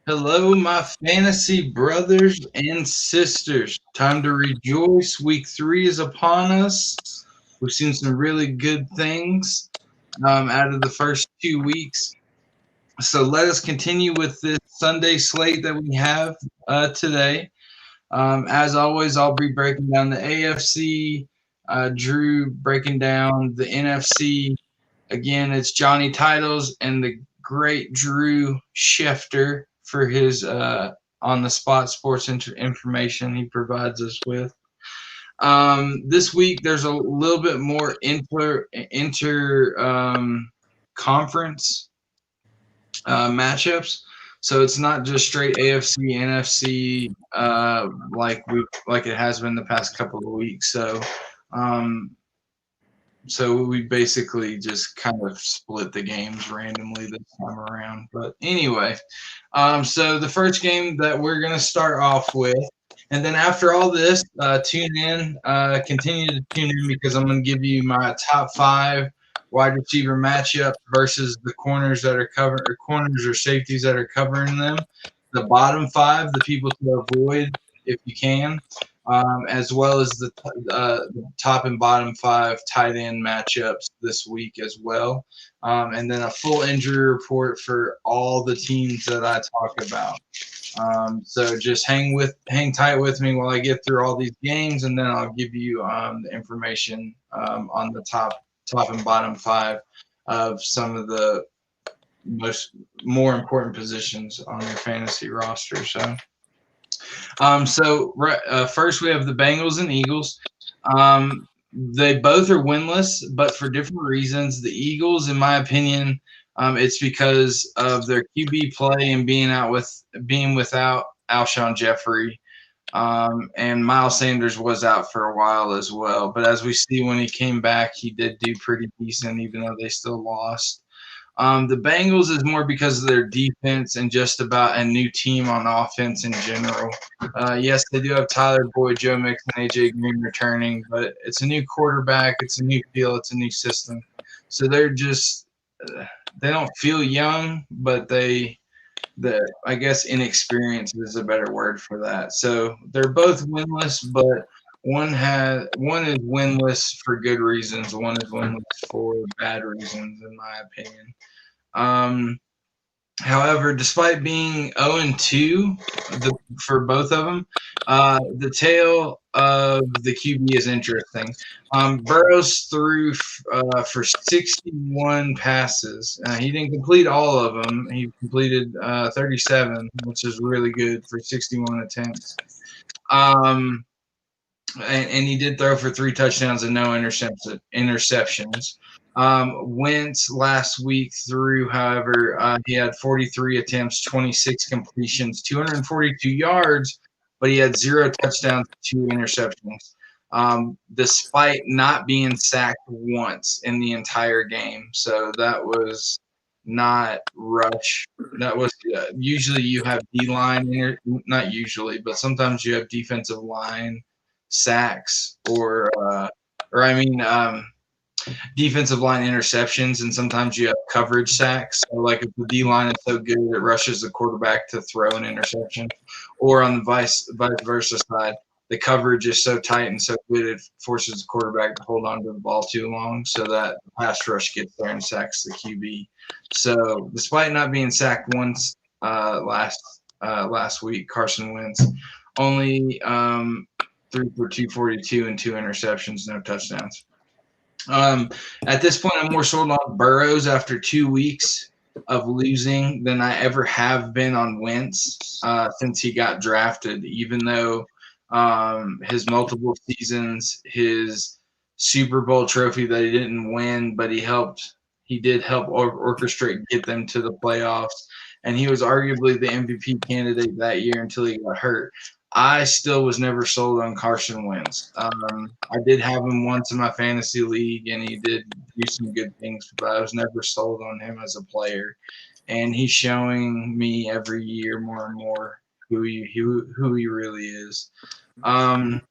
Hello, my fantasy brothers and sisters. Time to rejoice. Week 3 is upon us. We've seen some really good things out of the first 2 weeks. So let us continue with this Sunday slate that we have today. As always, I'll be breaking down the AFC. Drew breaking down the NFC. Again, it's Johnny Titles and the great Drew Schefter for his on the spot sports information he provides us with. This week, there's a little bit more inter conference matchups. So it's not just straight AFC, NFC like it has been the past couple of weeks. Um, so we basically just kind of split the games randomly this time around. But anyway, so the first game that we're going to start off with, and then after all this, continue to tune in because I'm going to give you my top 5 wide receiver matchups versus the corners that are covering, or corners or safeties that are covering them. The bottom 5, the people to avoid if you can. As well as the top and bottom 5 tight end matchups this week as well. And then a full injury report for all the teams that I talk about. So just hang tight with me while I get through all these games, and then I'll give you the information on the top and bottom 5 of some of the more important positions on your fantasy roster. First we have the Bengals and Eagles. They both are winless, but for different reasons. The Eagles, in my opinion, it's because of their QB play and being without Alshon Jeffrey. And Miles Sanders was out for a while as well. But as we see when he came back, he did do pretty decent, even though they still lost. The Bengals is more because of their defense and just about a new team on offense in general. Yes, they do have Tyler Boyd, Joe Mixon, AJ Green returning, but it's a new quarterback, it's a new feel, it's a new system. So they're just they don't feel young, but I guess inexperience is a better word for that. So they're both winless, but one is winless for good reasons. One is winless for bad reasons, in my opinion. However, despite being 0-2 for both of them, the tale of the QB is interesting. Burrows threw for 61 passes. He didn't complete all of them. He completed 37, which is really good for 61 attempts. And he did throw for 3 touchdowns and no interceptions. Wentz last week threw, however, he had 43 attempts, 26 completions, 242 yards, but he had 0 touchdowns, 2 interceptions, despite not being sacked once in the entire game. So that was not rush. That was usually you have D-line, not usually, but sometimes you have defensive line sacks or defensive line interceptions, and sometimes you have coverage sacks. So, like if the D line is so good, it rushes the quarterback to throw an interception, or on the vice versa side, the coverage is so tight and so good it forces the quarterback to hold on to the ball too long, so that the pass rush gets there and sacks the QB. So, despite not being sacked once last week, Carson Wentz only threw for 242 and 2 interceptions, no touchdowns. At this point, I'm more sold on Burrows after 2 weeks of losing than I ever have been on Wentz since he got drafted, even though his multiple seasons, his Super Bowl trophy that he didn't win, but he did help orchestrate get them to the playoffs. And he was arguably the MVP candidate that year until he got hurt. I still was never sold on Carson Wentz. I did have him once in my fantasy league, and he did do some good things, but I was never sold on him as a player. And he's showing me every year more and more who he really is. But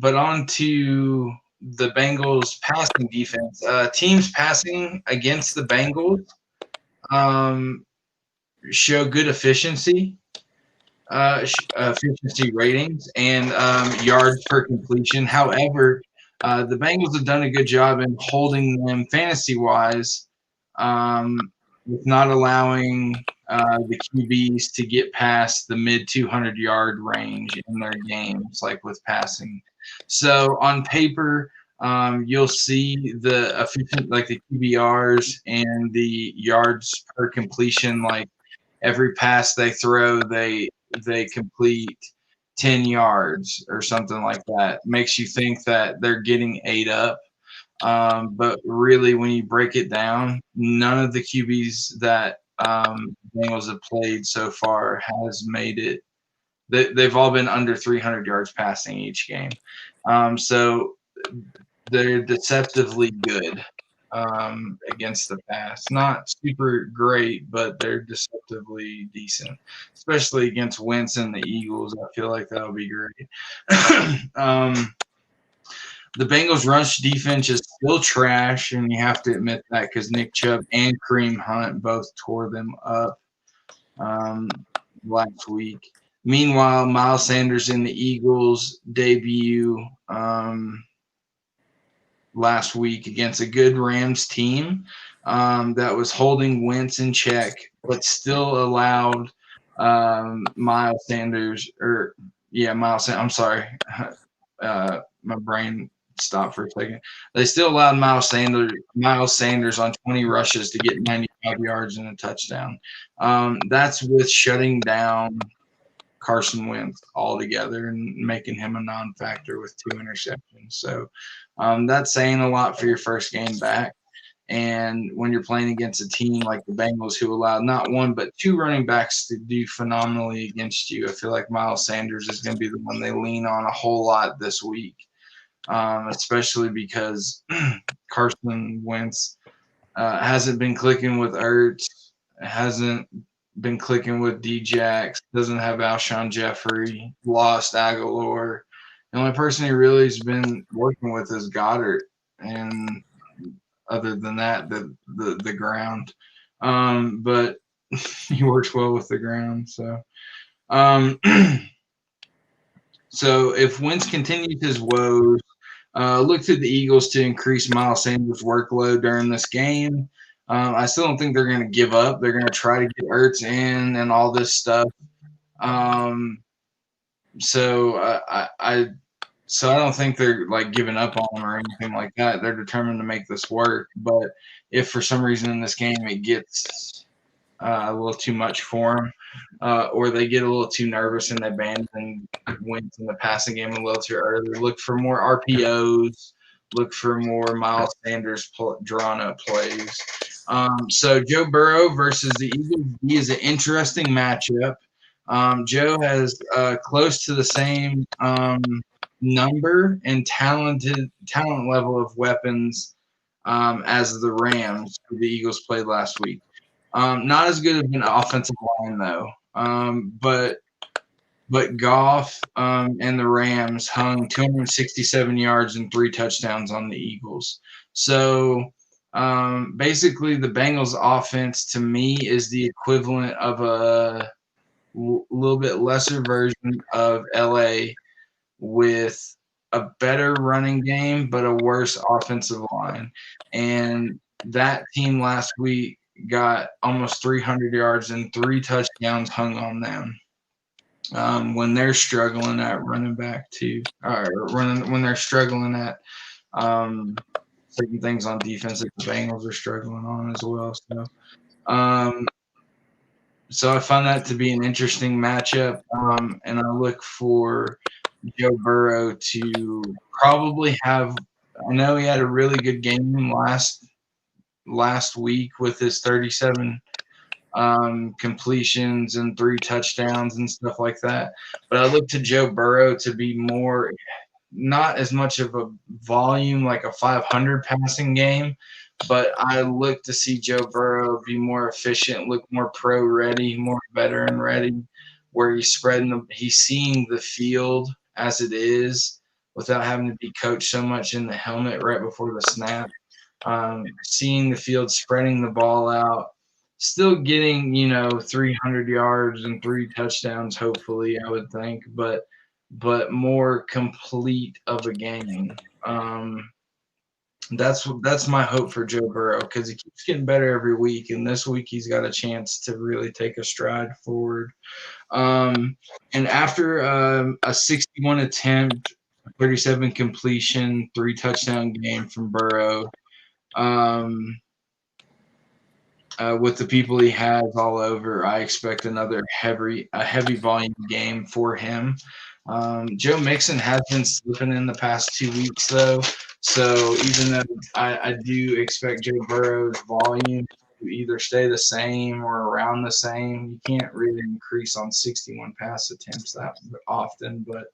on to the Bengals passing defense. Teams passing against the Bengals show good efficiency ratings and yards per completion. However, the Bengals have done a good job in holding them fantasy-wise, with not allowing the QBs to get past the mid 200-yard range in their games, like with passing. So on paper, you'll see the efficient, like the QBRs and the yards per completion, like every pass they throw, they complete 10 yards or something like that. Makes you think that they're getting ate up. But really, when you break it down, none of the QBs that Bengals have played so far has made it. They've all been under 300 yards passing each game. So they're deceptively good against the pass. Not super great, but they're deceptively decent, especially against Wentz and the Eagles. I feel like that'll be great. The Bengals' rush defense is still trash, and you have to admit that because Nick Chubb and Kareem Hunt both tore them up last week. Meanwhile, Miles Sanders in the Eagles' debut last week against a good Rams team that was holding Wentz in check, but still allowed Miles Sanders. I'm sorry. My brain stopped for a second. They still allowed Miles Sanders on 20 rushes to get 95 yards and a touchdown. That's with shutting down Carson Wentz altogether and making him a non-factor with 2 interceptions. So that's saying a lot for your first game back. And when you're playing against a team like the Bengals, who allowed not one but 2 running backs to do phenomenally against you, I feel like Miles Sanders is going to be the one they lean on a whole lot this week, especially because Carson Wentz hasn't been clicking with Ertz, hasn't been clicking with D-Jax, doesn't have Alshon Jeffrey, lost Aguilar. The only person he really has been working with is Goddard, and other than that, the ground. But he works well with the ground. So, so if Wentz continues his woes, look to the Eagles to increase Miles Sanders' workload during this game. I still don't think they're going to give up. They're going to try to get Ertz in and all this stuff. So I don't think they're like giving up on him or anything like that. They're determined to make this work. But if for some reason in this game it gets a little too much for them, or they get a little too nervous and they abandon Wentz in the passing game a little too early, look for more RPOs, look for more Miles Sanders drawn up plays. So Joe Burrow versus the Eagles D is an interesting matchup. Joe has close to the same number and talent level of weapons as the Rams, who the Eagles played last week. Not as good of an offensive line though, but Goff and the Rams hung 267 yards and 3 touchdowns on the Eagles. So basically, the Bengals' offense to me is the equivalent of a little bit lesser version of LA with a better running game but a worse offensive line. And that team last week got almost 300 yards and 3 touchdowns hung on them. When they're struggling at running back too, when they're struggling at certain things on defense that the Bengals are struggling on as well. So I find that to be an interesting matchup, and I look for Joe Burrow to probably have. I know he had a really good game last week with his 37 completions and 3 touchdowns and stuff like that. But I look to Joe Burrow to be more, not as much of a volume like a 500 passing game, but I look to see Joe Burrow be more efficient, look more pro ready, more veteran ready, where he's seeing the field as it is, without having to be coached so much in the helmet right before the snap. Seeing the field, spreading the ball out, still getting 300 yards and 3 touchdowns. Hopefully, I would think, but more complete of a game. That's my hope for Joe Burrow because he keeps getting better every week, and this week he's got a chance to really take a stride forward. And after a 61 attempt, 37 completion, 3 touchdown game from Burrow, with the people he has all over, I expect another heavy volume game for him. Joe Mixon has been slipping in the past 2 weeks, though. So even though I do expect Joe Burrow's volume to either stay the same or around the same, you can't really increase on 61 pass attempts that often. But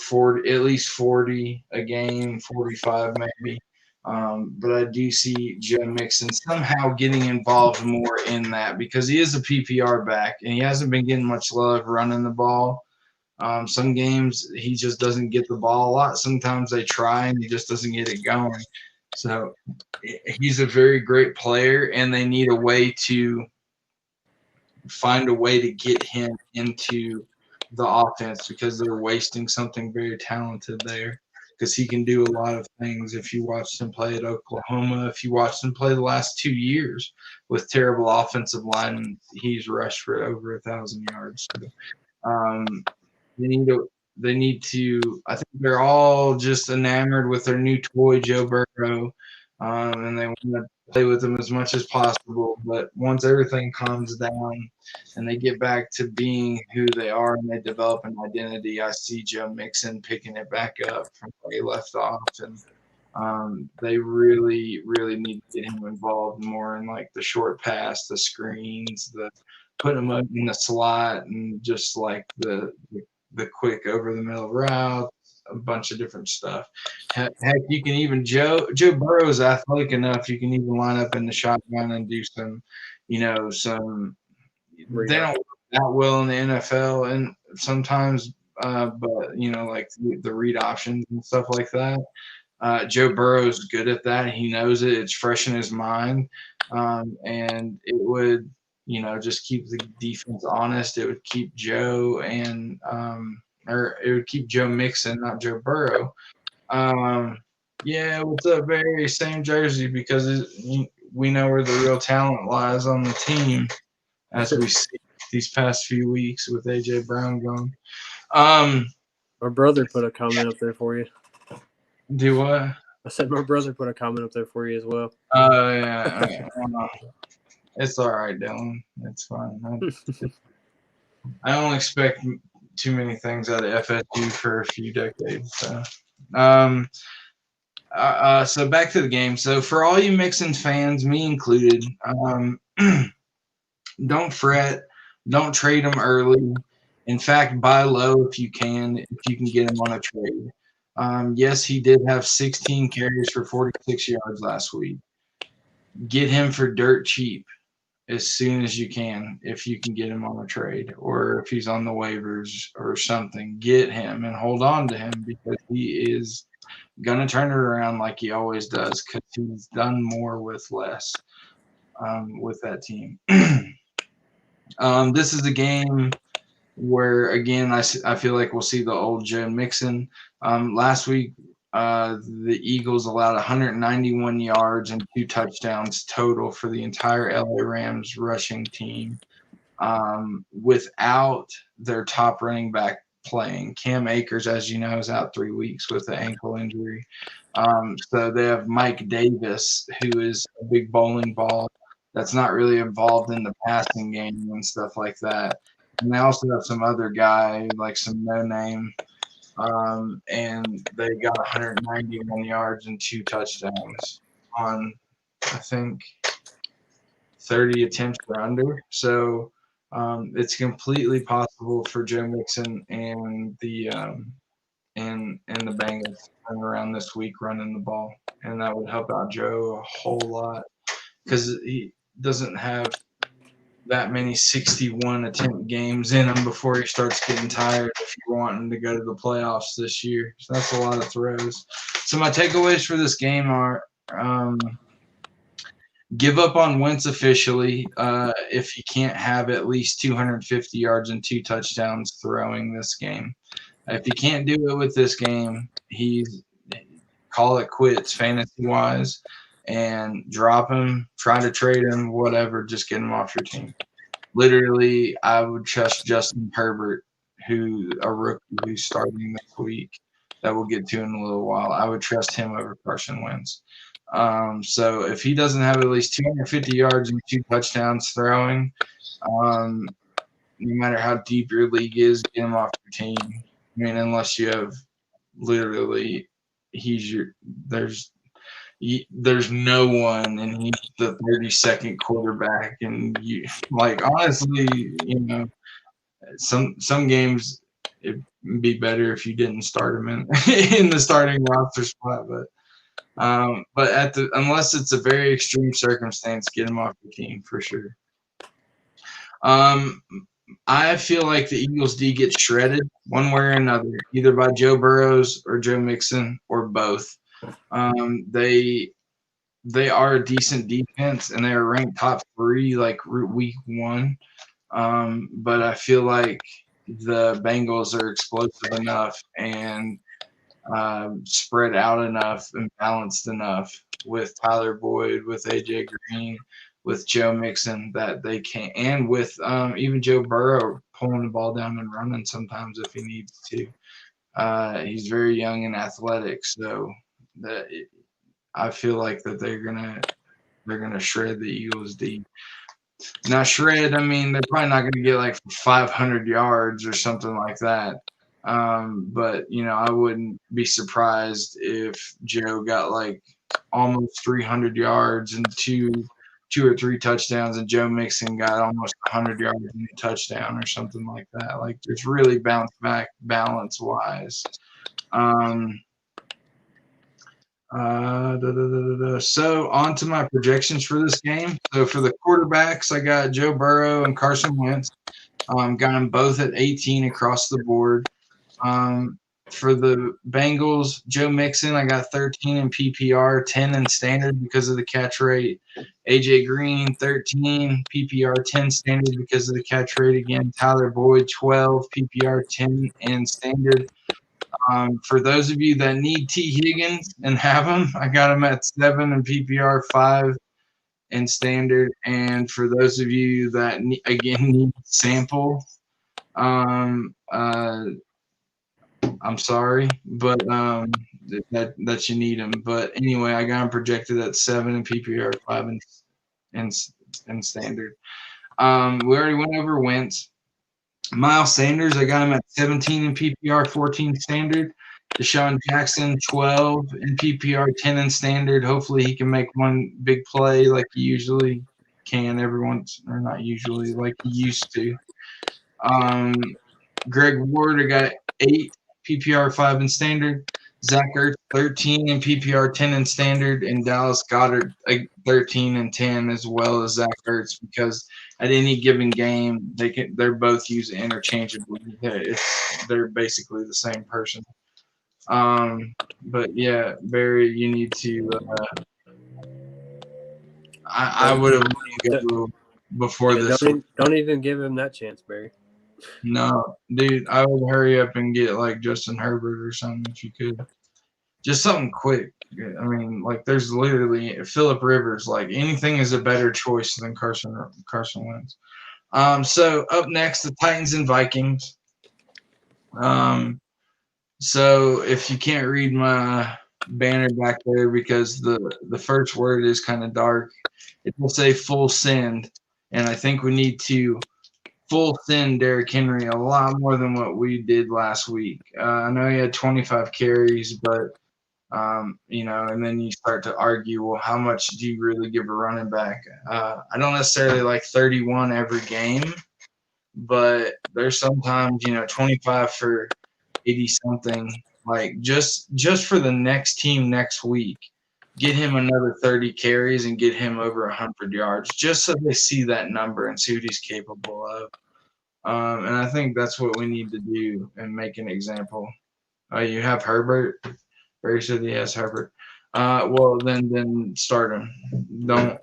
40, at least 40 a game, 45 maybe. But I do see Joe Mixon somehow getting involved more in that because he is a PPR back and he hasn't been getting much love running the ball. Some games he just doesn't get the ball a lot. Sometimes they try and he just doesn't get it going. So he's a very great player, and they need a way to find a way to get him into the offense because they're wasting something very talented there. Because he can do a lot of things. If you watched him play at Oklahoma, if you watched him play the last 2 years with terrible offensive linemen, he's rushed for over 1,000 yards. So, they need to. They need to. I think they're all just enamored with their new toy, Joe Burrow, and they want to play with him as much as possible. But once everything calms down and they get back to being who they are and they develop an identity, I see Joe Mixon picking it back up from where he left off, and they really, really need to get him involved more in like the short pass, the screens, the put him up in the slot, and just like the quick over the middle route, a bunch of different stuff. Heck, you can even Joe Burrow is athletic enough. You can even line up in the shotgun and do some. They don't work that well in the NFL, and sometimes, but like the read options and stuff like that. Joe Burrow's good at that. He knows it. It's fresh in his mind, and it would just keep the defense honest. It would keep Joe or it would keep Joe Mixon, not Joe Burrow. Yeah, what's up, Barry? Same jersey because we know where the real talent lies on the team, as we see these past few weeks with AJ Brown gone. My brother put a comment up there for you. Do what? I said my brother put a comment up there for you as well. Oh yeah. It's all right, Dylan. It's fine. I don't expect too many things out of FSU for a few decades. So, so back to the game. So for all you Mixon fans, me included, don't fret. Don't trade him early. In fact, buy low if you can get him on a trade. Yes, he did have 16 carries for 46 yards last week. Get him for dirt cheap as soon as you can if you can get him on a trade or if he's on the waivers or something. Get him and hold on to him because he is going to turn it around like he always does because he's done more with less with that team. This is a game where, again, I feel like we'll see the old Joe Mixon. Last week, the Eagles allowed 191 yards and 2 touchdowns total for the entire LA Rams rushing team without their top running back playing. Cam Akers, as you know, is out 3 weeks with an ankle injury. So they have Mike Davis, who is a big bowling ball that's not really involved in the passing game and stuff like that. And they also have some other guy, like some no-name, and they got 191 yards and 2 touchdowns on, I think, 30 attempts or under. So it's completely possible for Joe Mixon and the Bengals to turn around this week running the ball, and that would help out Joe a whole lot because he doesn't have that many 61 attempt games in him before he starts getting tired if you're wanting to go to the playoffs this year. So that's a lot of throws. So my takeaways for this game are give up on Wentz officially if he can't have at least 250 yards and 2 touchdowns throwing this game. If he can't do it with this game, he's call it quits fantasy-wise and drop him, try to trade him, whatever, just get him off your team. Literally, I would trust Justin Herbert, who a rookie who's starting this week that we'll get to in a little while. I would trust him over Carson Wentz. So if he doesn't have at least 250 yards and 2 touchdowns throwing, no matter how deep your league is, get him off your team. I mean, unless you have literally there's no one and he's the 32nd quarterback, and you like honestly, some games it'd be better if you didn't start him in the starting roster spot, but unless it's a very extreme circumstance, get him off the team for sure. I feel like the Eagles D gets shredded one way or another, either by Joe Burrows or Joe Mixon or both. They are a decent defense and they are ranked top 3 like week 1. But I feel like the Bengals are explosive enough and spread out enough and balanced enough with Tyler Boyd, with AJ Green, with Joe Mixon that they can, and with even Joe Burrow pulling the ball down and running sometimes if he needs to. He's very young and athletic, so I feel like that they're gonna shred the Eagles D. Not shred, I mean they're probably not gonna get like 500 yards or something like that. But I wouldn't be surprised if Joe got like almost 300 yards and two or three touchdowns, and Joe Mixon got almost 100 yards and a touchdown or something like that. Like it's really bounced back balance wise. So on to my projections for this game. So for the quarterbacks, I got Joe Burrow and Carson Wentz. Got them both at 18 across the board. For the Bengals, Joe Mixon, I got 13 in PPR, 10 in standard because of the catch rate. AJ Green, 13 PPR, 10 standard because of the catch rate again. Tyler Boyd, 12 PPR, 10 in standard. For those of you that need T. Higgins and have him, I got him at 7 in PPR, 5 in standard. And for those of you that need sample, I'm sorry, but that you need him. But anyway, I got him projected at 7 in PPR, 5 in standard. We already went over Wentz. Miles Sanders, I got him at 17 in PPR, 14 standard. Deshaun Jackson, 12 in PPR, 10 in standard. Hopefully he can make one big play like he usually can or not usually, like he used to. Greg Ward, I got 8 PPR, 5 in standard. Zach Ertz, 13 in PPR, 10 in standard. And Dallas Goedert, 13 and 10 as well as Zach Ertz, because at any given game, they're both used interchangeably. They're basically the same person. But yeah, Barry, you need to. I would have go before this. Don't even give him that chance, Barry. No, dude, I would hurry up and get like Justin Herbert or something if you could. Just something quick. I mean, like there's literally Phillip Rivers. Like anything is a better choice than Carson Wentz. So up next, the Titans and Vikings. So if you can't read my banner back there because the first word is kind of dark, it will say full send, and I think we need to full send Derrick Henry a lot more than what we did last week. I know he had 25 carries, but and then you start to argue, well, how much do you really give a running back? I don't necessarily like 31 every game, but there's sometimes 25 for 80 something. Like just for the next team next week, get him another 30 carries and get him over 100 yards, just so they see that number and see what he's capable of. And I think that's what we need to do and make an example. You have Herbert. Barry said he has Herbert. Well, then start him. Don't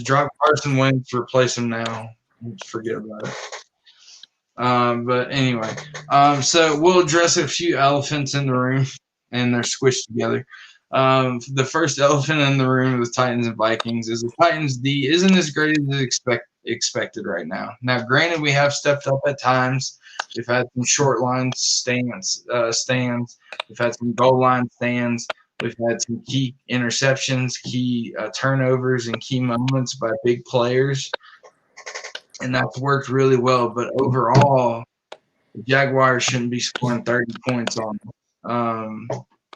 drop Carson Wentz. Replace him now. Just forget about it. But anyway, so we'll address a few elephants in the room, and they're squished together. The first elephant in the room with Titans and Vikings is the Titans D isn't as great as expected right now. Now, granted, we have stepped up at times. We've had some short line stands. We've had some goal line stands. We've had some key interceptions, key turnovers, and key moments by big players. And that's worked really well. But overall, the Jaguars shouldn't be scoring 30 points on them.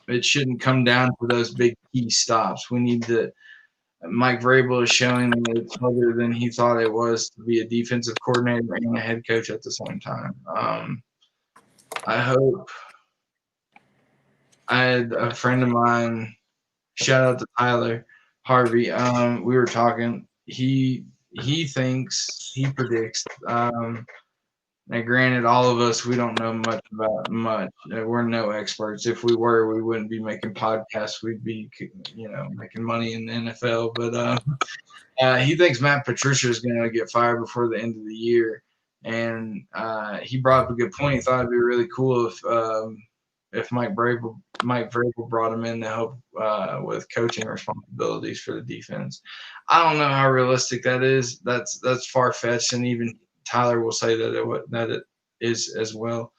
It shouldn't come down to those big key stops. We need to – Mike Vrabel is showing that it's harder than he thought it was to be a defensive coordinator and a head coach at the same time. I hope – I had a friend of mine, shout out to Tyler Harvey. We were talking. He predicts. Now, granted, all of us, we don't know much about much. We're no experts. If we were, we wouldn't be making podcasts. We'd be, making money in the NFL. But he thinks Matt Patricia is going to get fired before the end of the year. And he brought up a good point. He thought it'd be really cool if Mike Vrabel brought him in to help with coaching responsibilities for the defense. I don't know how realistic that is. That's far fetched, and even Tyler will say that it is as well.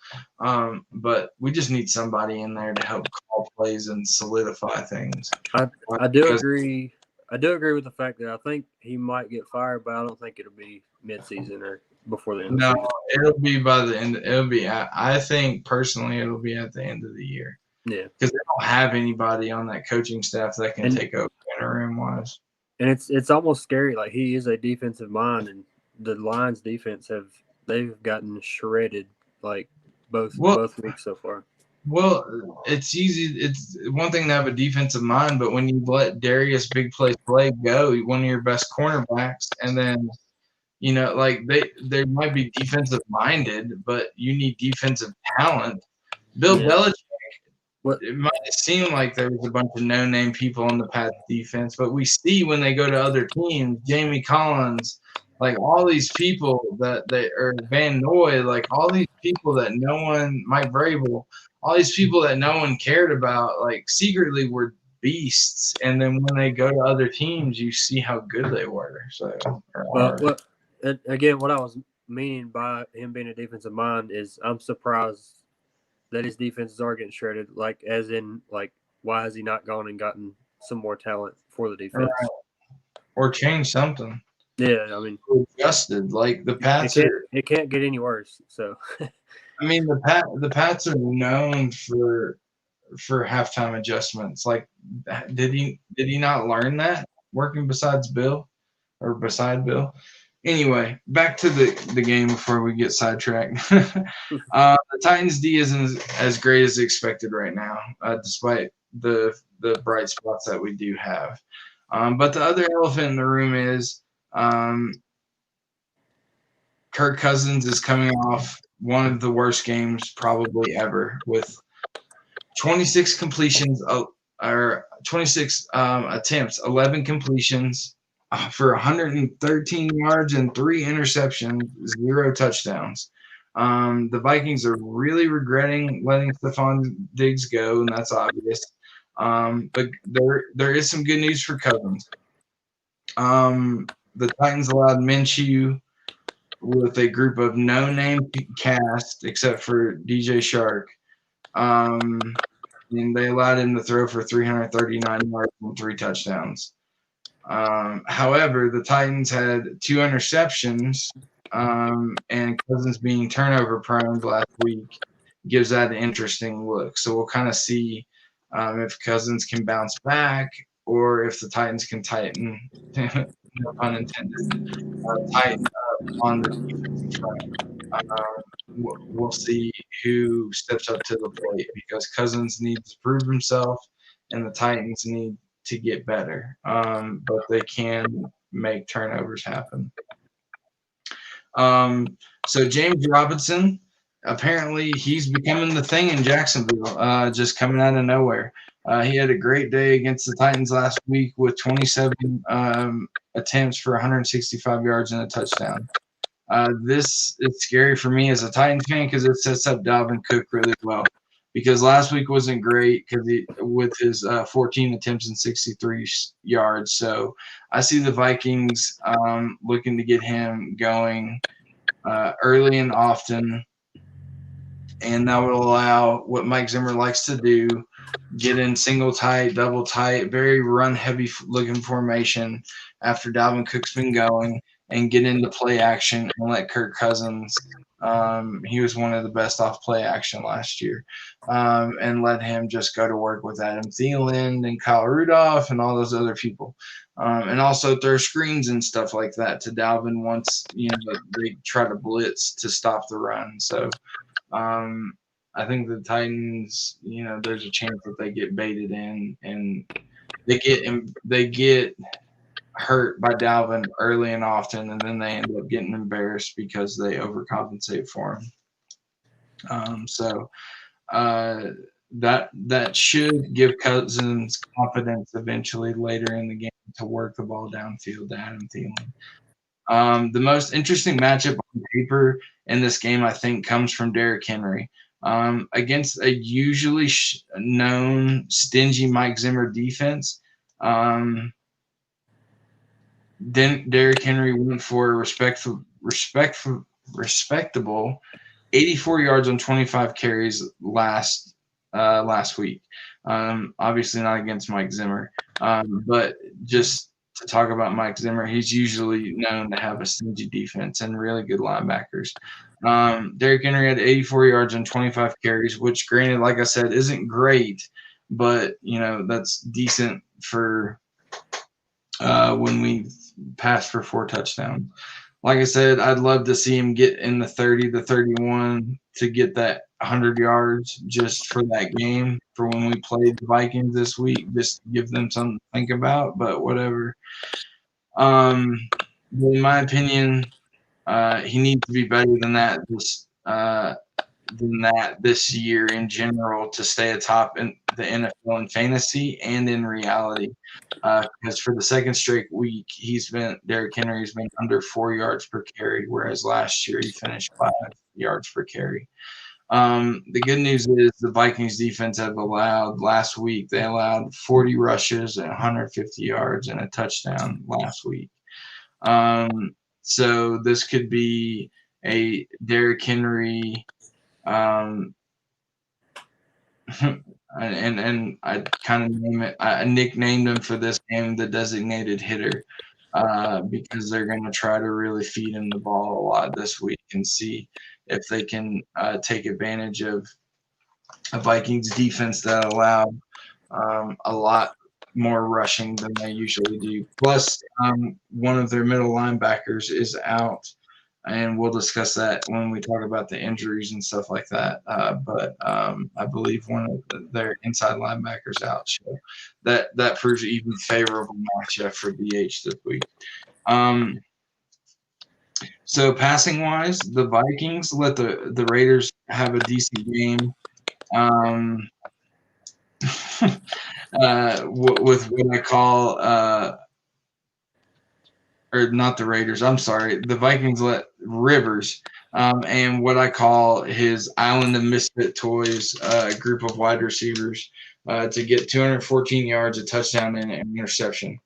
But we just need somebody in there to help call plays and solidify things. I do agree. I do agree with the fact that I think he might get fired, but I don't think it'll be mid-season or before the end of the season. No, it'll be by the end. I think personally it'll be at the end of the year. Yeah. Because they don't have anybody on that coaching staff that can take over interim-wise. And it's almost scary. Like, he is a defensive mind, and the Lions defense they've gotten shredded like both weeks so far. Well, it's easy. It's one thing to have a defensive mind, but when you let Darius Big Play go, one of your best cornerbacks, and then they might be defensive minded, but you need defensive talent. Bill Belichick. It might seem like there was a bunch of no-name people on the Pats defense, but we see when they go to other teams, Jamie Collins, like all these people Van Noy, like all these people that no one, Mike Vrabel, all these people that no one cared about, like secretly were beasts. And then when they go to other teams, you see how good they were. Again, what I was meaning by him being a defensive mind is I'm surprised that his defenses are getting shredded. Like, as in, like, why has he not gone and gotten some more talent for the defense? Or changed something. Yeah, I mean, adjusted. Like the Pats it can't get any worse. So, I mean, the Pats are known for halftime adjustments. Like, did he not learn that working beside Bill? Anyway, back to the game before we get sidetracked. The Titans D isn't as great as expected right now, despite the bright spots that we do have. But the other elephant in the room is Kirk Cousins is coming off one of the worst games probably ever, with 26 completions or 26 attempts, 11 completions for 113 yards and 3 interceptions, 0 touchdowns. The Vikings are really regretting letting Stephon Diggs go, and that's obvious. But there is some good news for Cousins. The Titans allowed Minshew with a group of no-name cast except for DJ Shark. And they allowed him to throw for 339 yards and 3 touchdowns. However, the Titans had 2 interceptions, and Cousins being turnover prone last week gives that an interesting look. So we'll kind of see if Cousins can bounce back or if the Titans can tighten, no pun intended, tighten up on the defensive front. We'll see who steps up to the plate because Cousins needs to prove himself, and the Titans need to get better, but they can make turnovers happen. So James Robinson, apparently he's becoming the thing in Jacksonville, just coming out of nowhere. He had a great day against the Titans last week with 27 attempts for 165 yards and a touchdown. This is scary for me as a Titans fan because it sets up Dalvin Cook really well. Because last week wasn't great with his 14 attempts and 63 yards. So I see the Vikings looking to get him going early and often, and that would allow what Mike Zimmer likes to do: get in single tight, double tight, very run heavy looking formation after Dalvin Cook's been going, and get into play action and let Kirk Cousins. He was one of the best off play action last year, and let him just go to work with Adam Thielen and Kyle Rudolph and all those other people. And also throw screens and stuff like that to Dalvin once they try to blitz to stop the run. So I think the Titans, there's a chance that they get baited in and they get hurt by Dalvin early and often, and then they end up getting embarrassed because they overcompensate for him. So that should give Cousins confidence eventually later in the game to work the ball downfield to Adam Thielen. The most interesting matchup on paper in this game, I think, comes from Derrick Henry. Against a usually known stingy Mike Zimmer defense, then Derrick Henry went for a respectable 84 yards on 25 carries last week. Obviously not against Mike Zimmer, but just to talk about Mike Zimmer, he's usually known to have a stingy defense and really good linebackers. Derrick Henry had 84 yards on 25 carries, which, granted, like I said, isn't great, but that's decent for when we pass for 4 touchdowns. Like I said, I'd love to see him get in the 30 to 31 to get that 100 yards just for that game, for when we play the Vikings this week, just to give them something to think about, but whatever. In my opinion, he needs to be better than that this year in general to stay atop in the NFL in fantasy and in reality. Because for the second straight week, Derrick Henry's been under 4 yards per carry, whereas last year he finished 5 yards per carry. The good news is the Vikings defense last week, they allowed 40 rushes and 150 yards and a touchdown last week. So this could be a Derrick Henry, and I kind of I nicknamed him for this game the designated hitter, because they're going to try to really feed him the ball a lot this week and see if they can take advantage of a Vikings defense that allowed a lot more rushing than they usually do. Plus, one of their middle linebackers is out, and we'll discuss that when we talk about the injuries and stuff like that. But I believe one of their inside linebackers out, so that proves an even favorable matchup for DH this week. So passing wise, the Vikings let the Raiders have a decent game. With what I call, or not the Raiders, I'm sorry, the Vikings let Rivers, and what I call his Island of Misfit Toys group of wide receivers to get 214 yards, a touchdown, and an interception.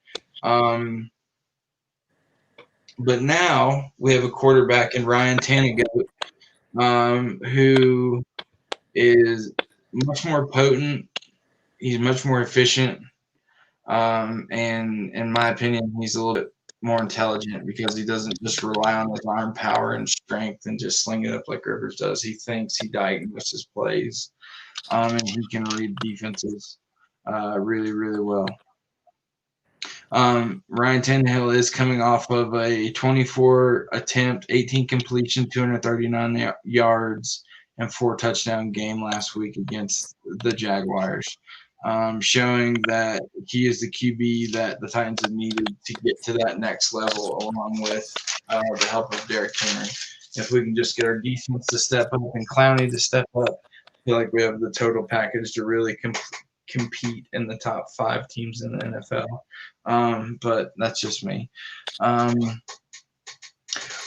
But now we have a quarterback in Ryan Tannehill, who is much more potent. He's much more efficient. And in my opinion, he's a little bit more intelligent because he doesn't just rely on his arm power and strength and just sling it up like Rivers does. He thinks, he diagnoses plays, and he can read defenses really, really well. Ryan Tannehill is coming off of a 24 attempt, 18 completion, 239 yards, and 4 touchdown game last week against the Jaguars. showing that he is the QB that the Titans have needed to get to that next level, along with the help of Derrick Henry. If we can just get our defense to step up and Clowney to step up, I feel like we have the total package to really compete in the top 5 teams in the NFL. But that's just me.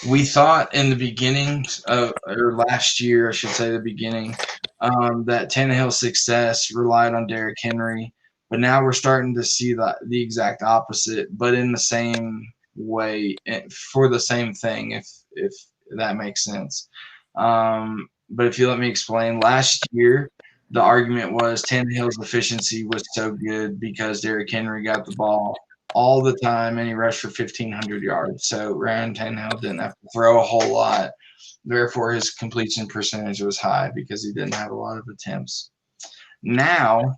We thought in the beginning or last year, I should say the beginning, that Tannehill's success relied on Derrick Henry, but now we're starting to see the exact opposite, but in the same way for the same thing, if that makes sense. But if you let me explain, last year the argument was Tannehill's efficiency was so good because Derrick Henry got the ball all the time and he rushed for 1,500 yards. So Ryan Tannehill didn't have to throw a whole lot. Therefore, his completion percentage was high because he didn't have a lot of attempts. Now,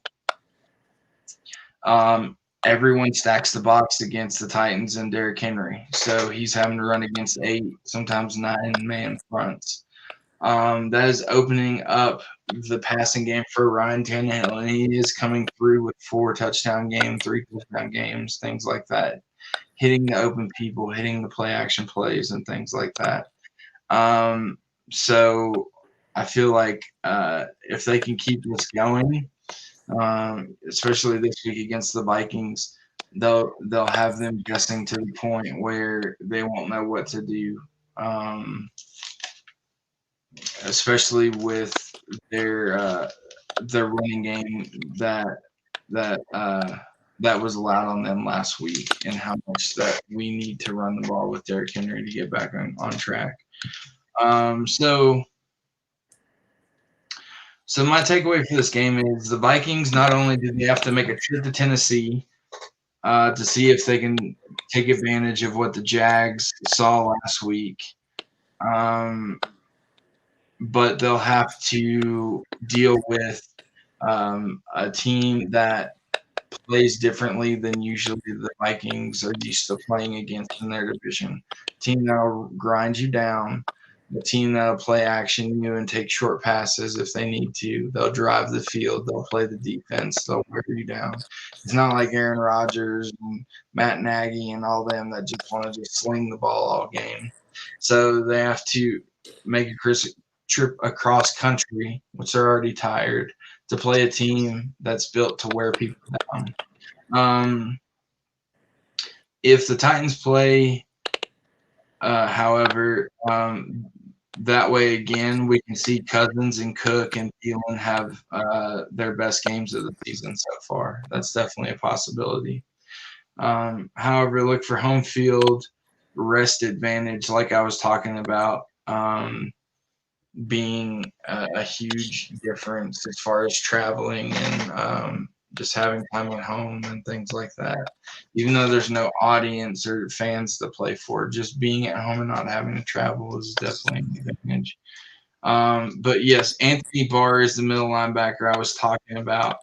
everyone stacks the box against the Titans and Derrick Henry. So he's having to run against 8, sometimes 9-man fronts. That is opening up the passing game for Ryan Tannehill, and he is coming through with 4 touchdown games, 3 touchdown games, things like that, hitting the open people, hitting the play action plays, and things like that. So I feel like if they can keep this going, especially this week against the Vikings, they'll have them guessing to the point where they won't know what to do. Especially with their running game that was allowed on them last week, and how much that we need to run the ball with Derrick Henry to get back on track. So my takeaway for this game is the Vikings, not only do they have to make a trip to Tennessee to see if they can take advantage of what the Jags saw last week, but they'll have to deal with a team that plays differently than usually the Vikings are used to playing against in their division. A team that'll grind you down, a team that'll play action you and take short passes if they need to. They'll drive the field. They'll play the defense. They'll wear you down. It's not like Aaron Rodgers and Matt Nagy and all them that just want to just sling the ball all game. So they have to make a trip across country, which they're already tired, to play a team that's built to wear people down. If the Titans play, however, that way again, we can see Cousins and Cook and Thielen have their best games of the season so far. That's definitely a possibility. However, look for home field rest advantage, like I was talking about, being a huge difference as far as traveling and just having time at home and things like that. Even though there's no audience or fans to play for, just being at home and not having to travel is definitely an advantage. But yes, Anthony Barr is the middle linebacker I was talking about,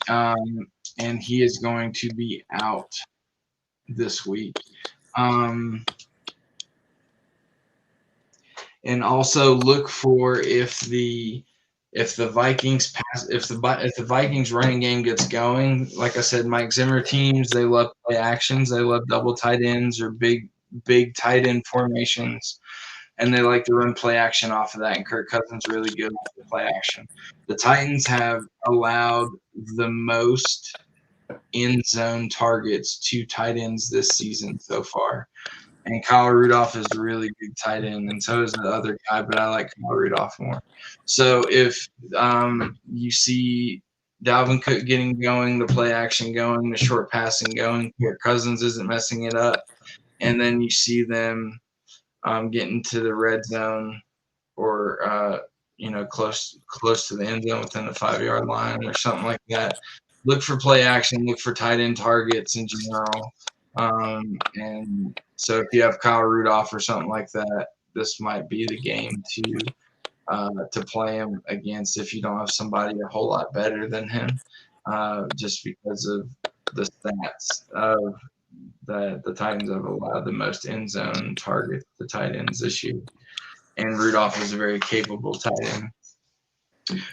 and he is going to be out this week. And also look for if the Vikings if the Vikings running game gets going. Like I said, Mike Zimmer teams, they love play actions, they love double tight ends or big tight end formations, and they like to run play action off of that. And Kirk Cousins really good off the play action. The Titans have allowed the most end zone targets to tight ends this season so far. And Kyle Rudolph is a really good tight end, and so is the other guy, but I like Kyle Rudolph more. So if you see Dalvin Cook getting going, the play action going, the short passing going, Kirk Cousins isn't messing it up, and then you see them getting to the red zone or close to the end zone within the 5-yard line or something like that. Look for play action. Look for tight end targets in general. And so if you have Kyle Rudolph or something like that, this might be the game to play him against if you don't have somebody a whole lot better than him, just because of the stats of the Titans have allowed the most end zone targets to tight ends this year. And Rudolph is a very capable tight end.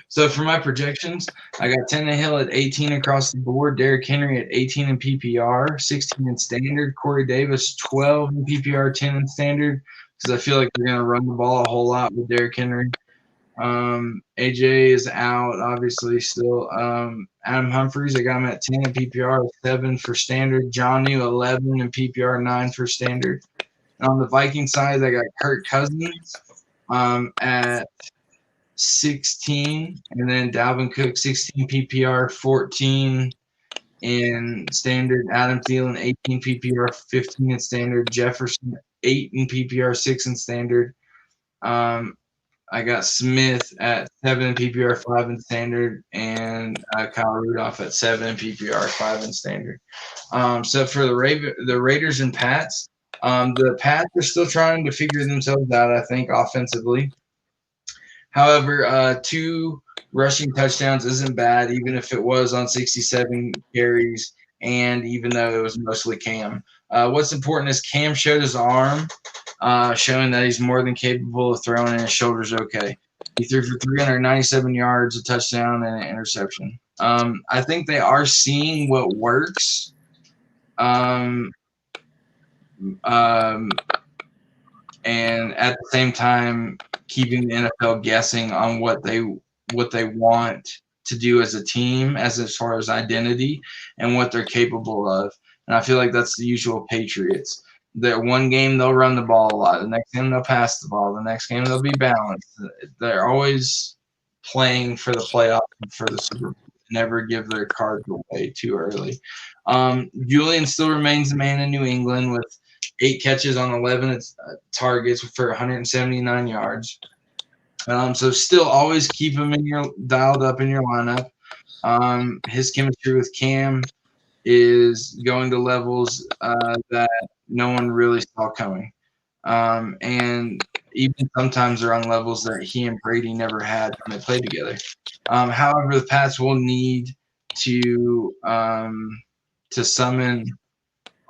So for my projections, I got Tannehill at 18 across the board, Derrick Henry at 18 in PPR, 16 in standard, Corey Davis 12 in PPR, 10 in standard, because I feel like they're going to run the ball a whole lot with Derrick Henry. AJ is out, obviously, still. Adam Humphries, I got him at 10 in PPR, 7 for standard. Jonnu, 11 in PPR, 9 for standard. And on the Viking side, I got Kirk Cousins at 16, and then Dalvin Cook 16 PPR, 14 in standard. Adam Thielen 18 PPR, 15 in standard. Jefferson 8 in PPR, 6 in standard. I got Smith at 7 in PPR, 5 in standard, and Kyle Rudolph at 7 in PPR, 5 in standard. So for the Raiders and Pats, the Pats are still trying to figure themselves out, I think, offensively. However, 2 rushing touchdowns isn't bad, even if it was on 67 carries, and even though it was mostly Cam. What's important is Cam showed his arm, showing that he's more than capable of throwing, and his shoulder's okay. He threw for 397 yards, a touchdown, and an interception. I think they are seeing what works. And at the same time, keeping the NFL guessing on what they want to do as a team, as far as identity and what they're capable of. And I feel like that's the usual Patriots. That one game they'll run the ball a lot, the next game they'll pass the ball, the next game they'll be balanced. They're always playing for the playoffs and for the Super Bowl. Never give their cards away too early. Julian still remains the man in New England with 8 catches on 11 targets for 179 yards. So still always keep him dialed up in your lineup. His chemistry with Cam is going to levels that no one really saw coming. And even sometimes they're on levels that he and Brady never had when they played together. However, the Pats will need to summon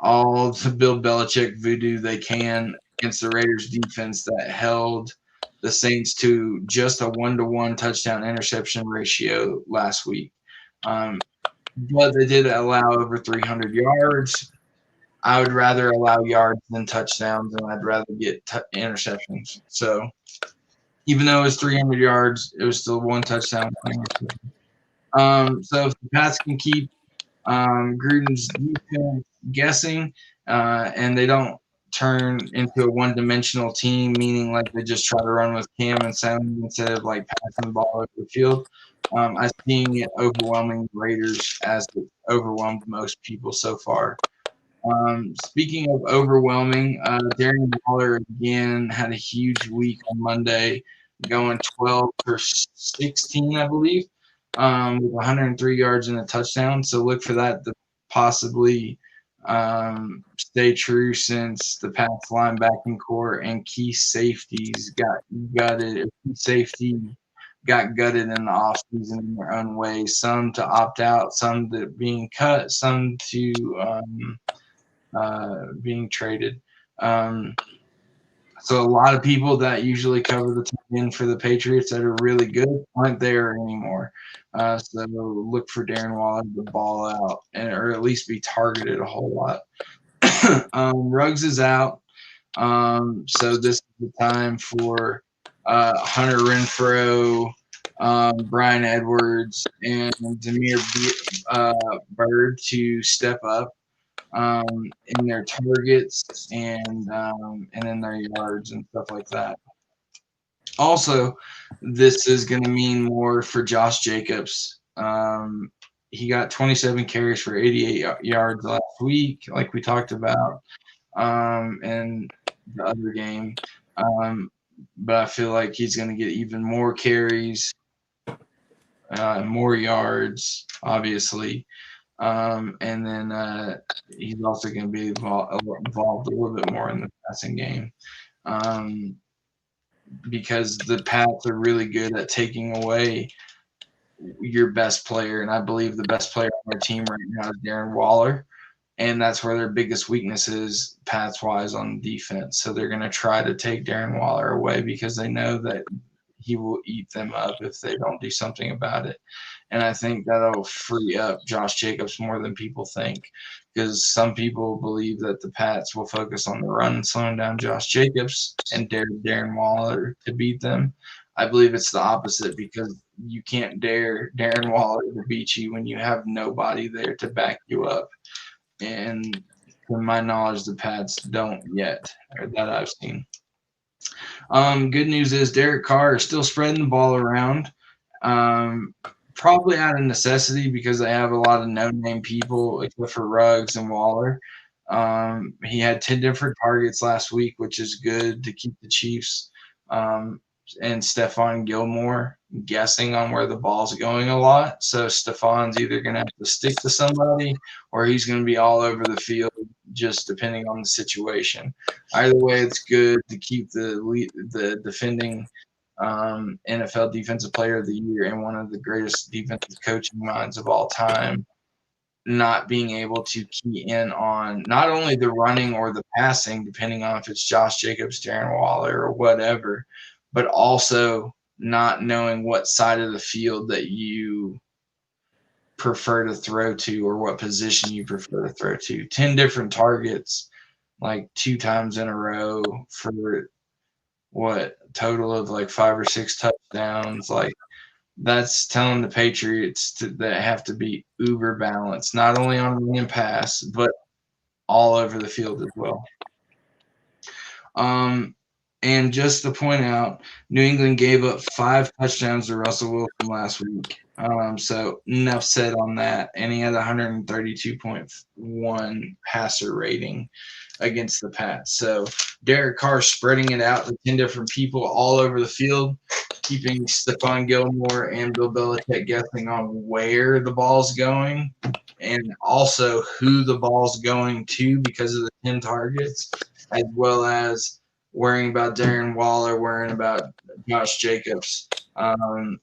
all the Bill Belichick voodoo they can against the Raiders defense that held the Saints to just a 1-to-1 touchdown interception ratio last week. But they did allow over 300 yards. I would rather allow yards than touchdowns, and I'd rather get interceptions. So even though it was 300 yards, it was still 1 touchdown. So if the Pats can keep Gruden's defense guessing, and they don't turn into a one-dimensional team, meaning like they just try to run with Cam and Sam instead of like passing the ball over the field. I'm seeing it overwhelming the Raiders as it overwhelmed most people so far. Speaking of overwhelming, Darren Waller again had a huge week on Monday, going 12 for 16, I believe, with 103 yards and a touchdown. So look for that to possibly stay true, since the Pats linebacking core and key safeties got gutted. Safety got gutted in the offseason in their own way. Some to opt out, some to being cut, some to being traded. So a lot of people that usually cover the tight end for the Patriots that are really good aren't there anymore. So look for Darren Waller to ball out, or at least be targeted a whole lot. Ruggs is out. So this is the time for Hunter Renfrow, Brian Edwards, and Demir Bird to step up in their targets and in their yards and stuff like that. Also, this is going to mean more for Josh Jacobs. He got 27 carries for 88 yards last week, like we talked about, in the other game. But I feel like he's going to get even more carries, more yards, obviously. And then he's also going to be involved a little bit more in the passing game, because the Pats are really good at taking away your best player, and I believe the best player on their team right now is Darren Waller, and that's where their biggest weakness is Pats-wise on defense. So they're going to try to take Darren Waller away because they know that he will eat them up if they don't do something about it. And I think that'll free up Josh Jacobs more than people think, because some people believe that the Pats will focus on the run, slowing down Josh Jacobs, and dare Darren Waller to beat them. I believe it's the opposite, because you can't dare Darren Waller to beat you when you have nobody there to back you up. And to my knowledge, the Pats don't yet, or that I've seen. Good news is Derek Carr is still spreading the ball around. Um, Probably out of necessity, because they have a lot of no-name people except for Ruggs and Waller. He had 10 different targets last week, which is good to keep the Chiefs and Stephon Gilmore guessing on where the ball's going a lot. So Stephon's either going to have to stick to somebody, or he's going to be all over the field, just depending on the situation. Either way, it's good to keep the defending NFL Defensive Player of the Year and one of the greatest defensive coaching minds of all time not being able to key in on not only the running or the passing, depending on if it's Josh Jacobs, Darren Waller, or whatever, but also not knowing what side of the field that you prefer to throw to, or what position you prefer to throw to. 10 different targets, like 2 times in a row, for what, total of like 5 or 6 touchdowns. Like, that's telling the Patriots that have to be uber balanced, not only on run and pass, but all over the field as well. And just to point out, New England gave up 5 touchdowns to Russell Wilson last week. So enough said on that. And he had 132.1 passer rating against the Pats. So Derek Carr spreading it out to 10 different people all over the field, keeping Stephon Gilmore and Bill Belichick guessing on where the ball's going and also who the ball's going to because of the 10 targets, as well as worrying about Darren Waller, worrying about Josh Jacobs, and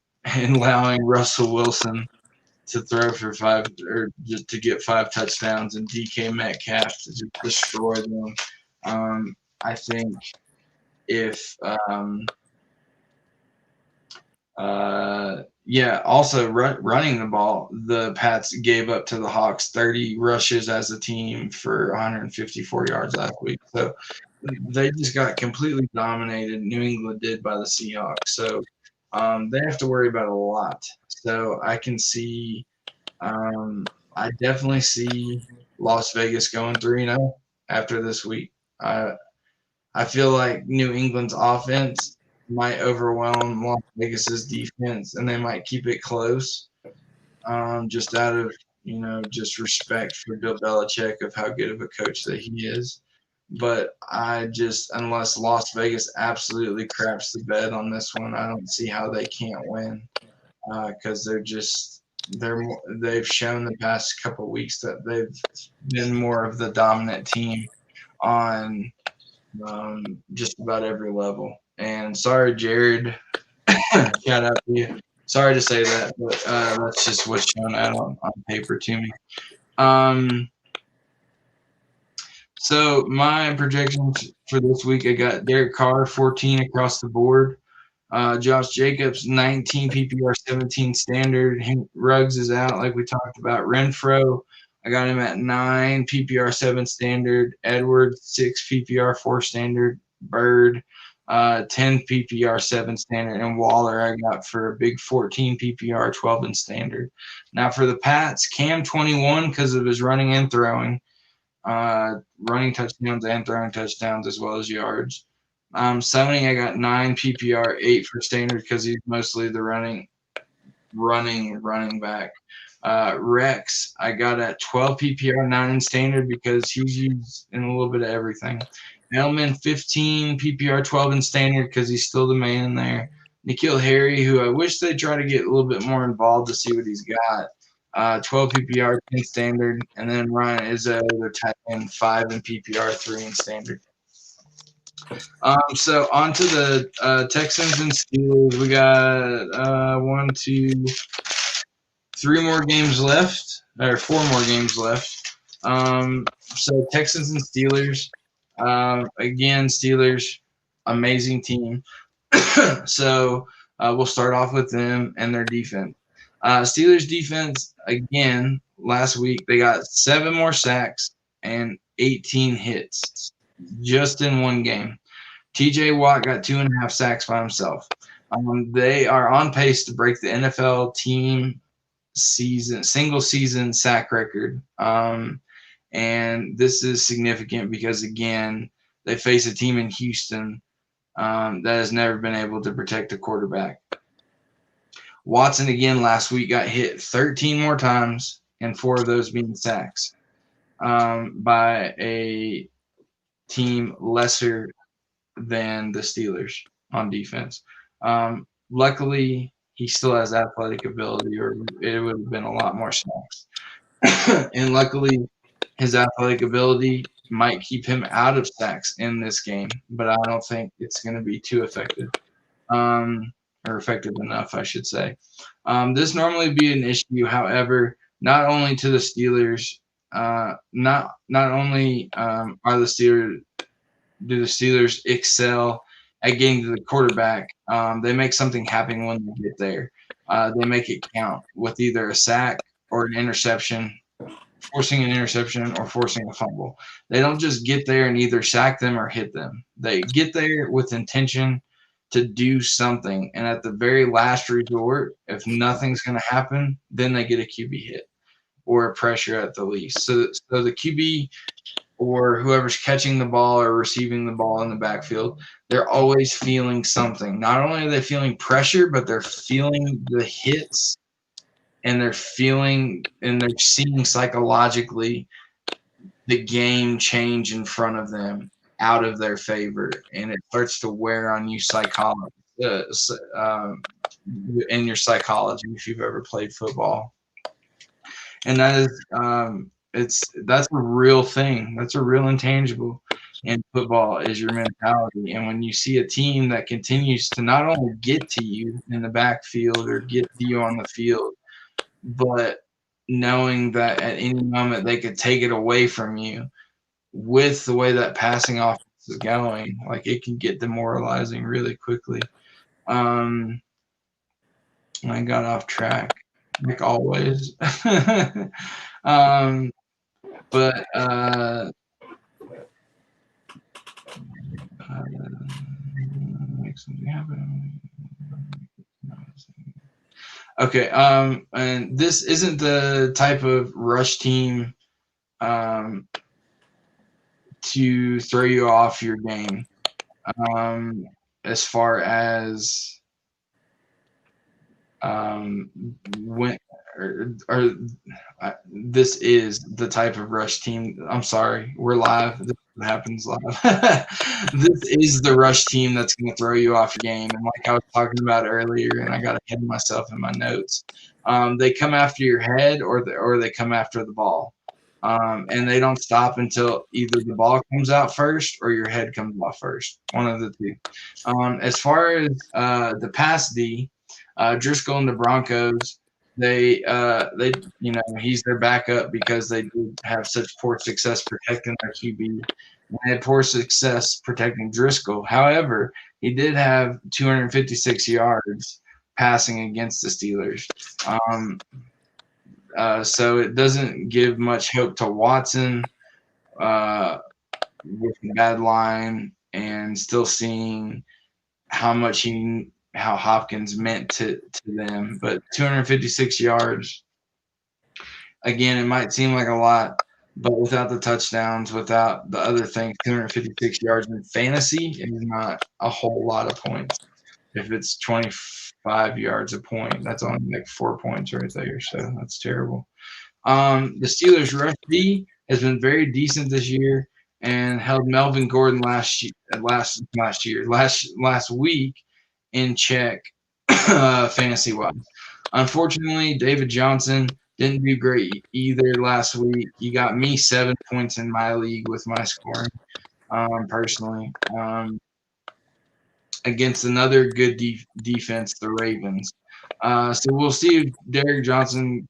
allowing Russell Wilson to throw for 5 or just to get 5 touchdowns and DK Metcalf to just destroy them. I think if also running the ball, the Pats gave up to the Hawks 30 rushes as a team for 154 yards last week. So they just got completely dominated. New England did by the Seahawks. So they have to worry about a lot. So I can see, I definitely see Las Vegas going 3-0 after this week. I feel like New England's offense might overwhelm Las Vegas's defense, and they might keep it close, just out of just respect for Bill Belichick of how good of a coach that he is. But unless Las Vegas absolutely craps the bed on this one, I don't see how they can't win, because they've shown the past couple of weeks that they've been more of the dominant team on just about every level. And sorry, Jared, shout out to you. Sorry to say that, but that's just what's shown out on paper to me. So my projections for this week, I got Derek Carr 14 across the board. Josh Jacobs 19 PPR, 17 standard. Ruggs is out, like we talked about. Renfro, I got him at 9 PPR, 7 standard. Edwards 6 PPR, 4 standard. Bird 10 PPR, 7 standard. And Waller I got for a big 14 PPR, 12 in standard. Now for the Pats, Cam 21 because of his running and throwing. Running touchdowns and throwing touchdowns as well as yards. Sony, I got 9 PPR, 8 for standard because he's mostly the running back. Rex, I got at 12 PPR, 9 in standard because he's used in a little bit of everything. Edelman, 15 PPR, 12 in standard because he's still the man there. N'Keal Harry, who I wish they'd try to get a little bit more involved to see what he's got. 12 PPR, 10 standard, and then Ryan Izzo, they're tight end, 5 in PPR, 3 in standard. So on to the Texans and Steelers. We got 1, 2, 3 more games left, or 4 more games left. So Texans and Steelers. Again, Steelers, amazing team. So We'll start off with them and their defense. Steelers defense, again, last week, they got 7 more sacks and 18 hits just in one game. TJ Watt got 2.5 sacks by himself. They are on pace to break the NFL team single season sack record. And this is significant because, again, they face a team in Houston that has never been able to protect a quarterback. Watson, again, last week got hit 13 more times, and 4 of those being sacks by a team lesser than the Steelers on defense. Luckily, he still has athletic ability, or it would have been a lot more sacks. And luckily, his athletic ability might keep him out of sacks in this game, but I don't think it's going to be too effective, or effective enough, I should say. This normally be an issue, however, not only to the Steelers, not only are the Steelers do the Steelers excel at getting to the quarterback, they make something happen when they get there. They make it count with either a sack or an interception, forcing an interception or forcing a fumble. They don't just get there and either sack them or hit them. They get there with intention to do something. And at the very last resort, if nothing's going to happen, then they get a QB hit or a pressure at the least. So the QB or whoever's catching the ball or receiving the ball in the backfield, they're always feeling something. Not only are they feeling pressure, but they're feeling the hits, and they're seeing psychologically the game change in front of them out of their favor, and it starts to wear on you in your psychology if you've ever played football. And that is that's a real thing. That's a real intangible in football, is your mentality. And when you see a team that continues to not only get to you in the backfield or get to you on the field, but knowing that at any moment they could take it away from you, with the way that passing offense is going, like, it can get demoralizing really quickly. I got off track, like always. But make something happen. Okay, and this isn't the type of rush team to throw you off your game. As far as when this is the type of rush team. I'm sorry, we're live. This happens live. This is the rush team that's going to throw you off your game. And like I was talking about earlier, and I got ahead of myself in my notes, they come after your head or they come after the ball. And they don't stop until either the ball comes out first or your head comes off first. One of the two. As far as the pass D, Driscoll and the Broncos, they he's their backup because they did have such poor success protecting their QB. They had poor success protecting Driscoll. However, he did have 256 yards passing against the Steelers. So it doesn't give much hope to Watson with the bad line, and still seeing how Hopkins meant to them. But 256 yards, again, it might seem like a lot, but without the touchdowns, without the other things, 256 yards in fantasy is not a whole lot of points. If it's 25 yards a point, that's only like 4 points right there. So that's terrible. The Steelers' rush D has been very decent this year and held Melvin Gordon last week in check, fantasy wise. Unfortunately, David Johnson didn't do great either last week. He got me 7 points in my league with my scoring, personally, against another good defense, the Ravens. So we'll see if David Johnson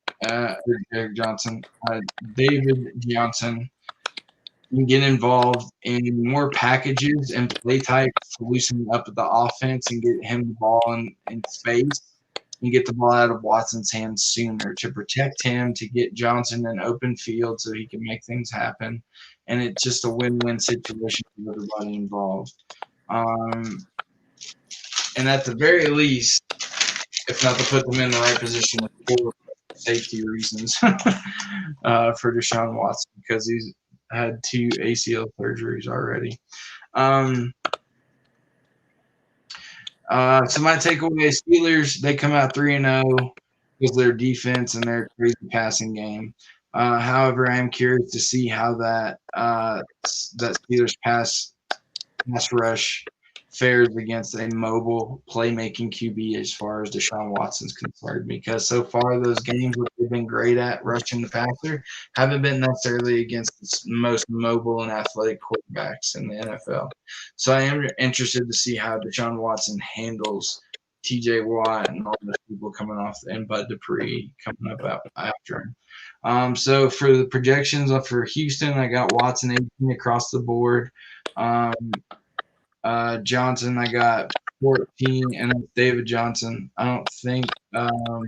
and get involved in more packages and play types to loosen up the offense and get him the ball in space and get the ball out of Watson's hands sooner to protect him, to get Johnson an open field so he can make things happen. And it's just a win-win situation for everybody involved. And at the very least, if not to put them in the right position for safety reasons for Deshaun Watson because he's had 2 ACL surgeries already. So my takeaway is Steelers, they come out 3-0 because their defense and their crazy passing game. However, I am curious to see how that Steelers pass rush fares against a mobile playmaking QB as far as Deshaun Watson's concerned, because so far those games which they've been great at rushing the passer haven't been necessarily against the most mobile and athletic quarterbacks in the NFL. So I am interested to see how Deshaun Watson handles TJ Watt and all those people coming off and Bud Dupree coming up after him. So for the projections for Houston, I got Watson 18 across the board. Johnson, I got 14, and then David Johnson. I don't think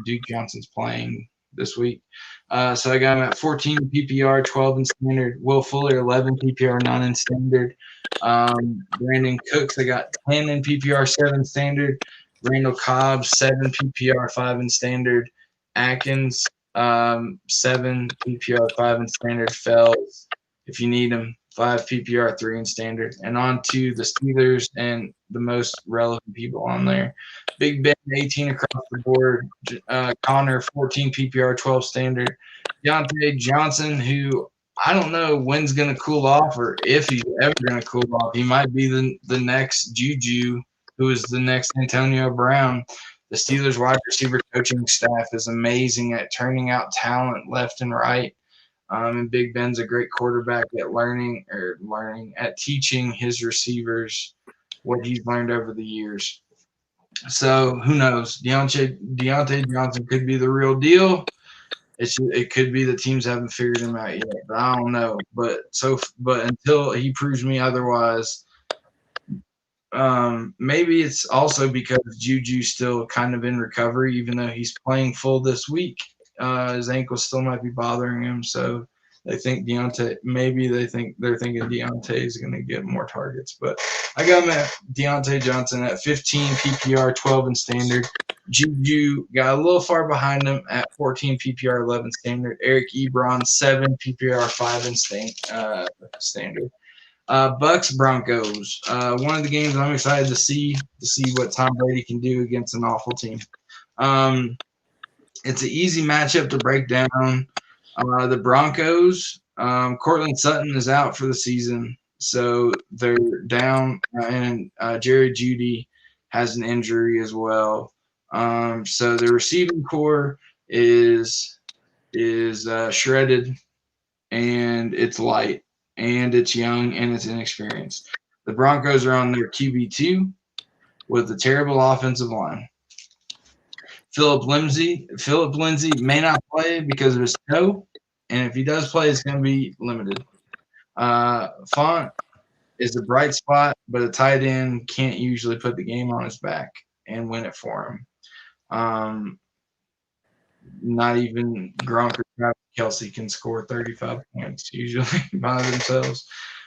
Duke Johnson's playing this week. So I got him at 14 in PPR, 12 in standard. Will Fuller, 11 PPR, 9 in standard. Brandon Cooks, I got 10 in PPR, 7 standard. Randall Cobb, 7 PPR, 5 in standard. Atkins, 7 PPR, 5 in standard. Fells, if you need them, 5 PPR, 3 in standard. And on to the Steelers and the most relevant people on there. Big Ben, 18 across the board. Connor, 14 PPR, 12 standard. Deontay Johnson, who I don't know when's going to cool off or if he's ever going to cool off. He might be the next Juju, who is the next Antonio Brown. The Steelers wide receiver coaching staff is amazing at turning out talent left and right. And Big Ben's a great quarterback at teaching his receivers what he's learned over the years. So who knows? Deontay Johnson could be the real deal. It could be the teams haven't figured him out yet, but I don't know. But until he proves me otherwise, maybe it's also because Juju's still kind of in recovery, even though he's playing full this week. His ankle still might be bothering him, so they're thinking Deontay is going to get more targets. But I got him at Deontay Johnson at 15 PPR, 12 in standard. Juju got a little far behind him at 14 PPR, 11 standard. Eric Ebron, 7 PPR, 5 in standard. Bucks Broncos. One of the games I'm excited to see what Tom Brady can do against an awful team. It's an easy matchup to break down. The Broncos, Cortland Sutton is out for the season, so they're down, and Jerry Jeudy has an injury as well. So the receiving core is shredded, and it's light, and it's young, and it's inexperienced. The Broncos are on their QB2 with a terrible offensive line. Philip Lindsay may not play because of his toe, and if he does play, it's going to be limited. Font is a bright spot, but a tight end can't usually put the game on his back and win it for him. Not even Gronk or Travis Kelce can score 35 points usually by themselves.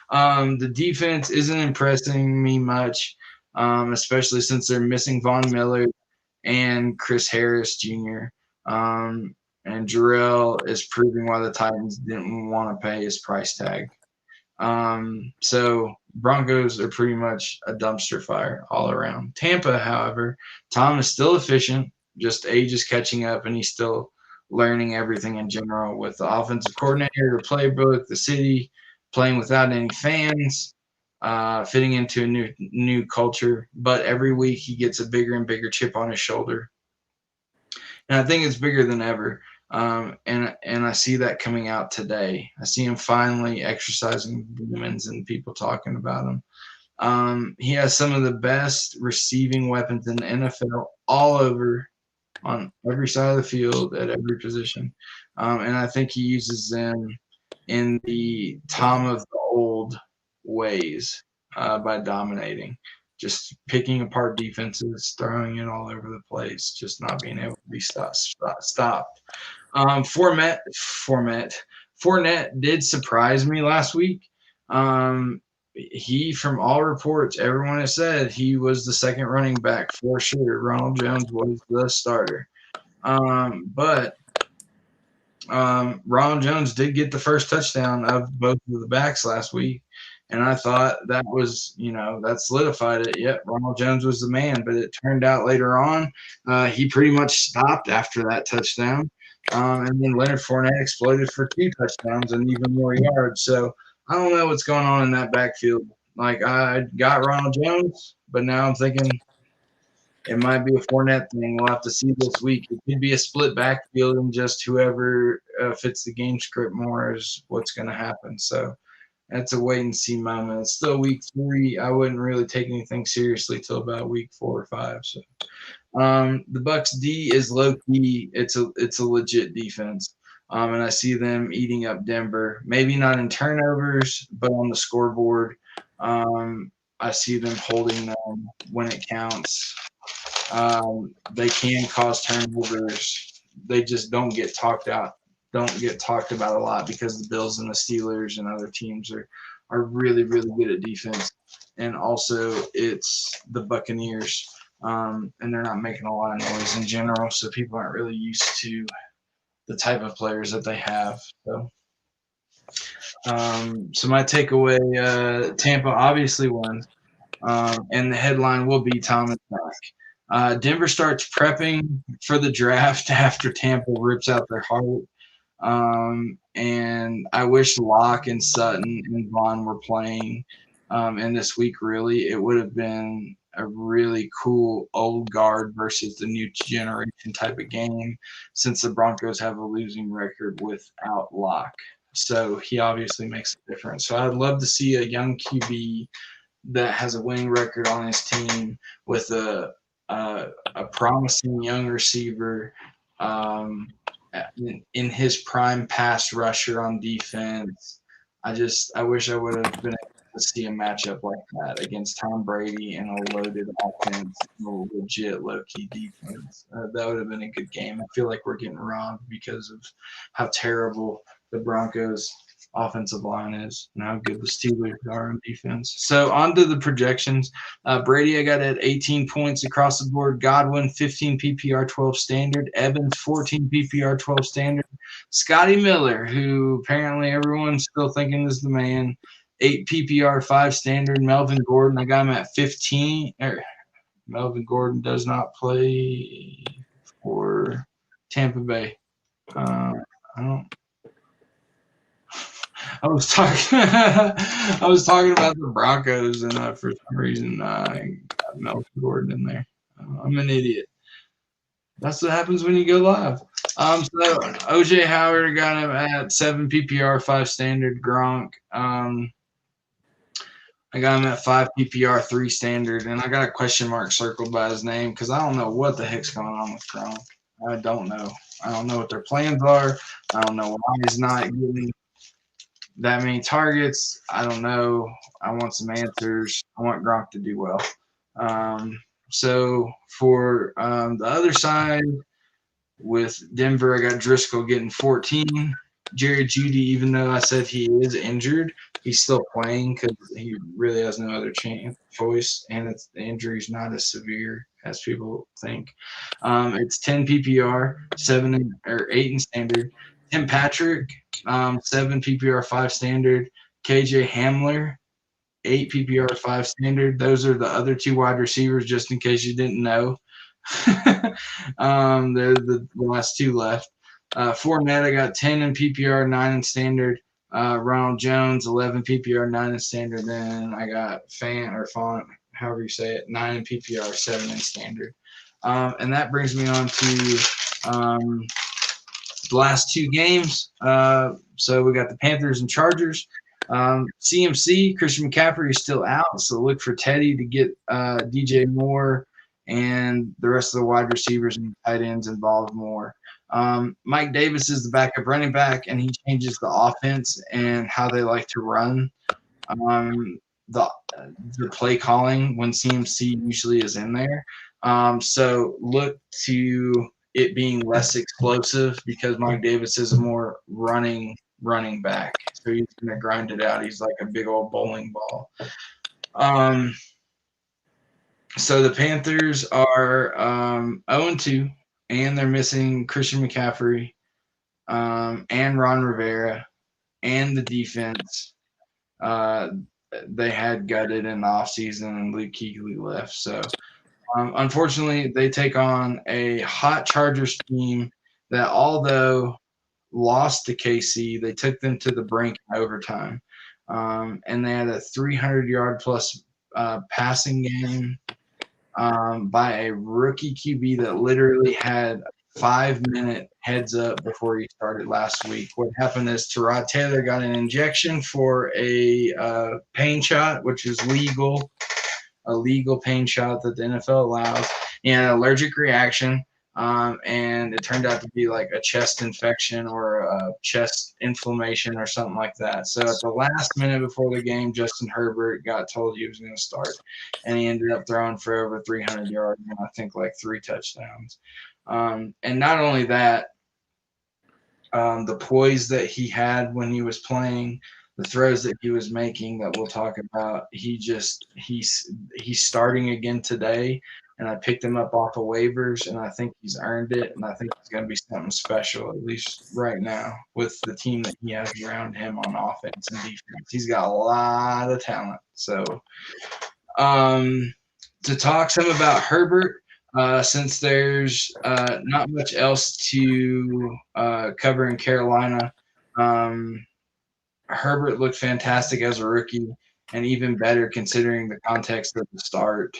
The defense isn't impressing me much, especially since they're missing Von Miller and Chris Harris Jr. And Jarrell is proving why the Titans didn't want to pay his price tag. So Broncos are pretty much a dumpster fire all around. Tampa, however, Tom is still efficient. Just age is catching up, and he's still learning everything in general with the offensive coordinator, the playbook, the city, playing without any fans, fitting into a new culture. But every week he gets a bigger and bigger chip on his shoulder, and I think it's bigger than ever. And I see that coming out today. I see him finally exercising demons and people talking about him. He has some of the best receiving weapons in the NFL all over on every side of the field at every position. And I think he uses them in the Tom of the old ways by dominating, just picking apart defenses, throwing it all over the place, just not being able to be stopped. Fournette did surprise me last week. He, from all reports, everyone has said he was the second running back for sure. Ronald Jones was the starter. But Ronald Jones did get the first touchdown of both of the backs last week. And I thought that was, that solidified it. Yep, Ronald Jones was the man. But it turned out later on, he pretty much stopped after that touchdown. And then Leonard Fournette exploded for 2 touchdowns and even more yards. So I don't know what's going on in that backfield. Like, I got Ronald Jones, but now I'm thinking it might be a Fournette thing. We'll have to see this week. It could be a split backfield, and just whoever fits the game script more is what's going to happen. So that's a wait and see moment. It's still week 3. I wouldn't really take anything seriously till about week 4 or 5. So the Bucks D is low key. It's a legit defense. And I see them eating up Denver. Maybe not in turnovers, but on the scoreboard. I see them holding them when it counts. They can cause turnovers. They just don't get talked about a lot because the Bills and the Steelers and other teams are really, really good at defense. And also it's the Buccaneers, and they're not making a lot of noise in general, so people aren't really used to the type of players that they have. So my takeaway, Tampa obviously won, and the headline will be Thomas back. Denver starts prepping for the draft after Tampa rips out their heart. And I wish Locke and Sutton and Vaughn were playing in this week, really. It would have been a really cool old guard versus the new generation type of game, since the Broncos have a losing record without Locke. So he obviously makes a difference. So I'd love to see a young QB that has a winning record on his team with a promising young receiver in his prime pass rusher on defense. I wish I would have been able to see a matchup like that against Tom Brady and a loaded offense and a legit low-key defense. That would have been a good game. I feel like we're getting robbed because of how terrible the Broncos offensive line is and how good the Steelers are on defense. So on to the projections. Brady, I got at 18 points across the board. Godwin, 15 PPR, 12 standard. Evans, 14 PPR, 12 standard. Scotty Miller, who apparently everyone's still thinking is the man, 8 PPR, 5 standard. Melvin Gordon, I got him at 15. Melvin Gordon does not play for Tampa Bay. I was talking about the Broncos, and for some reason I got Melvin Gordon in there. I'm an idiot. That's what happens when you go live. So OJ Howard got him at 7 PPR, 5 standard. Gronk, I got him at 5 PPR, 3 standard, and I got a question mark circled by his name because I don't know what the heck's going on with Gronk. I don't know. I don't know what their plans are. I don't know why he's not getting that many targets. I don't know. I want some answers. I want Gronk to do well. So for the other side, with Denver, I got Driscoll getting 14. Jerry Jeudy, even though I said he is injured, he's still playing because he really has no other choice, and the injury's not as severe as people think. It's 10 PPR, 8 in standard. Tim Patrick, 7 PPR, 5 standard. KJ Hamler, 8 PPR, 5 standard. Those are the other 2 wide receivers, just in case you didn't know. They're the last 2 left. Fournette, I got 10 in PPR, 9 in standard. Ronald Jones, 11 PPR, 9 in standard. Then I got Font, however you say it, 9 in PPR, 7 in standard. And that brings me on to the last 2 games. So we got the Panthers and Chargers. CMC, Christian McCaffrey is still out, so look for Teddy to get DJ Moore and the rest of the wide receivers and tight ends involved more. Mike Davis is the backup running back, and he changes the offense and how they like to run. Um, the the play calling when CMC usually is in there. So look to it being less explosive because Mike Davis is a more running back. So he's gonna grind it out. He's like a big old bowling ball. So the Panthers are 0-2, and they're missing Christian McCaffrey, and Ron Rivera, and the defense. Uh, they had gutted in the offseason, and Luke Kuechly left. So unfortunately, they take on a hot Chargers team that, although lost to KC, they took them to the brink in overtime. And they had a 300-yard plus passing game by a rookie QB that literally had 5-minute heads up before he started last week. What happened is Tyrod Taylor got an injection for a pain shot, which is legal, a legal pain shot that the NFL allows. He had an allergic reaction, and it turned out to be like a chest infection or a chest inflammation or something like that. So at the last minute before the game, Justin Herbert got told he was going to start, and he ended up throwing for over 300 yards and I think like 3 touchdowns. And not only that, the poise that he had when he was playing, the throws that he was making that we'll talk about. He's starting again today, and I picked him up off of waivers, and I think he's earned it, and I think he's going to be something special, at least right now, with the team that he has around him on offense and defense. He's got a lot of talent. So to talk some about Herbert, since there's not much else to cover in Carolina, Herbert looked fantastic as a rookie, and even better considering the context of the start.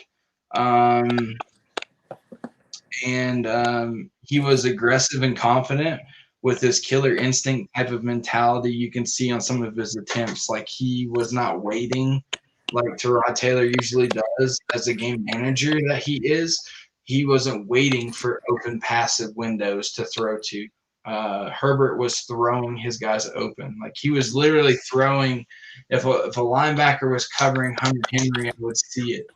He was aggressive and confident with this killer instinct type of mentality you can see on some of his attempts. Like, he was not waiting like Tyrod Taylor usually does as a game manager that he is. He wasn't waiting for open passive windows to throw to. Herbert was throwing his guys open. Like, he was literally throwing. If a linebacker was covering Hunter Henry, I would see it.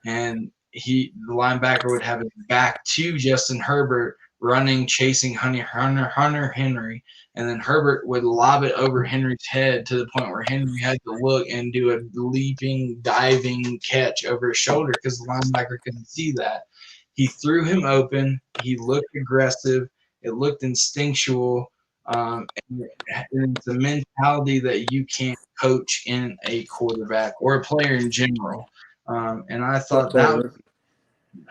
And the linebacker would have his back to Justin Herbert running, chasing Hunter Henry, and then Herbert would lob it over Henry's head to the point where Henry had to look and do a leaping, diving catch over his shoulder because the linebacker couldn't see that. He threw him open. He looked aggressive. It looked instinctual. And it's a mentality that you can't coach in a quarterback or a player in general. And I thought that was,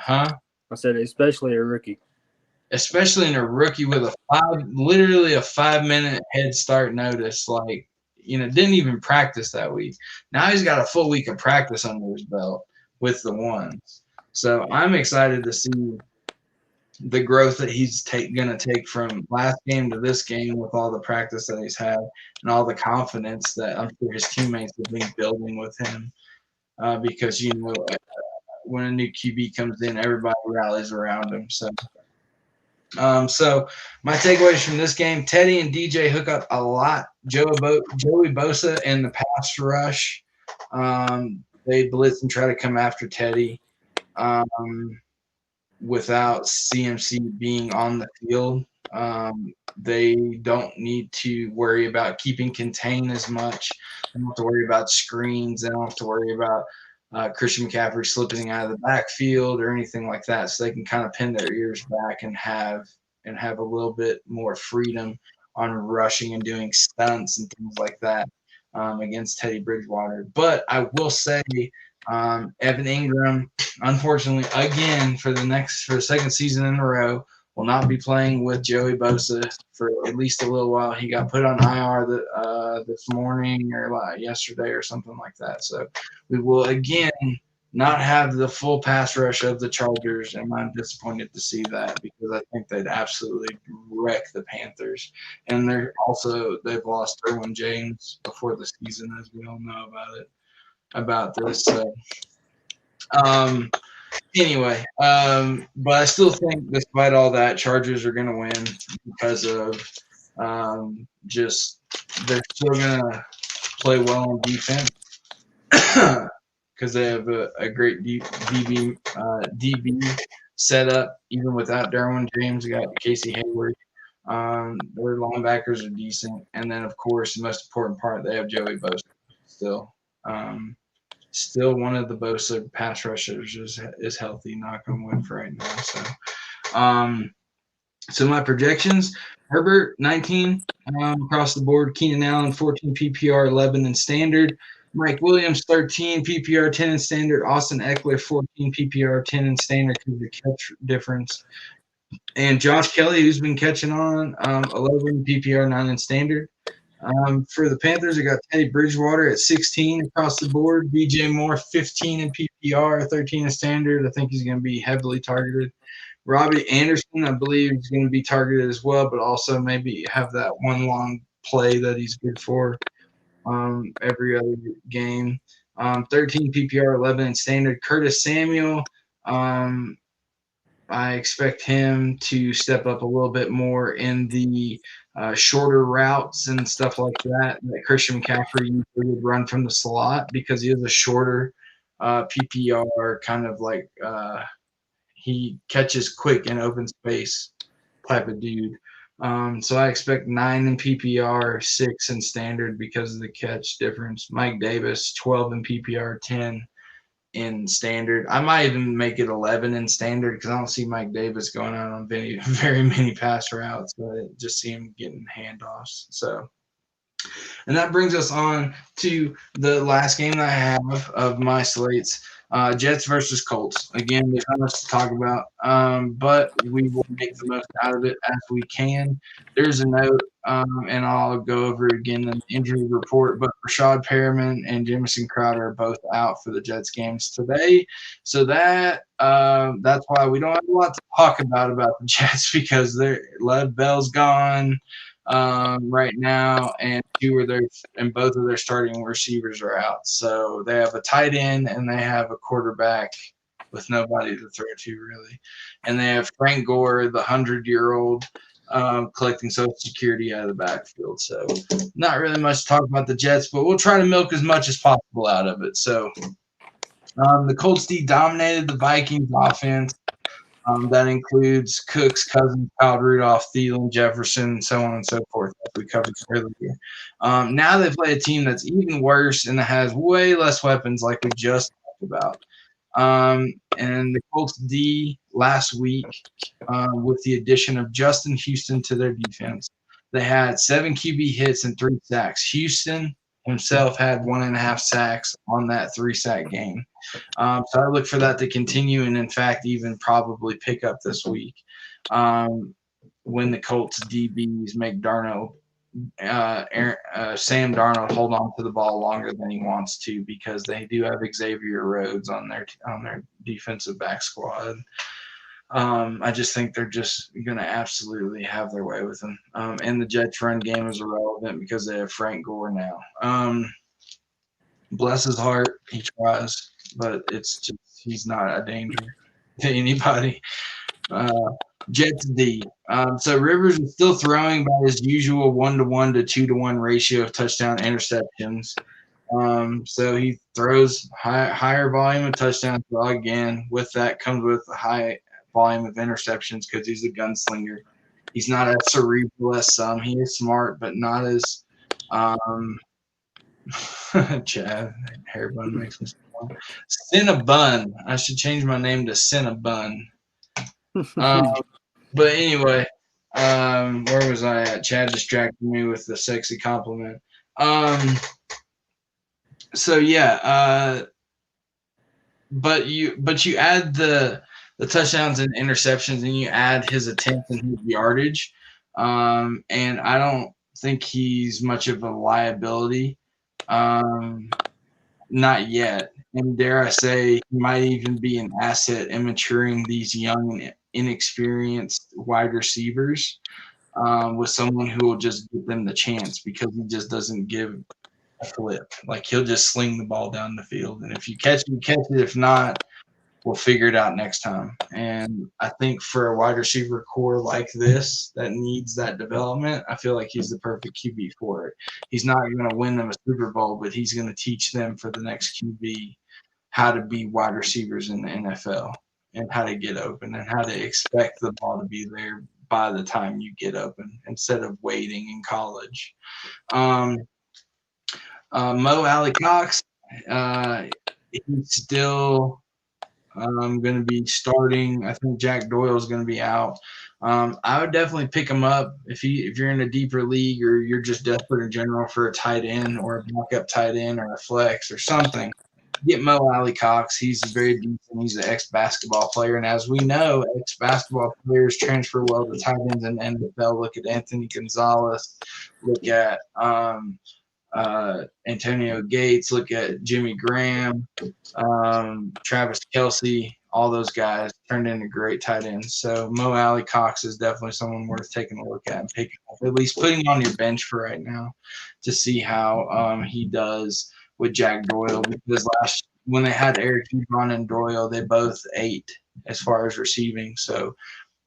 I said, especially a rookie. Especially in a rookie with literally a 5-minute head start notice. Like, didn't even practice that week. Now he's got a full week of practice under his belt with the ones. So I'm excited to see the growth that he's going to take from last game to this game with all the practice that he's had and all the confidence that I'm sure his teammates have been building with him. Because, when a new QB comes in, everybody rallies around him. So my takeaways from this game: Teddy and DJ hook up a lot. Joey Bosa and the pass rush, they blitz and try to come after Teddy without CMC being on the field. They don't need to worry about keeping contained as much. They don't have to worry about screens. They don't have to worry about Christian McCaffrey slipping out of the backfield or anything like that. So they can kind of pin their ears back and have a little bit more freedom on rushing and doing stunts and things like that against Teddy Bridgewater. But I will say, Evan Ingram, unfortunately, again for the second season in a row, will not be playing with Joey Bosa for at least a little while. He got put on IR this morning or yesterday or something like that. So we will again not have the full pass rush of the Chargers, and I'm disappointed to see that because I think they'd absolutely wreck the Panthers. And they've lost Derwin James before the season, as we all know about this. Anyway, but I still think, despite all that, Chargers are going to win because of just they're still going to play well on defense because they have a great DB setup. Even without Derwin James, they got Casey Hayward. Their linebackers are decent, and then of course the most important part, they have Joey Bosa still. Still one of the Bosa pass rushers is healthy, knock on wood for right now. So my projections: Herbert 19 across the board, Keenan Allen 14 PPR, 11 in standard, Mike Williams 13 PPR, 10 in standard, Austin Eckler 14 PPR, 10 in standard because of the catch difference, and Josh Kelly, who's been catching on, 11 PPR, 9 in standard. For the Panthers, I got Teddy Bridgewater at 16 across the board. DJ Moore, 15 in PPR, 13 in standard. I think he's going to be heavily targeted. Robbie Anderson, I believe, is going to be targeted as well, but also maybe have that one long play that he's good for every other game. 13 PPR, 11 in standard. Curtis Samuel, I expect him to step up a little bit more in the shorter routes and stuff like that. That Christian McCaffrey usually would run from the slot because he is a shorter PPR kind of like he catches quick in open space type of dude. So I expect 9 in PPR, 6 in standard because of the catch difference. Mike Davis, 12 in PPR, 10 in standard. I might even make it 11 in standard because I don't see Mike Davis going out on very many pass routes, but I just see him getting handoffs. So, and that brings us on to the last game that I have of my slates. Jets versus Colts. Again, there's not much to talk about, but we will make the most out of it as we can. There's a note, and I'll go over it again in the injury report, but Rashad Perriman and Jamison Crowder are both out for the Jets games today. So that's why we don't have a lot to talk about the Jets because Lev Bell's gone right now, and both of their starting receivers are out. So they have a tight end and they have a quarterback with nobody to throw to really, and they have Frank Gore, the 100-year-old, collecting Social Security out of the backfield. So not really much to talk about the Jets, but we'll try to milk as much as possible out of it. So the Colts D dominated the Vikings offense. That includes Cooks, Cousins, Kyle Rudolph, Thielen, Jefferson, so on and so forth, as we covered earlier. Now they play a team that's even worse and that has way less weapons, like we just talked about. And the Colts D last week, with the addition of Justin Houston to their defense, they had 7 QB hits and 3 sacks. Houston himself had 1.5 sacks on that 3-sack game. So I look for that to continue and, in fact, even probably pick up this week when the Colts DBs make Sam Darnold hold on to the ball longer than he wants to because they do have Xavier Rhodes on their defensive back squad. I just think they're just going to absolutely have their way with him. And the Jets' run game is irrelevant because they have Frank Gore now. Bless his heart, he tries, but it's just he's not a danger to anybody. Jets D. So Rivers is still throwing by his usual 1-to-1 to 2-to-1 ratio of touchdown interceptions. So he throws higher volume of touchdowns. Well, again, with that comes with a high volume of interceptions because he's a gunslinger. He's not as cerebral as some. He is smart, but not as Chad, Hairbun makes me smile. Cinnabon. I should change my name to Cinnabon. But anyway, where was I at? Chad distracted me with the sexy compliment. So yeah, but you add the touchdowns and interceptions, and you add his attempts and his yardage, and I don't think he's much of a liability. Not yet. And dare I say, he might even be an asset in maturing these young and inexperienced wide receivers with someone who will just give them the chance because he just doesn't give a flip. Like he'll just sling the ball down the field. And if you catch it, you catch it. If not, we'll figure it out next time. And I think for a wide receiver core like this that needs that development, I feel like he's the perfect QB for it. He's not going to win them a Super Bowl, but he's going to teach them for the next QB how to be wide receivers in the NFL and how to get open and how to expect the ball to be there by the time you get open instead of waiting in college. Um, Mo Alley Cox, he's still going to be starting. I think Jack Doyle is going to be out. I would definitely pick him up if you're in a deeper league or you're just desperate in general for a tight end or a backup tight end or a flex or something. Get Mo Alley Cox. He's very decent. He's an ex-basketball player, and as we know, ex-basketball players transfer well to tight ends in the NFL. Look at Anthony Gonzalez. Look at Antonio Gates. Look at Jimmy Graham, Travis Kelce. All those guys turned into great tight ends. So Mo Alley Cox is definitely someone worth taking a look at and picking up, at least putting on your bench for right now to see how he does with Jack Doyle, because when they had Eric Ebron and Doyle, they both ate as far as receiving. So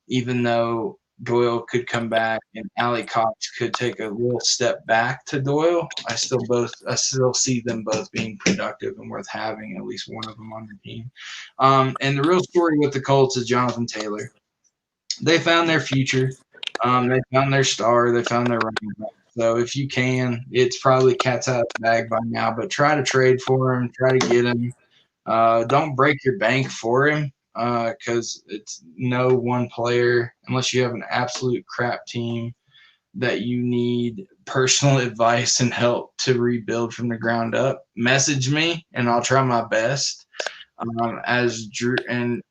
even though Doyle could come back and Alley Cox could take a little step back to Doyle, I still see them both being productive and worth having at least one of them on your team. And the real story with the Colts is Jonathan Taylor. They found their future. They found their star. They found their running back. So if you can, it's probably cat's out of the bag by now, but try to trade for him. Try to get him. Don't break your bank for him because it's no one player, unless you have an absolute crap team that you need personal advice and help to rebuild from the ground up. Message me, and I'll try my best. As Drew can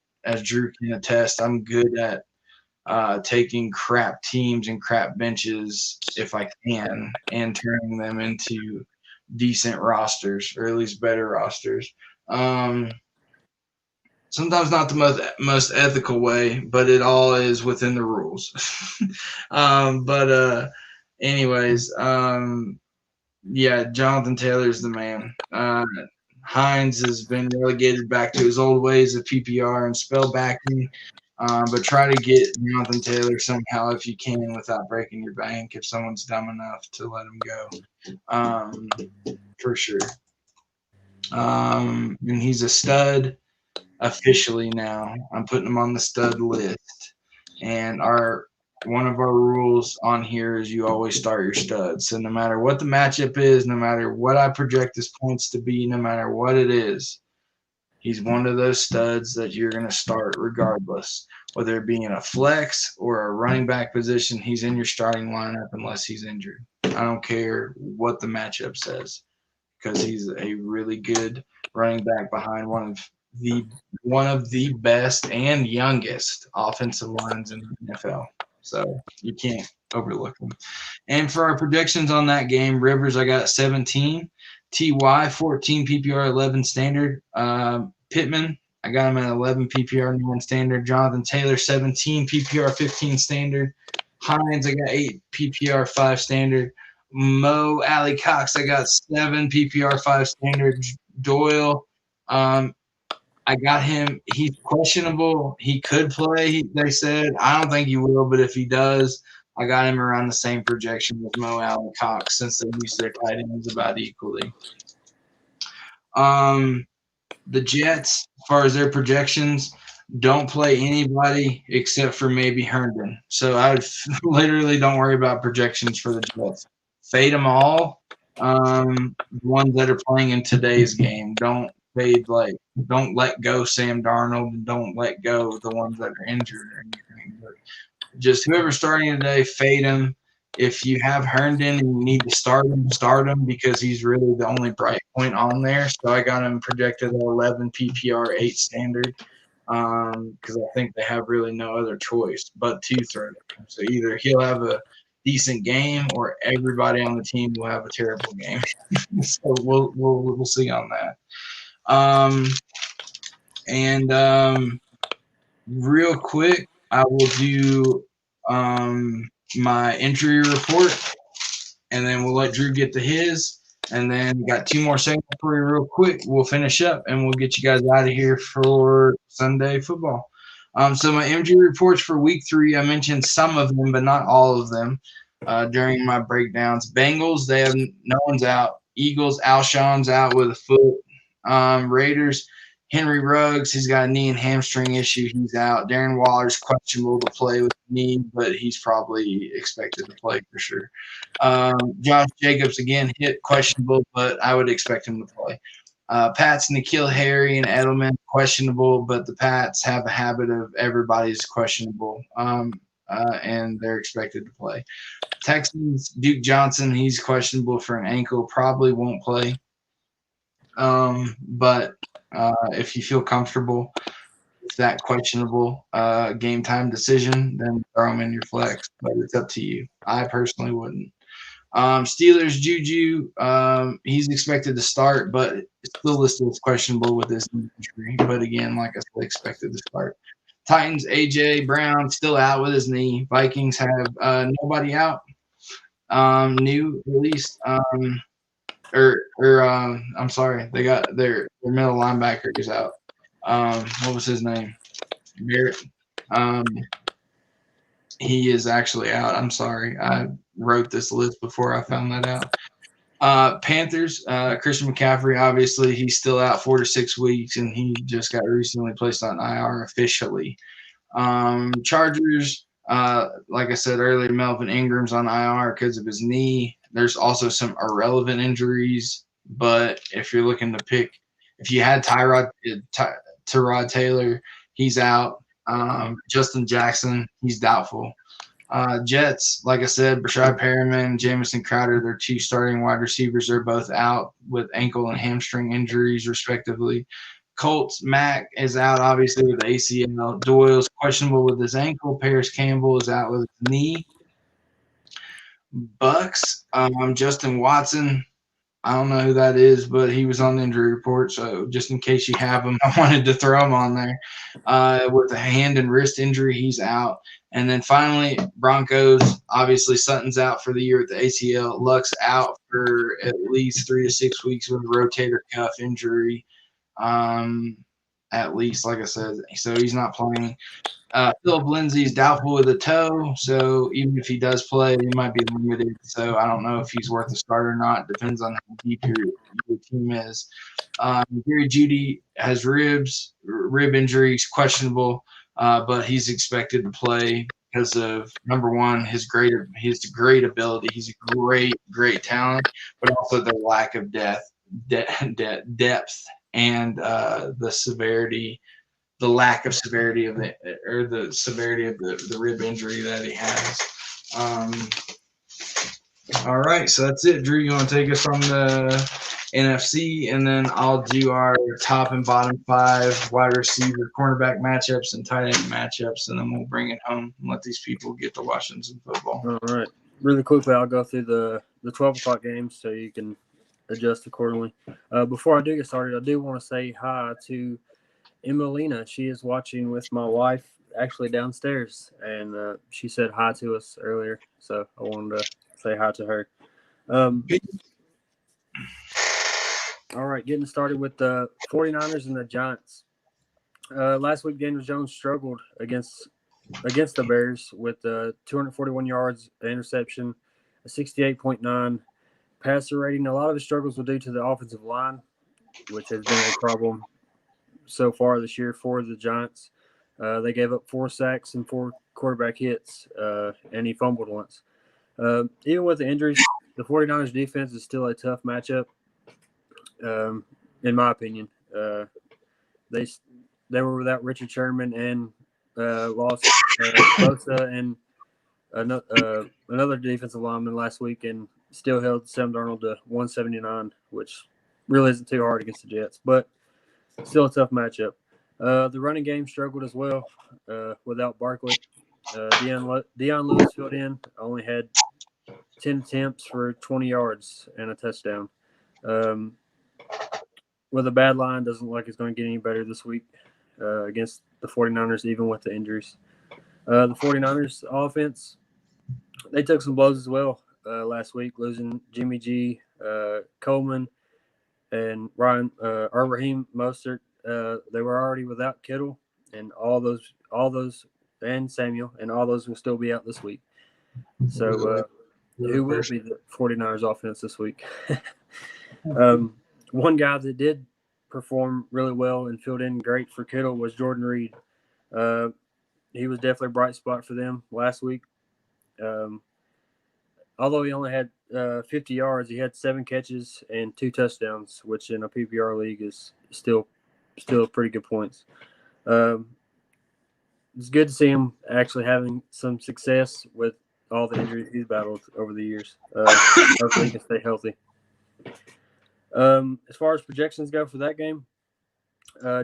attest, I'm good at taking crap teams and crap benches if I can and turning them into decent rosters, or at least better rosters. Sometimes not the most ethical way, but it all is within the rules. Anyways, yeah, Jonathan Taylor's the man. Hines has been relegated back to his old ways of PPR and spell backing, but try to get Jonathan Taylor somehow if you can without breaking your bank if someone's dumb enough to let him go, for sure. And he's a stud officially now. I'm putting him on the stud list. And one of our rules on here is you always start your studs. So no matter what the matchup is, no matter what I project his points to be, no matter what it is, he's one of those studs that you're going to start regardless. Whether it be in a flex or a running back position, he's in your starting lineup unless he's injured. I don't care what the matchup says, because he's a really good running back behind one of the best and youngest offensive lines in the NFL. So you can't overlook them. And for our predictions on that game, Rivers, I got 17. TY, 14 PPR, 11 standard. Pittman, I got him at 11 PPR, 9 standard. Jonathan Taylor, 17 PPR, 15 standard. Hines, I got 8 PPR, 5 standard. Mo Alley Cox, I got 7 PPR, 5 standard. Doyle, I got him. He's questionable. He could play, they said. I don't think he will, but if he does, I got him around the same projection with Mo Alley Cox since they use their tight ends about equally. The Jets, as far as their projections, don't play anybody except for maybe Herndon. So I literally don't worry about projections for the Jets. Fade them all. The ones that are playing in today's game. Don't let go Sam Darnold, and don't let go the ones that are injured or anything. But just whoever's starting today, fade him. If you have Herndon and you need to start him because he's really the only bright point on there. So I got him projected at 11 PPR, 8 standard, because I think they have really no other choice but to throw to him. So either he'll have a decent game or everybody on the team will have a terrible game. So we'll see on that. Real quick, I will do my injury report, and then we'll let Drew get to his. And then we got 2 more segments for you real quick. We'll finish up and we'll get you guys out of here for Sunday football. So my injury reports for week 3, I mentioned some of them, but not all of them during my breakdowns. Bengals, they have no one's out. Eagles, Alshon's out with a foot. Raiders, Henry Ruggs, he's got a knee and hamstring issue. He's out. Darren Waller's questionable to play with knee, but he's probably expected to play for sure. Josh Jacobs, again, hit questionable, but I would expect him to play. Pats, N'Keal Harry, and Edelman, questionable, but the Pats have a habit of everybody's questionable, and they're expected to play. Texans, Duke Johnson, he's questionable for an ankle, probably won't play. But if you feel comfortable with that questionable game time decision, then throw him in your flex, but it's up to you. I personally wouldn't. Steelers, Juju, he's expected to start, but still listed as questionable with his injury. But again, like I said, expected to start. Titans, AJ Brown, still out with his knee. Vikings have nobody out. New released. I'm sorry, they got their middle linebacker is out. What was his name? Barrett. He is actually out. I'm sorry. I wrote this list before I found that out. Panthers, Christian McCaffrey, obviously, he's still out 4 to 6 weeks, and he just got recently placed on IR officially. Chargers, like I said earlier, Melvin Ingram's on IR because of his knee. There's also some irrelevant injuries, but if you're looking to pick, if you had Tyrod Taylor, he's out. Justin Jackson, he's doubtful. Jets, like I said, Brashad Perriman, Jamison Crowder, their 2 starting wide receivers are both out with ankle and hamstring injuries, respectively. Colts, Mack is out, obviously, with the ACL. Doyle's questionable with his ankle. Paris Campbell is out with his knee. Bucks, Justin Watson, I don't know who that is, but he was on the injury report. So just in case you have him, I wanted to throw him on there. With a hand and wrist injury, he's out. And then finally, Broncos, obviously Sutton's out for the year with the ACL. Luck's out for at least 3 to 6 weeks with a rotator cuff injury. At least, like I said, so he's not playing. Philip Lindsay's doubtful with a toe, so even if he does play, he might be limited. So I don't know if he's worth a start or not. Depends on how deep your team is. Gary Judy has rib injuries, questionable, but he's expected to play because of, number one, his great ability. He's a great talent, but also the lack of depth and the lack of severity of the severity of the rib injury that he has. All right, so that's it. Drew, you want to take us on the NFC, and then I'll do our top and bottom 5 wide receiver, cornerback matchups, and tight end matchups, and then we'll bring it home and let these people get to watching some football. All right. Really quickly, I'll go through the 12 o'clock games so you can adjust accordingly. Before I do get started, I do want to say hi to Emelina. She is watching with my wife actually downstairs, and she said hi to us earlier, so I wanted to say hi to her. All right, getting started with the 49ers and the Giants. Last week, Daniel Jones struggled against the Bears with 241 yards, an interception, a 68.9 passer rating. A lot of the struggles were due to the offensive line, which has been a problem so far this year for the Giants. They gave up 4 sacks and 4 quarterback hits, and he fumbled once. Even with the injuries, the 49ers defense is still a tough matchup, in my opinion. They were without Richard Sherman and lost Bosa and another defensive lineman last week, and still held Sam Darnold to 179, which really isn't too hard against the Jets, but still a tough matchup. The running game struggled as well without Barkley. Deion Lewis filled in, only had 10 attempts for 20 yards and a touchdown. With a bad line, doesn't look like it's going to get any better this week against the 49ers, even with the injuries. The 49ers offense, they took some blows as well last week, losing Jimmy G, Coleman, and Ryan or Raheem Mostert. They were already without Kittle, and all those, and Samuel, and all those will still be out this week. So, who will be the 49ers offense this week? One guy that did perform really well and filled in great for Kittle was Jordan Reed. He was definitely a bright spot for them last week. Although he only had 50 yards, he had 7 catches and 2 touchdowns, which in a PPR league is still pretty good points. It's good to see him actually having some success with all the injuries he's battled over the years. Hopefully he can stay healthy. As far as projections go for that game,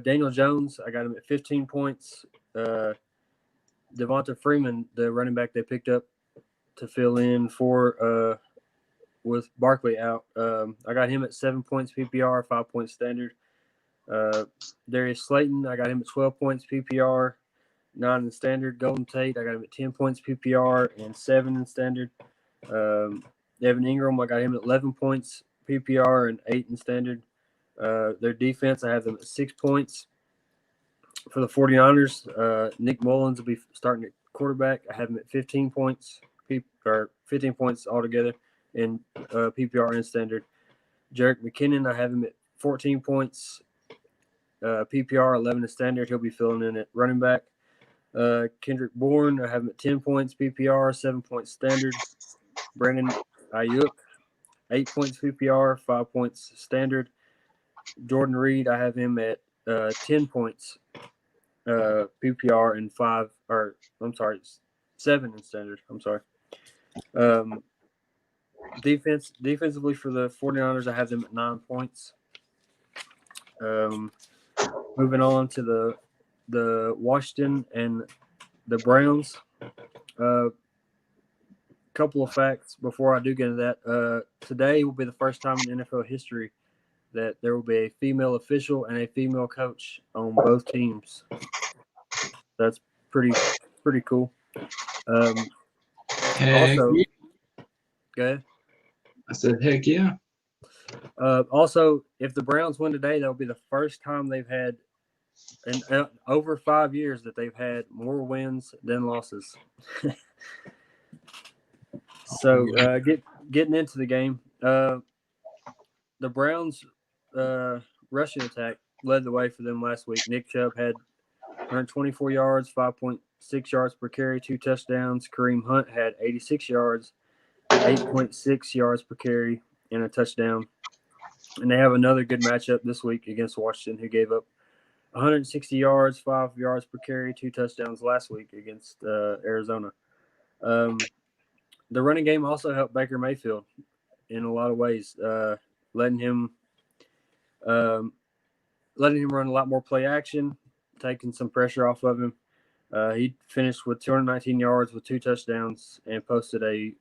Daniel Jones, I got him at 15 points. Devonta Freeman, the running back they picked up to fill in for with Barkley out, I got him at 7 points PPR, 5 points standard. Darius Slayton, I got him at 12 points PPR, 9 in standard. Golden Tate, I got him at 10 points PPR and 7 in standard. Evan Ingram, I got him at 11 points PPR and 8 in standard. Their defense, I have them at 6 points. For the 49ers, Nick Mullins will be starting at quarterback. I have him at 15 points, 15 points altogether in PPR and standard. Jerick McKinnon, I have him at 14 points, PPR, 11 in standard. He'll be filling in at running back. Kendrick Bourne, I have him at 10 points PPR, 7 points standard. Brandon Ayuk, 8 points PPR, 5 points standard. Jordan Reed, I have him at 10 points PPR and 7 in standard. Defensively for the 49ers, I have them at 9 points. Moving on to the Washington and the Browns. Couple of facts before I do get into that. Today will be the first time in NFL history that there will be a female official and a female coach on both teams. That's pretty cool. Heck Also, yeah. go ahead. I said, heck yeah. Also, if the Browns win today, that'll be the first time they've had in over 5 years that they've had more wins than losses. So, getting into the game, the Browns' rushing attack led the way for them last week. Nick Chubb had 124 yards, 5.6 yards per carry, 2 touchdowns. Kareem Hunt had 86 yards, 8.6 yards per carry, and a touchdown. And they have another good matchup this week against Washington, who gave up 160 yards, 5 yards per carry, 2 touchdowns last week against Arizona. The running game also helped Baker Mayfield in a lot of ways, letting him run a lot more play action, taking some pressure off of him. He finished with 219 yards with 2 touchdowns and posted a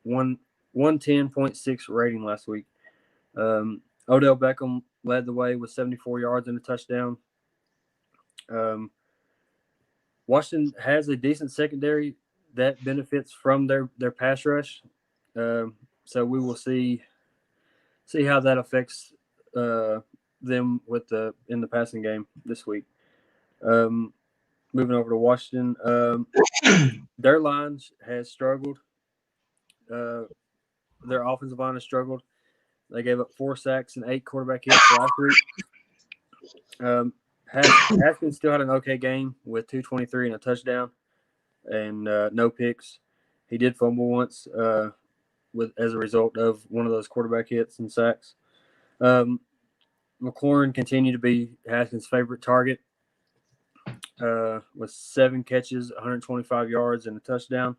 110.6 rating last week. Odell Beckham led the way with 74 yards and a touchdown. Washington has a decent secondary that benefits from their pass rush. So we will see how that affects them in the passing game this week. Moving over to Washington, their line has struggled. Their offensive line has struggled. They gave up 4 sacks and 8 quarterback hits last week. Haskins still had an okay game with 223 and a touchdown and no picks. He did fumble once as a result of one of those quarterback hits and sacks. McLaurin continued to be Haskins' favorite target with 7 catches, 125 yards, and a touchdown.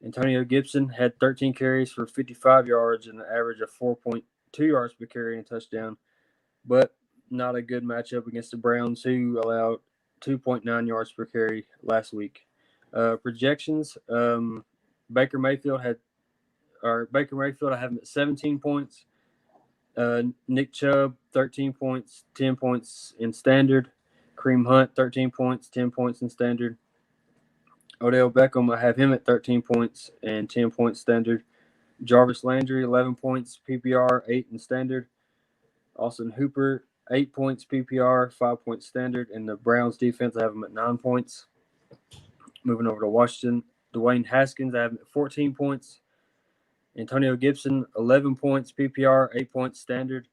Antonio Gibson had 13 carries for 55 yards and an average of 4.2 yards per carry and a touchdown, but not a good matchup against the Browns, who allowed 2.9 yards per carry last week. Projections: Baker Mayfield, I have him at 17 points. Nick Chubb, 13 points, 10 points in standard. Kareem Hunt, 13 points, 10 points in standard. Odell Beckham, I have him at 13 points and 10 points standard. Jarvis Landry, 11 points, PPR, 8 in standard. Austin Hooper, 8 points, PPR, 5 points standard. And the Browns defense, I have them at 9 points. Moving over to Washington, Dwayne Haskins, I have him at 14 points. Antonio Gibson, 11 points, PPR, 8 points standard.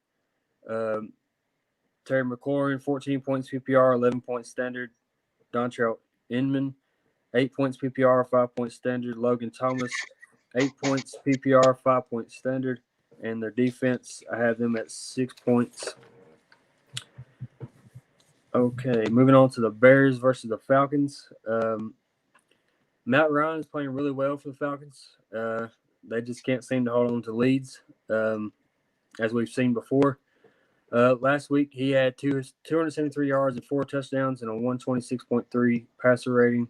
Terry McLaurin, 14 points, PPR, 11 points standard. Dontrell Inman, 8 points, PPR, 5 points standard. Logan Thomas, 8 points, PPR, 5 points standard. And their defense, I have them at 6 points. Okay, moving on to the Bears versus the Falcons. Matt Ryan is playing really well for the Falcons. They just can't seem to hold on to leads, as we've seen before. Last week, he had 273 yards and 4 touchdowns and a 126.3 passer rating.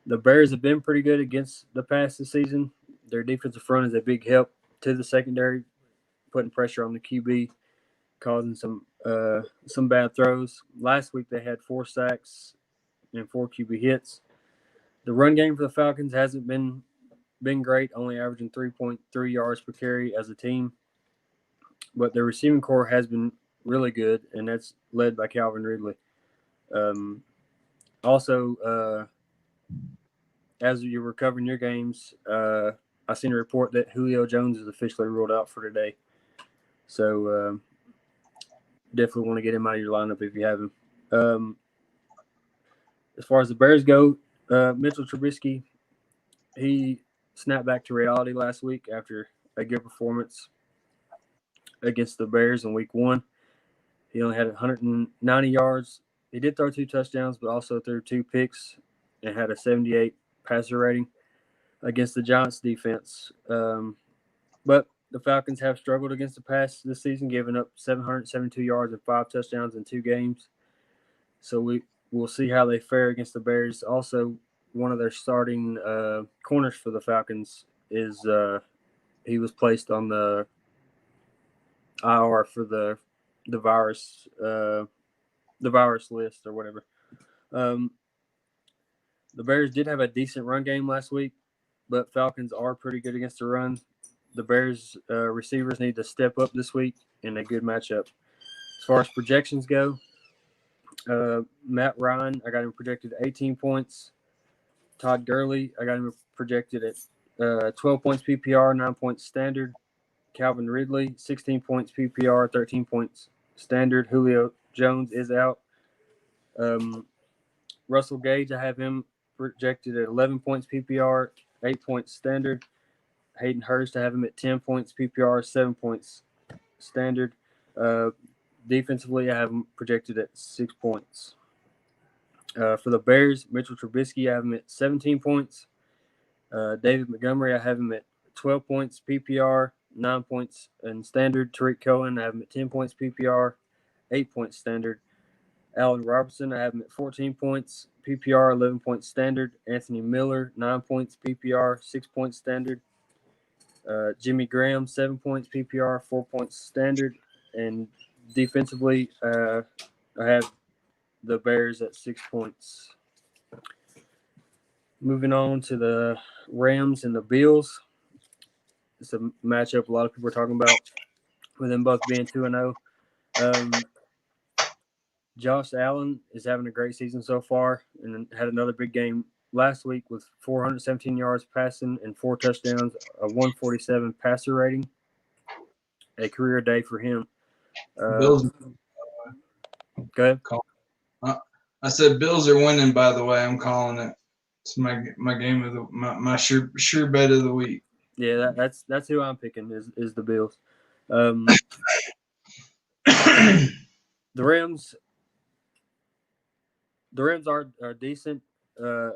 The Bears have been pretty good against the pass this season. Their defensive front is a big help to the secondary, putting pressure on the QB, causing some bad throws. Last week, they had 4 sacks and 4 QB hits. The run game for the Falcons hasn't been great, only averaging 3.3 yards per carry as a team. But their receiving core has been really good, and that's led by Calvin Ridley. Also, as you were covering your games, I seen a report that Julio Jones is officially ruled out for today. So definitely want to get him out of your lineup if you have him. As far as the Bears go, Mitchell Trubisky, he snapped back to reality last week after a good performance against the Bears in week 1. He only had 190 yards. He did throw 2 touchdowns, but also threw 2 picks and had a 78 passer rating against the Giants defense. But the Falcons have struggled against the pass this season, giving up 772 yards and 5 touchdowns in 2 games. So we'll see how they fare against the Bears. Also, one of their starting corners for the Falcons is he was placed on the IR for the virus list or whatever. The Bears did have a decent run game last week, but Falcons are pretty good against the run. The Bears receivers need to step up this week in a good matchup. As far as projections go, Matt Ryan, I got him projected at 18 points. Todd Gurley, I got him projected at 12 points PPR, 9 points standard. Calvin Ridley, 16 points PPR, 13 points standard. Julio Jones is out. Russell Gage, I have him projected at 11 points PPR, 8 points standard. Hayden Hurst, I have him at 10 points PPR, 7 points standard. Defensively, I have him projected at 6 points. For the Bears, Mitchell Trubisky, I have him at 17 points. David Montgomery, I have him at 12 points PPR, 9 points in standard. Tariq Cohen, I have him at 10 points PPR, 8 points standard. Allen Robinson, I have him at 14 points PPR, 11 points standard. Anthony Miller, 9 points PPR, 6 points standard. Jimmy Graham, 7 points PPR, 4 points standard. And defensively, I have the Bears at 6 points. Moving on to the Rams and the Bills. It's a matchup a lot of people are talking about, with them both being 2-0. Josh Allen is having a great season so far and had another big game last week with 417 yards passing and 4 touchdowns, a 147 passer rating. A career day for him. Bills. Go ahead. I said Bills are winning. By the way, I'm calling it. It's my game of my sure bet of the week. Yeah, that's who I'm picking is the Bills. The Rams are decent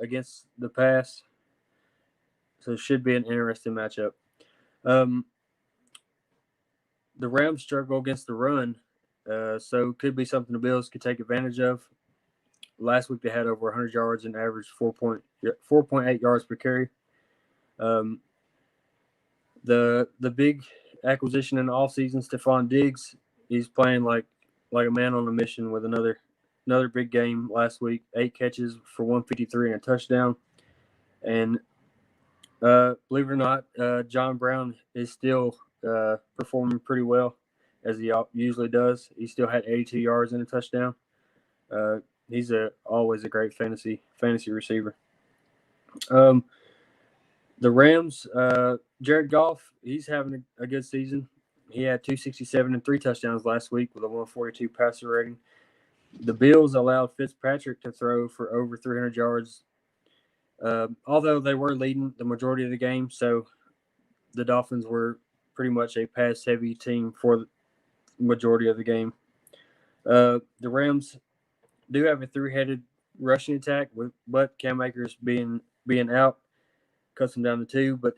against the pass, so it should be an interesting matchup. The Rams struggle against the run, so it could be something the Bills could take advantage of. Last week they had over 100 yards and averaged 4.8 yards per carry. The big acquisition in the offseason, Stephon Diggs, he's playing like a man on a mission with another big game last week. 8 catches for 153 and a touchdown. And Believe it or not, John Brown is still performing pretty well, as he usually does. He still had 82 yards and a touchdown. He's always a great fantasy receiver. The Rams, Jared Goff, he's having a good season. He had 267 and 3 touchdowns last week with a 142 passer rating. The Bills allowed Fitzpatrick to throw for over 300 yards, although they were leading the majority of the game. So the Dolphins were pretty much a pass-heavy team for the majority of the game. The Rams do have a three-headed rushing attack, but Cam Akers being out cuts them down to 2. But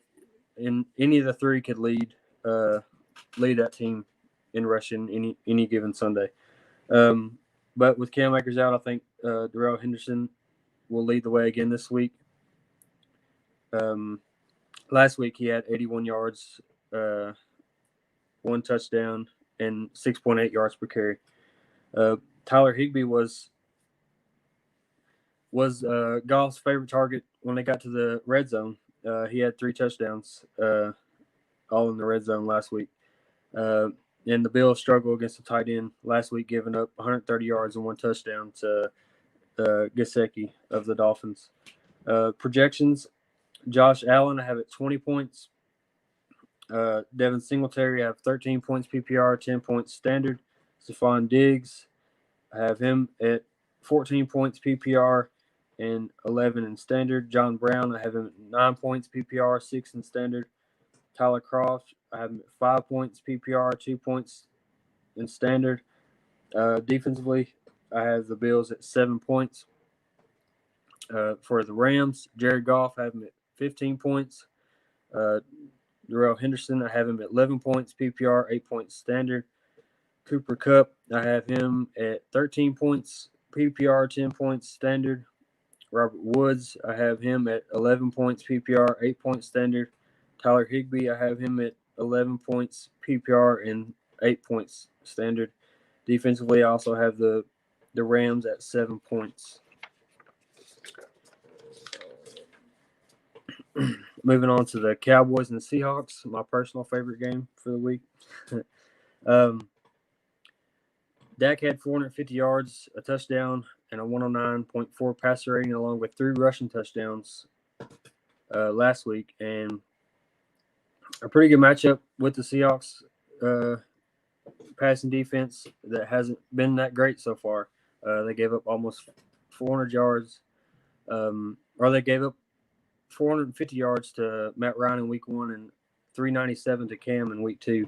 in any of the 3 could lead that team in rushing any given Sunday. But with Cam Akers out, I think Darrell Henderson will lead the way again this week. Last week he had 81 yards, 1 touchdown, and 6.8 yards per carry. Tyler Higbee was Goff's favorite target when they got to the red zone. He had 3 touchdowns, all in the red zone last week. And the Bills struggled against the tight end last week, giving up 130 yards and 1 touchdown to Gesicki of the Dolphins. Projections: Josh Allen, I have at 20 points. Devin Singletary, I have 13 points PPR, 10 points standard. Stephon Diggs, I have him at 14 points PPR and 11 in standard. John Brown, I have him at 9 points PPR, 6 in standard. Tyler Croft, I have him at 5 points PPR, 2 points in standard. Defensively, I have the Bills at 7 points. For the Rams, Jared Goff, I have him at 15 points. Darrell Henderson, I have him at 11 points PPR, 8 points standard. Cooper Kupp, I have him at 13 points PPR, 10 points standard. Robert Woods, I have him at 11 points PPR, 8 points standard. Tyler Higbee, I have him at 11 points PPR and 8 points standard. Defensively, I also have the Rams at 7 points. Moving on to the Cowboys and the Seahawks, my personal favorite game for the week. Dak had 450 yards, a touchdown, and a 109.4 passer rating, along with 3 rushing touchdowns last week, and a pretty good matchup with the Seahawks passing defense that hasn't been that great so far. They gave up almost 400 yards, or they gave up 450 yards to Matt Ryan in week 1 and 397 to Cam in week 2.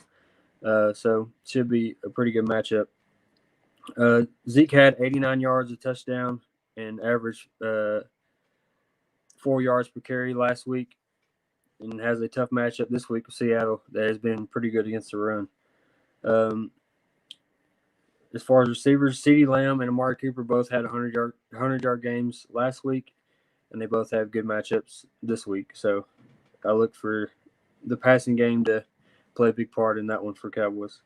So should be a pretty good matchup. Zeke had 89 yards, a touchdown, and averaged 4 yards per carry last week, and has a tough matchup this week with Seattle that has been pretty good against the run. As far as receivers, CeeDee Lamb and Amari Cooper both had 100-yard games last week, and they both have good matchups this week. So I look for the passing game to play a big part in that one for Cowboys.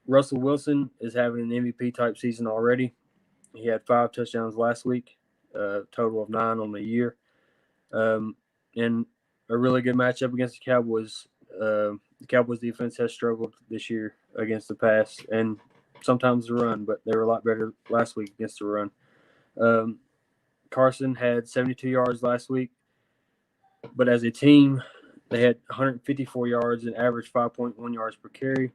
Russell Wilson is having an MVP-type season already. He had 5 touchdowns last week, total of 9 on the year. And a really good matchup against the Cowboys. The Cowboys defense has struggled this year against the pass and sometimes the run, but they were a lot better last week against the run. Carson had 72 yards last week, but as a team, they had 154 yards and averaged 5.1 yards per carry.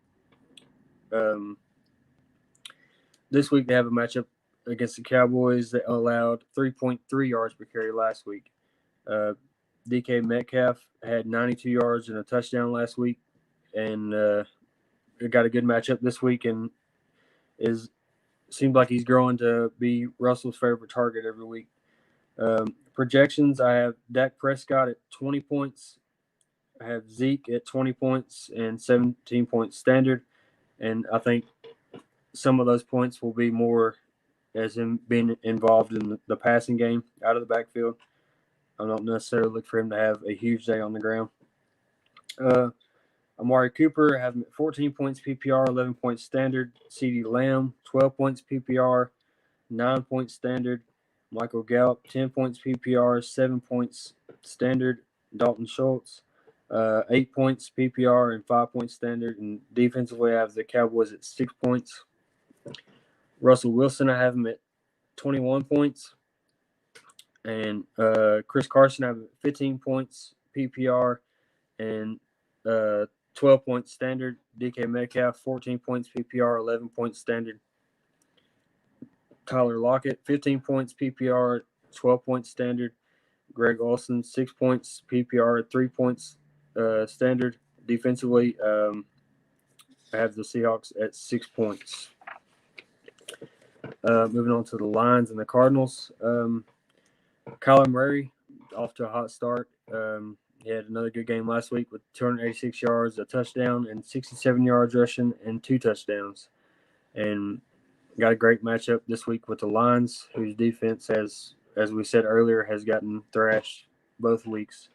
This week they have a matchup against the Cowboys that allowed 3.3 yards per carry last week. DK Metcalf had 92 yards and a touchdown last week, and got a good matchup this week, and seems like he's growing to be Russell's favorite target every week. Projections: I have Dak Prescott at 20 points. I have Zeke at 20 points and 17 points standard, and I think some of those points will be more as him being involved in the passing game out of the backfield. I don't necessarily look for him to have a huge day on the ground. Amari Cooper, I have him at 14 points PPR, 11 points standard. CeeDee Lamb, 12 points PPR, 9 points standard. Michael Gallup, 10 points PPR, 7 points standard. Dalton Schultz, 8 points PPR and 5 points standard. And defensively, I have the Cowboys at 6 points. Russell Wilson, I have him at 21 points. And Chris Carson, I have 15 points PPR and 12 points standard. DK Metcalf, 14 points PPR, 11 points standard. Tyler Lockett, 15 points PPR, 12 points standard. Greg Olsen, 6 points PPR, 3 points standard. Defensively, I have the Seahawks at 6 points. Moving on to the Lions and the Cardinals. Kyler Murray, off to a hot start. He had another good game last week with 286 yards, a touchdown, and 67 yards rushing, and 2 touchdowns. And got a great matchup this week with the Lions, whose defense has, as we said earlier, has gotten thrashed both weeks.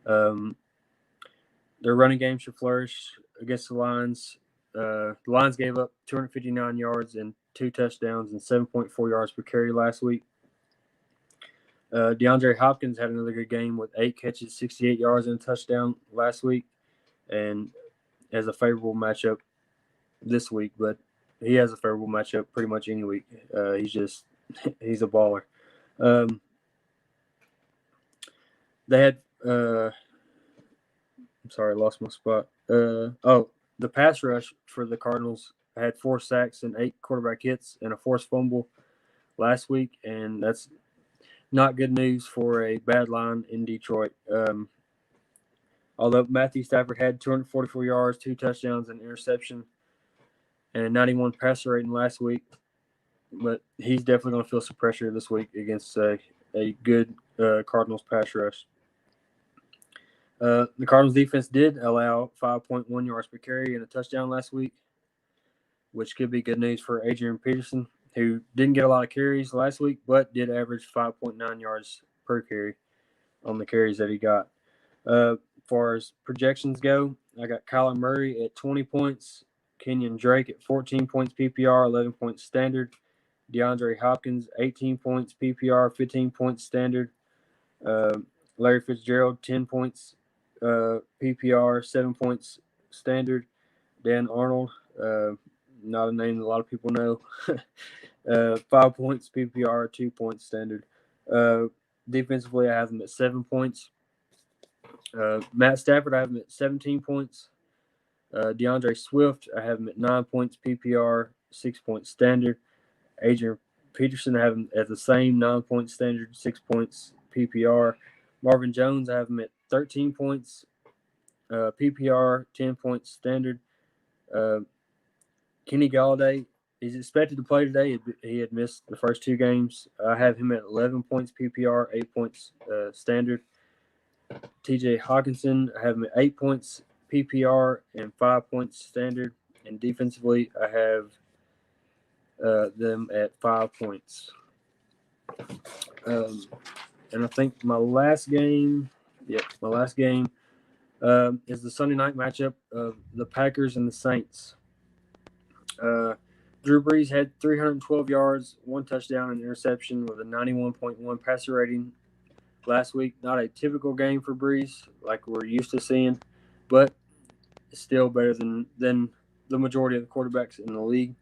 Their running game should flourish against the Lions. The Lions gave up 259 yards and 2 touchdowns and 7.4 yards per carry last week. DeAndre Hopkins had another good game with 8 catches, 68 yards, and a touchdown last week, and has a favorable matchup this week. But he has a favorable matchup pretty much any week. He's a baller. They had I'm sorry, I lost my spot. The pass rush for the Cardinals had 4 sacks and 8 quarterback hits and a forced fumble last week, and that's not good news for a bad line in Detroit. Although Matthew Stafford had 244 yards, 2 touchdowns, and interception, and a 91 passer rating last week, but he's definitely going to feel some pressure this week against a good Cardinals pass rush. The Cardinals defense did allow 5.1 yards per carry and a touchdown last week, which could be good news for Adrian Peterson, who didn't get a lot of carries last week, but did average 5.9 yards per carry on the carries that he got. As far as projections go, I got Kyler Murray at 20 points, Kenyon Drake at 14 points PPR, 11 points standard, DeAndre Hopkins, 18 points PPR, 15 points standard, Larry Fitzgerald, 10 points PPR, 7 points standard, Dan Arnold, not a name that a lot of people know, 5 points PPR, 2 points standard. Defensively, I have him at 7 points. Matt Stafford, I have him at 17 points. DeAndre Swift, I have him at 9 points PPR, 6 points standard. Adrian Peterson, I have him at the same 9 points standard, 6 points PPR. Marvin Jones, I have him at 13 points PPR, 10 points standard. Kenny Galladay, he's expected to play today. He had missed the first 2 games. I have him at 11 points PPR, 8 points standard. TJ Hawkinson, I have him at 8 points PPR and 5 points standard. And defensively, I have them at 5 points. And I think my last game is the Sunday night matchup of the Packers and the Saints. Drew Brees had 312 yards, 1 touchdown, and interception with a 91.1 passer rating last week. Not a typical game for Brees like we're used to seeing, but it's still better than the majority of the quarterbacks in the league.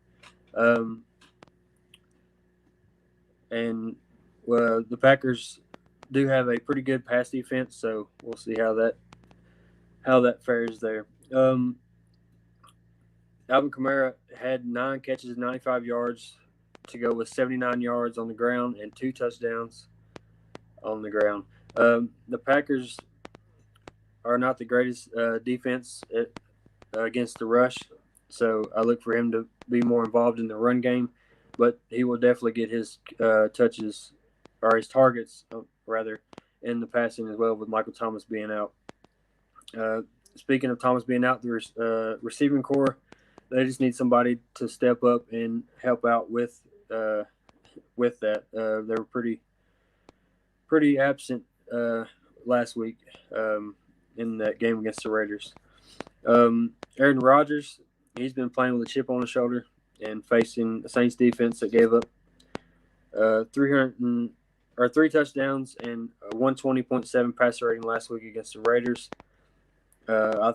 And the Packers do have a pretty good pass defense, so we'll see how that fares there. Alvin Kamara had 9 catches, 95 yards to go with 79 yards on the ground and 2 touchdowns on the ground. The Packers are not the greatest defense against the rush, so I look for him to be more involved in the run game, but he will definitely get his touches or his targets, rather, in the passing as well with Michael Thomas being out. Speaking of Thomas being out, the receiving core, they just need somebody to step up and help out with that. They were pretty absent last week in that game against the Raiders. Aaron Rodgers, he's been playing with a chip on his shoulder and facing the Saints defense that gave up or 3 touchdowns and a 120.7 passer rating last week against the Raiders. I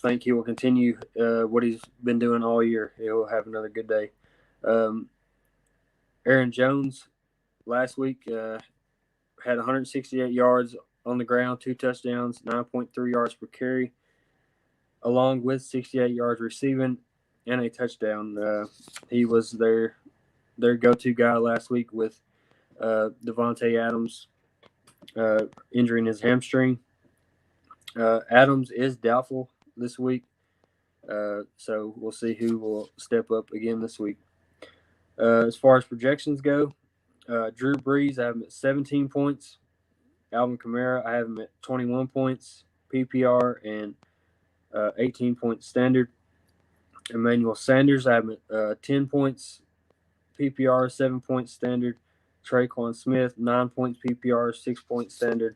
think he will continue what he's been doing all year. He'll have another good day. Aaron Jones last week had 168 yards on the ground, 2 touchdowns, 9.3 yards per carry, along with 68 yards receiving and a touchdown. He was their go-to guy last week with Devontae Adams injuring his hamstring. Adams is doubtful this week, so we'll see who will step up again this week. As far as projections go, Drew Brees, I have him at 17 points. Alvin Kamara, I have him at 21 points, PPR, and 18 points standard. Emmanuel Sanders, I have him at 10 points, PPR, 7 points standard. Traquan Smith, 9 points, PPR, 6 points standard.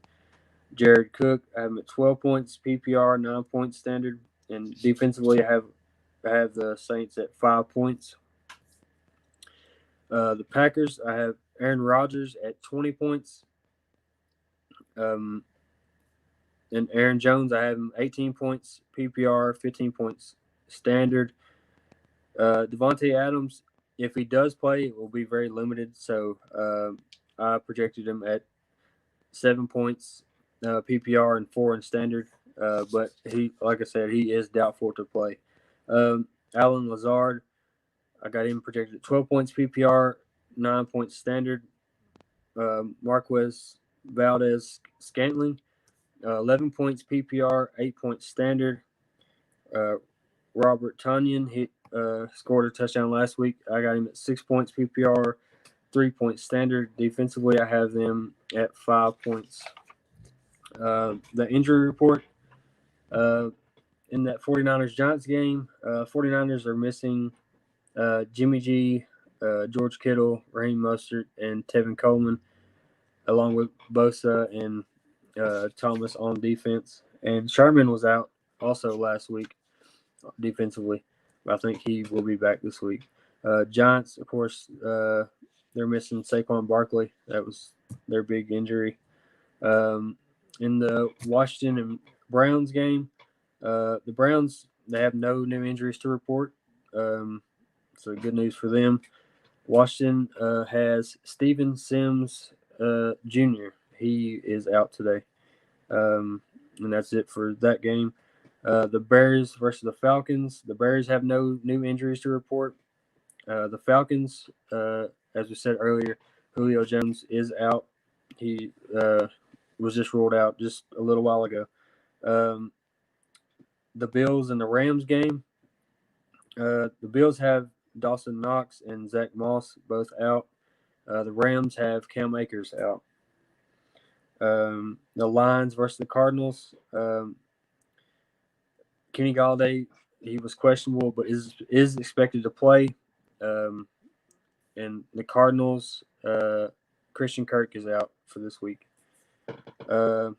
Jared Cook, I have him at 12 points, PPR, 9 points standard. And defensively, I have the Saints at 5 points. The Packers, I have Aaron Rodgers at 20 points. And Aaron Jones, I have him 18 points, PPR, 15 points standard. Devontae Adams, if he does play, it will be very limited. So I projected him at 7 points, PPR, and 4 in standard. But he, like I said, he is doubtful to play. Alan Lazard, I got him projected at 12 points, PPR, 9 points standard. Marquez Valdez Scantling, 11 points, PPR, 8 points standard. Robert Tonyan, he scored a touchdown last week. I got him at 6 points, PPR, 3 points standard. Defensively, I have them at 5 points. The injury report in that 49ers-Giants game, 49ers are missing Jimmy G, George Kittle, Raheem Mostert, and Tevin Coleman, along with Bosa and Thomas on defense. And Sherman was out also last week defensively. I think he will be back this week. Giants, of course, they're missing Saquon Barkley. That was their big injury. In the Washington and Browns game, the Browns, they have no new injuries to report. So good news for them. Washington has Steven Sims Jr. He is out today. And that's it for that game. The Bears versus the Falcons. The Bears have no new injuries to report. The Falcons, as we said earlier, Julio Jones is out. He was just ruled out just a little while ago. The Bills and the Rams game. The Bills have Dawson Knox and Zach Moss both out. The Rams have Cam Akers out. The Lions versus the Cardinals. Kenny Galladay, he was questionable, but is expected to play. And the Cardinals, Christian Kirk is out for this week. And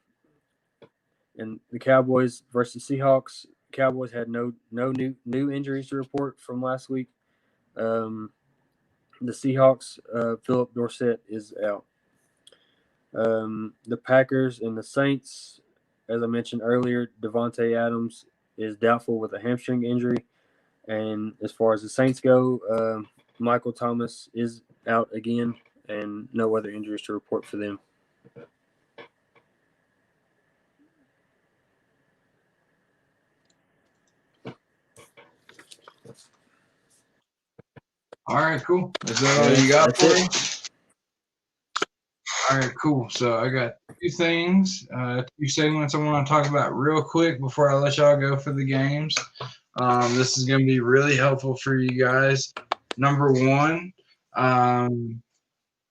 the Cowboys versus Seahawks. Cowboys had no new injuries to report from last week. The Seahawks, Philip Dorsett is out. The Packers and the Saints, as I mentioned earlier, Devontae Adams is doubtful with a hamstring injury. And as far as the Saints go, Michael Thomas is out again, and no other injuries to report for them. All right, cool. Is that all you got That's for it. me? All right, cool. So I got two things, two segments I want to talk about real quick before I let y'all go for the games. This is going to be really helpful for you guys. Number one,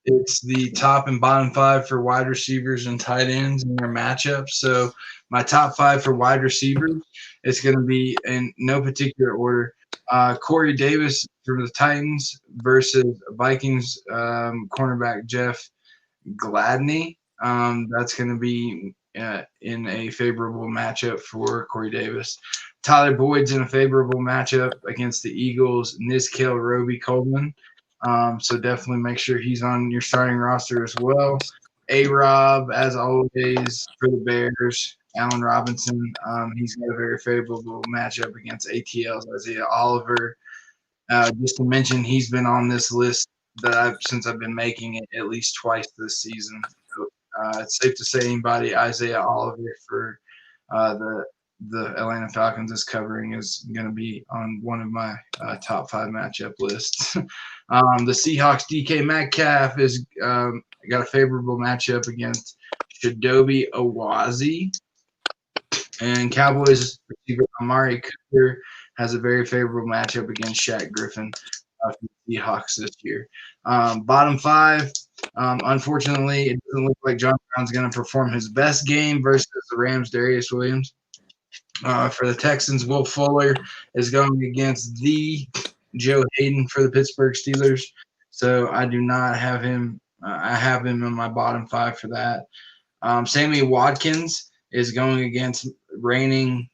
it's the top and bottom five for wide receivers and tight ends in their matchups. So my top five for wide receivers, it's going to be in no particular order. Corey Davis from the Titans versus Vikings cornerback Jeff Gladney. That's going to be in a favorable matchup for Corey Davis. Tyler Boyd's in a favorable matchup against the Eagles' Niskell Roby Coleman. So definitely make sure he's on your starting roster as well. A-Rob, as always, for the Bears. Allen Robinson, he's got a very favorable matchup against ATL's Isaiah Oliver. Just to mention, he's been on this list since I've been making it at least twice this season. So, it's safe to say anybody Isaiah Oliver for the Atlanta Falcons is covering is going to be on one of my top 5 matchup lists. The Seahawks DK Metcalf is got a favorable matchup against Shadobi Owazi. And Cowboys receiver Amari Cooper has a very favorable matchup against Shaq Griffin for the Seahawks this year. Bottom 5, unfortunately, it doesn't look like John Brown's going to perform his best game versus the Rams' Darius Williams. For the Texans, Will Fuller is going against the Joe Hayden for the Pittsburgh Steelers. So I do not have him. I have him in my bottom 5 for that. Sammy Watkins is going against reigning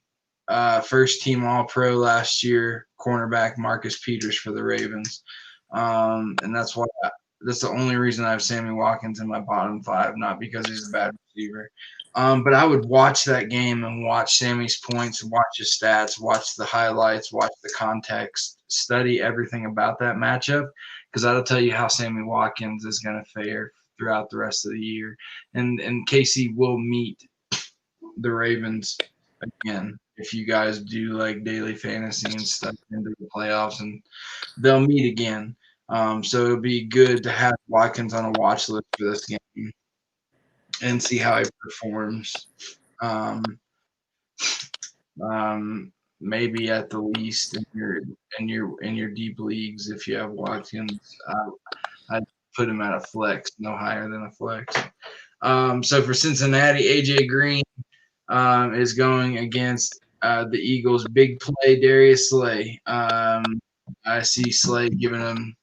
first team All Pro last year cornerback Marcus Peters for the Ravens. And that's the only reason I have Sammy Watkins in my bottom 5, not because he's a bad receiver. But I would watch that game and watch Sammy's points, watch his stats, watch the highlights, watch the context, study everything about that matchup, because that'll tell you how Sammy Watkins is going to fare throughout the rest of the year. And KC will meet the Ravens again if you guys do like daily fantasy and stuff into the playoffs, and they'll meet again. So it'll be good to have Watkins on a watch list for this game and see how he performs. Maybe at the least in your deep leagues, if you have Watkins, I'd put him at a flex, no higher than a flex. So for Cincinnati, AJ Green is going against the Eagles' big play, Darius Slay. I see Slay giving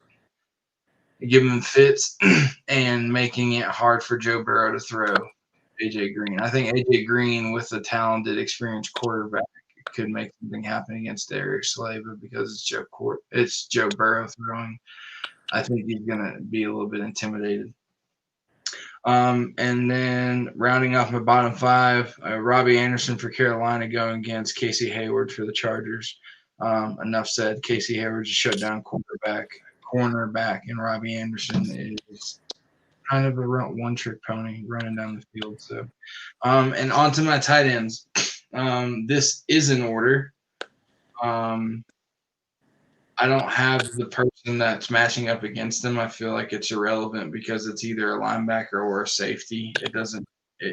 him fits and making it hard for Joe Burrow to throw AJ Green. I think AJ Green, with a talented, experienced quarterback, could make something happen against Darius Slay, but because it's Joe Burrow throwing, I think he's going to be a little bit intimidated. And then rounding off my bottom 5, Robbie Anderson for Carolina going against Casey Hayward for the Chargers. Enough said. Casey Hayward's a shutdown cornerback, and Robbie Anderson is kind of a one-trick pony running down the field. So, and on to my tight ends. This is in order. I don't have the person that's matching up against them. I feel like it's irrelevant because it's either a linebacker or a safety.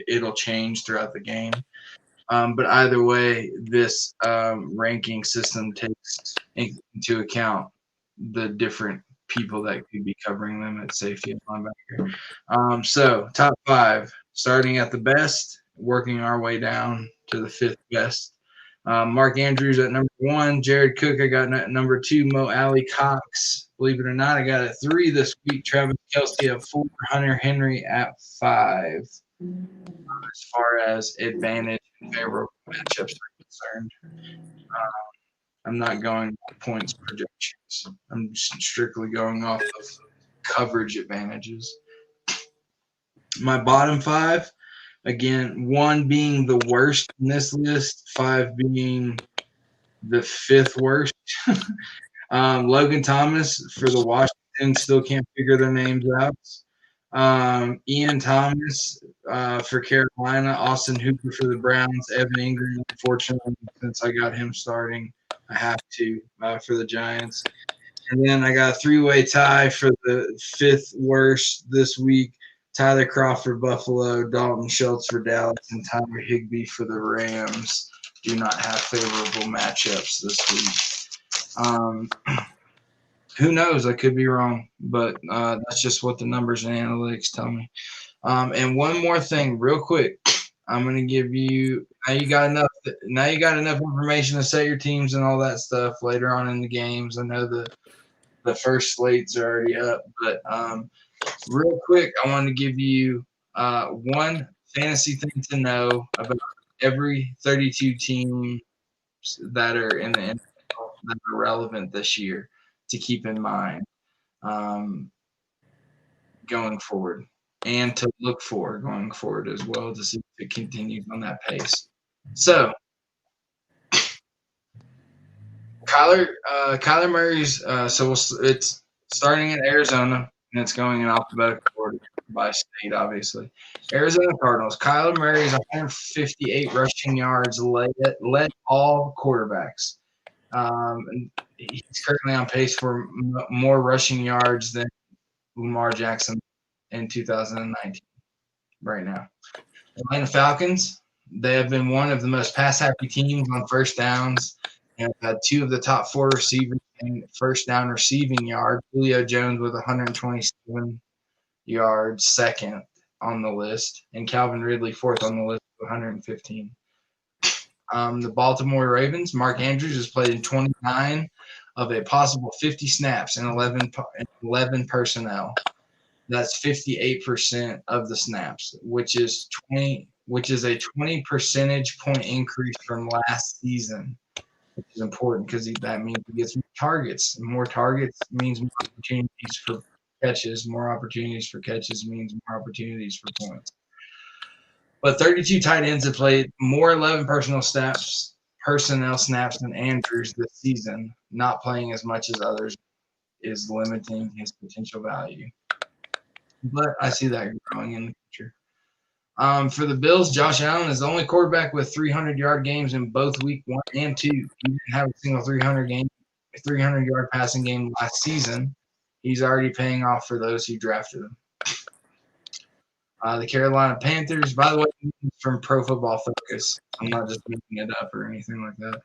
It'll change throughout the game. But either way, this ranking system takes into account the different people that could be covering them at safety and linebacker. So top 5, starting at the best, working our way down to the 5th best. Mark Andrews at number 1. Jared Cook, I got at number 2. Mo Alley Cox, believe it or not, I got at 3 this week. Travis Kelce at 4. Hunter Henry at 5. As far as advantage and favorable matchups are concerned, I'm not going with points projections. I'm strictly going off of coverage advantages. My bottom 5, again, 1 being the worst in this list, 5 being the 5th worst. Logan Thomas for the Washington, still can't figure their names out. Ian Thomas for Carolina, Austin Hooper for the Browns, Evan Ingram, unfortunately, since I got him starting, I have to for the Giants. And then I got a 3-way tie for the 5th worst this week. Tyler Croft for Buffalo, Dalton Schultz for Dallas, and Tyler Higbee for the Rams do not have favorable matchups this week. Who knows? I could be wrong, but that's just what the numbers and analytics tell me. And one more thing, real quick, I'm gonna give you. Now you got enough. Now you got enough information to set your teams and all that stuff later on in the games. I know the first slates are already up, but real quick, I want to give you one fantasy thing to know about every 32 teams that are in the NFL that are relevant this year to keep in mind. um, going forward, and to look for going forward as well to see if it continues on that pace. So Kyler Murray's it's starting in Arizona and it's going in alphabetical order by state, obviously. Arizona Cardinals. Kyler Murray's 158 rushing yards led all quarterbacks. And he's currently on pace for more rushing yards than Lamar Jackson in 2019 right now. Atlanta Falcons, they have been one of the most pass-happy teams on first downs and have had two of the top four receivers in first down receiving yards. Julio Jones with 127 yards, second on the list, and Calvin Ridley fourth on the list with 115. The Baltimore Ravens, Mark Andrews has played in 29 of a possible 50 snaps and 11 personnel. That's 58% of the snaps, which is a 20 percentage point increase from last season, which is important because that means he gets more targets. More targets means more opportunities for catches. More opportunities for catches means more opportunities for points. But 32 tight ends have played more 11 personnel snaps than Andrews this season. Not playing as much as others is limiting his potential value. But I see that growing in the future. For the Bills, Josh Allen is the only quarterback with 300-yard games in both Week 1 and 2. He didn't have a single 300-yard passing game last season. He's already paying off for those who drafted him. The Carolina Panthers, by the way, from Pro Football Focus. I'm not just making it up or anything like that.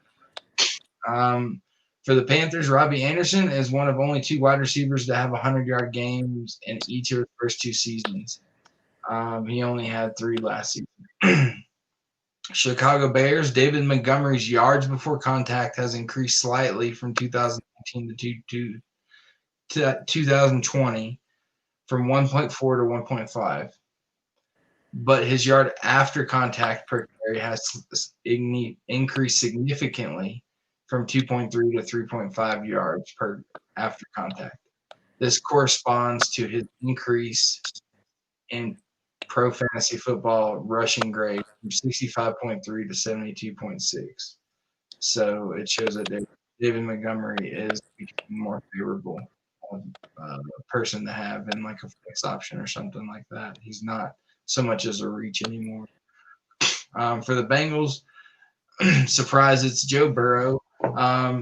For the Panthers, Robbie Anderson is one of only two wide receivers to have 100-yard games in each of the first two seasons. He only had 3 last season. Chicago Bears, David Montgomery's yards before contact has increased slightly from 2019 to 2020 from 1.4 to 1.5. But his yard after contact per carry has increased significantly from 2.3 to 3.5 yards per after contact. This corresponds to his increase in pro fantasy football rushing grade from 65.3 to 72.6. So it shows that David Montgomery is becoming more favorable person to have in like a flex option or something like that. He's not so much as a reach anymore. For the Bengals, surprise, it's Joe Burrow.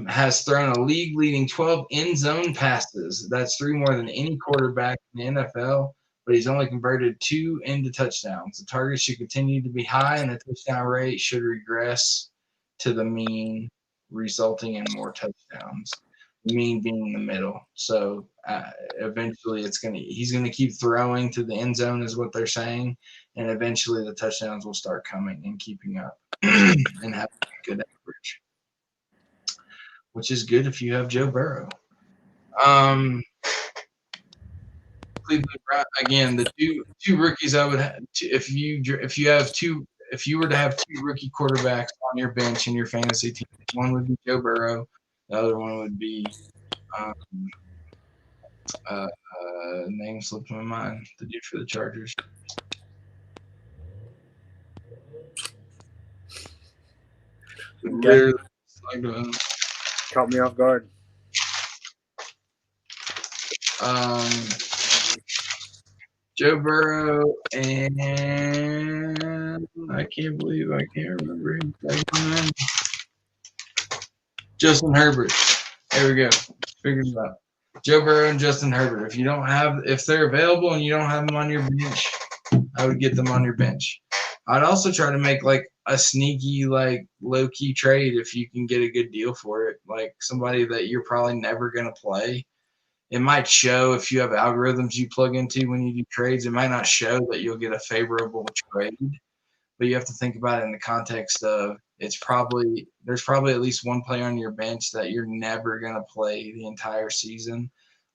Has thrown a league-leading 12 end-zone passes. That's 3 more than any quarterback in the NFL, but he's only converted 2 into touchdowns. The targets should continue to be high, and the touchdown rate should regress to the mean, resulting in more touchdowns. The mean being the middle. So eventually he's gonna keep throwing to the end zone is what they're saying, and eventually the touchdowns will start coming and keeping up and having a good average, which is good if you have Joe Burrow. Cleveland again, the two rookies I would have if you were to have 2 rookie quarterbacks on your bench in your fantasy team, one would be Joe Burrow, the other one would be name slipped my mind. The dude for the Chargers. Okay. Caught me off guard. Joe Burrow and I can't believe I can't remember his name. Justin Herbert. There we go. Figured it out. Joe Burrow and Justin Herbert. If they're available and you don't have them on your bench, I would get them on your bench. I'd also try to make like a sneaky, like low-key trade if you can get a good deal for it. Like somebody that you're probably never gonna play. It might show if you have algorithms you plug into when you do trades. It might not show that you'll get a favorable trade, but you have to think about it in the context of there's probably at least one player on your bench that you're never going to play the entire season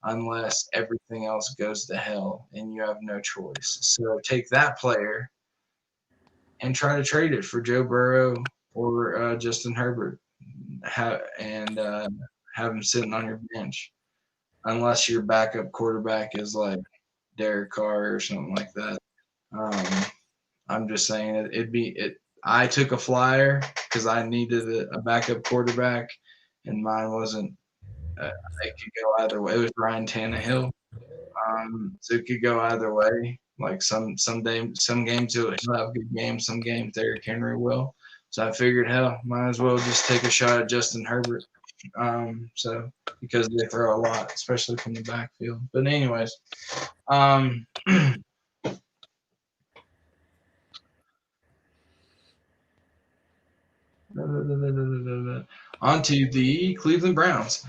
unless everything else goes to hell and you have no choice. So take that player and try to trade it for Joe Burrow or Justin Herbert and have him sitting on your bench. unless your backup quarterback is like Derek Carr or something like that. Um, I'm just saying it'd be it. I took a flyer because I needed a backup quarterback, and mine wasn't. It could go either way. It was Ryan Tannehill, so it could go either way. Like some games he'll have good games, some games Derrick Henry will. So I figured, hell, might as well just take a shot at Justin Herbert. So because they throw a lot, especially from the backfield. But anyways, um, onto the Cleveland Browns.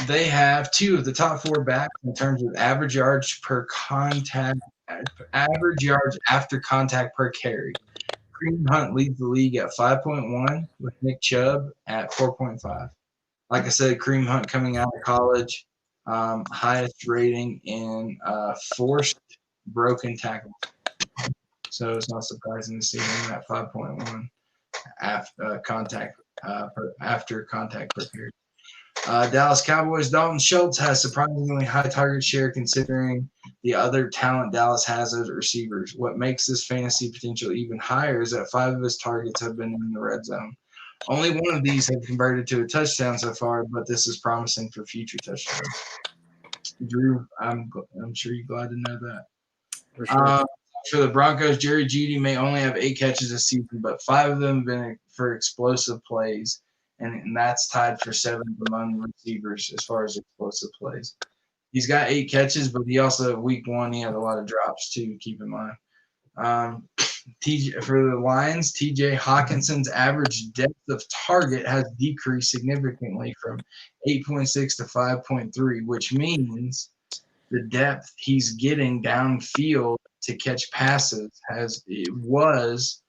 They have two of the top four backs in terms of average yards per contact, average yards after contact per carry. Kareem Hunt leads the league at 5.1, with Nick Chubb at 4.5. Like I said, Kareem Hunt coming out of college, highest rating in forced broken tackles. So it's not surprising to see him at 5.1 after contact after contact per period. Dallas Cowboys Dalton Schultz has surprisingly high target share considering the other talent Dallas has as receivers. What makes this fantasy potential even higher is that 5 of his targets have been in the red zone. Only one of these have converted to a touchdown so far, but this is promising for future touchdowns. Drew, I'm sure you're glad to know that. For sure. For the Broncos, Jerry Jeudy may only have 8 catches this season, but 5 of them have been for explosive plays, and that's tied for 7th among receivers as far as explosive plays. He's got 8 catches, but he also, week 1, he had a lot of drops too, keep in mind. For the Lions, TJ Hawkinson's average depth of target has decreased significantly from 8.6 to 5.3, which means the depth he's getting downfield to catch passes he was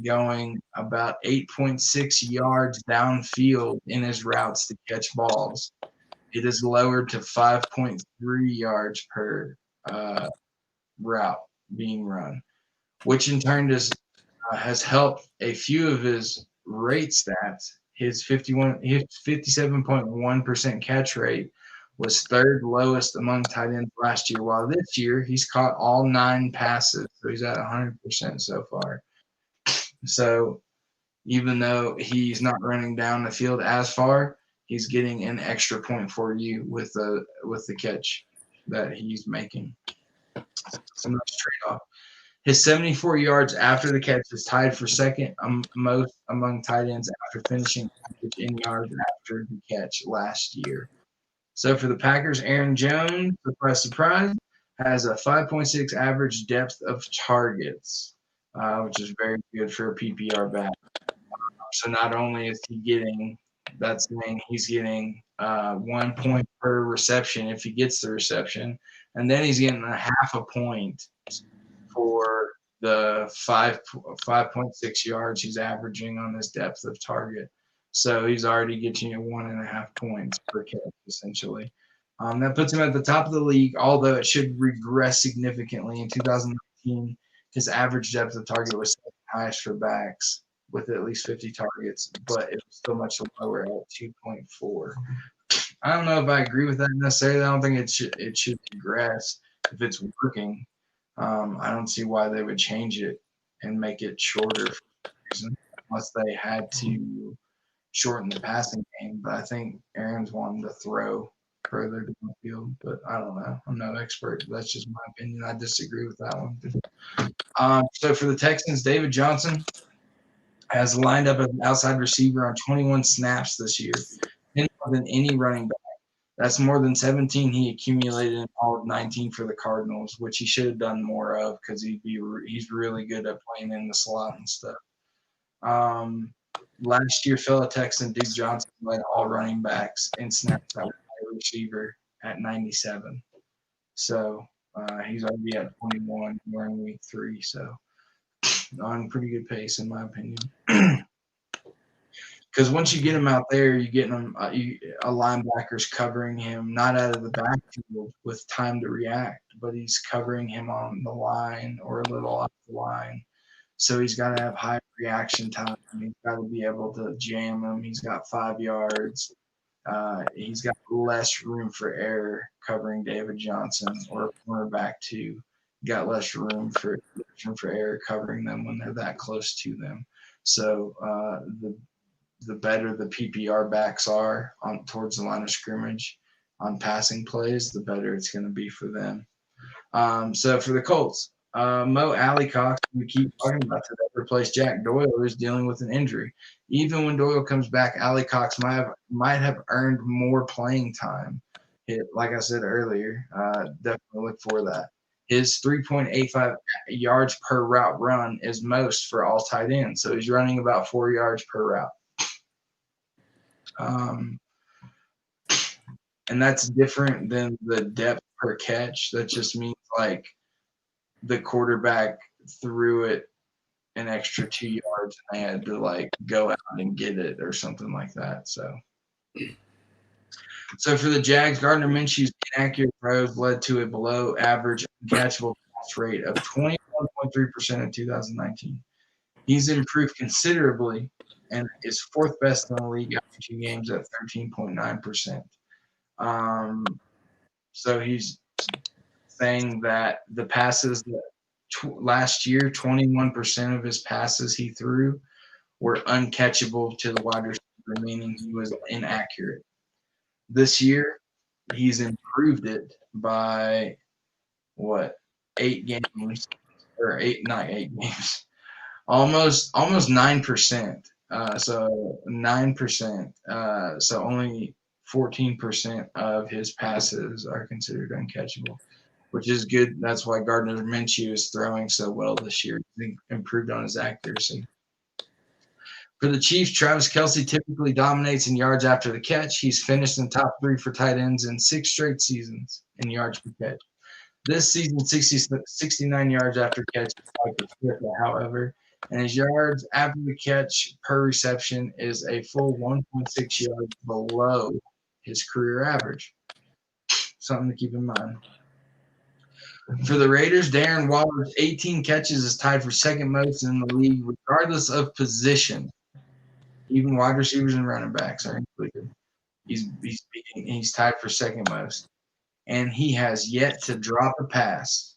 going about 8.6 yards downfield in his routes to catch balls. It is lowered to 5.3 yards per route being run, which in turn has helped a few of his rate stats. His 57.1% catch rate was 3rd lowest among tight ends last year, while this year he's caught all 9 passes, so he's at 100% so far. So even though he's not running down the field as far, he's getting an extra point for you with the catch that he's making. It's a nice trade-off. His 74 yards after the catch is tied for second most among tight ends after finishing in yards after the catch last year. So for the Packers, Aaron Jones, surprise, surprise, has a 5.6 average depth of targets, which is very good for a PPR back. So not only is he getting, that's saying he's getting 1 point per reception if he gets the reception, and then he's getting a half a point for the 5.6 yards he's averaging on his depth of target. So he's already getting you 1.5 points per catch, essentially. That puts him at the top of the league, although it should regress significantly. In 2019, his average depth of target was second highest for backs with at least 50 targets, but it was still much lower at 2.4. I don't know if I agree with that necessarily. I don't think it should regress if it's working. I don't see why they would change it and make it shorter for some reason, unless they had to shorten the passing game. But I think Aaron's wanting to throw further down the field. But I don't know. I'm no expert. That's just my opinion. I disagree with that one. So for the Texans, David Johnson has lined up as an outside receiver on 21 snaps this year, more than any running back. That's more than 17 he accumulated in all of 19 for the Cardinals, which he should have done more of because he's really good at playing in the slot and stuff. Last year, fellow Texan Duke Johnson led all running backs in snaps at wide receiver at 97. So he's already at 21 during week 3. So on pretty good pace, in my opinion. Because once you get him out there, you're getting him a linebacker's covering him, not out of the backfield with time to react, but he's covering him on the line or a little off the line. So he's got to have high reaction time. He's got to be able to jam him. He's got 5 yards. He's got less room for error covering David Johnson or a cornerback too. Got less room for error covering them when they're that close to them. So the better the PPR backs are on towards the line of scrimmage on passing plays, the better it's going to be for them. So for the Colts, Mo Alley-Cox, we keep talking about today, replaced Jack Doyle, who's dealing with an injury. Even when Doyle comes back, Alley-Cox might have earned more playing time. Like I said earlier, definitely look for that. His 3.85 yards per route run is most for all tight ends, so he's running about 4 yards per route. And that's different than the depth per catch. That just means like the quarterback threw it an extra 2 yards and they had to like go out and get it or something like that. So for the Jags, Gardner Minshew's inaccurate throws led to a below average uncatchable pass rate of 21.3% in 2019. He's improved considerably and is fourth best in the league after 2 games at 13.9%. So he's saying that the passes that last year, 21% of his passes he threw were uncatchable to the wide receiver, meaning he was inaccurate. This year, he's improved it by 8 games, or not 8 games, almost 9%. So 9%. So only 14% of his passes are considered uncatchable, which is good. That's why Gardner Minshew is throwing so well this year. He improved on his accuracy. For the Chiefs, Travis Kelce typically dominates in yards after the catch. He's finished in the top 3 for tight ends in 6 straight seasons in yards per catch. This season, 69 yards after catch is like a flip, however, and his yards after the catch per reception is a full 1.6 yards below his career average. Something to keep in mind. For the Raiders, Darren Waller's 18 catches is tied for second most in the league, regardless of position. Even wide receivers and running backs are included. He's tied for second most, and he has yet to drop a pass.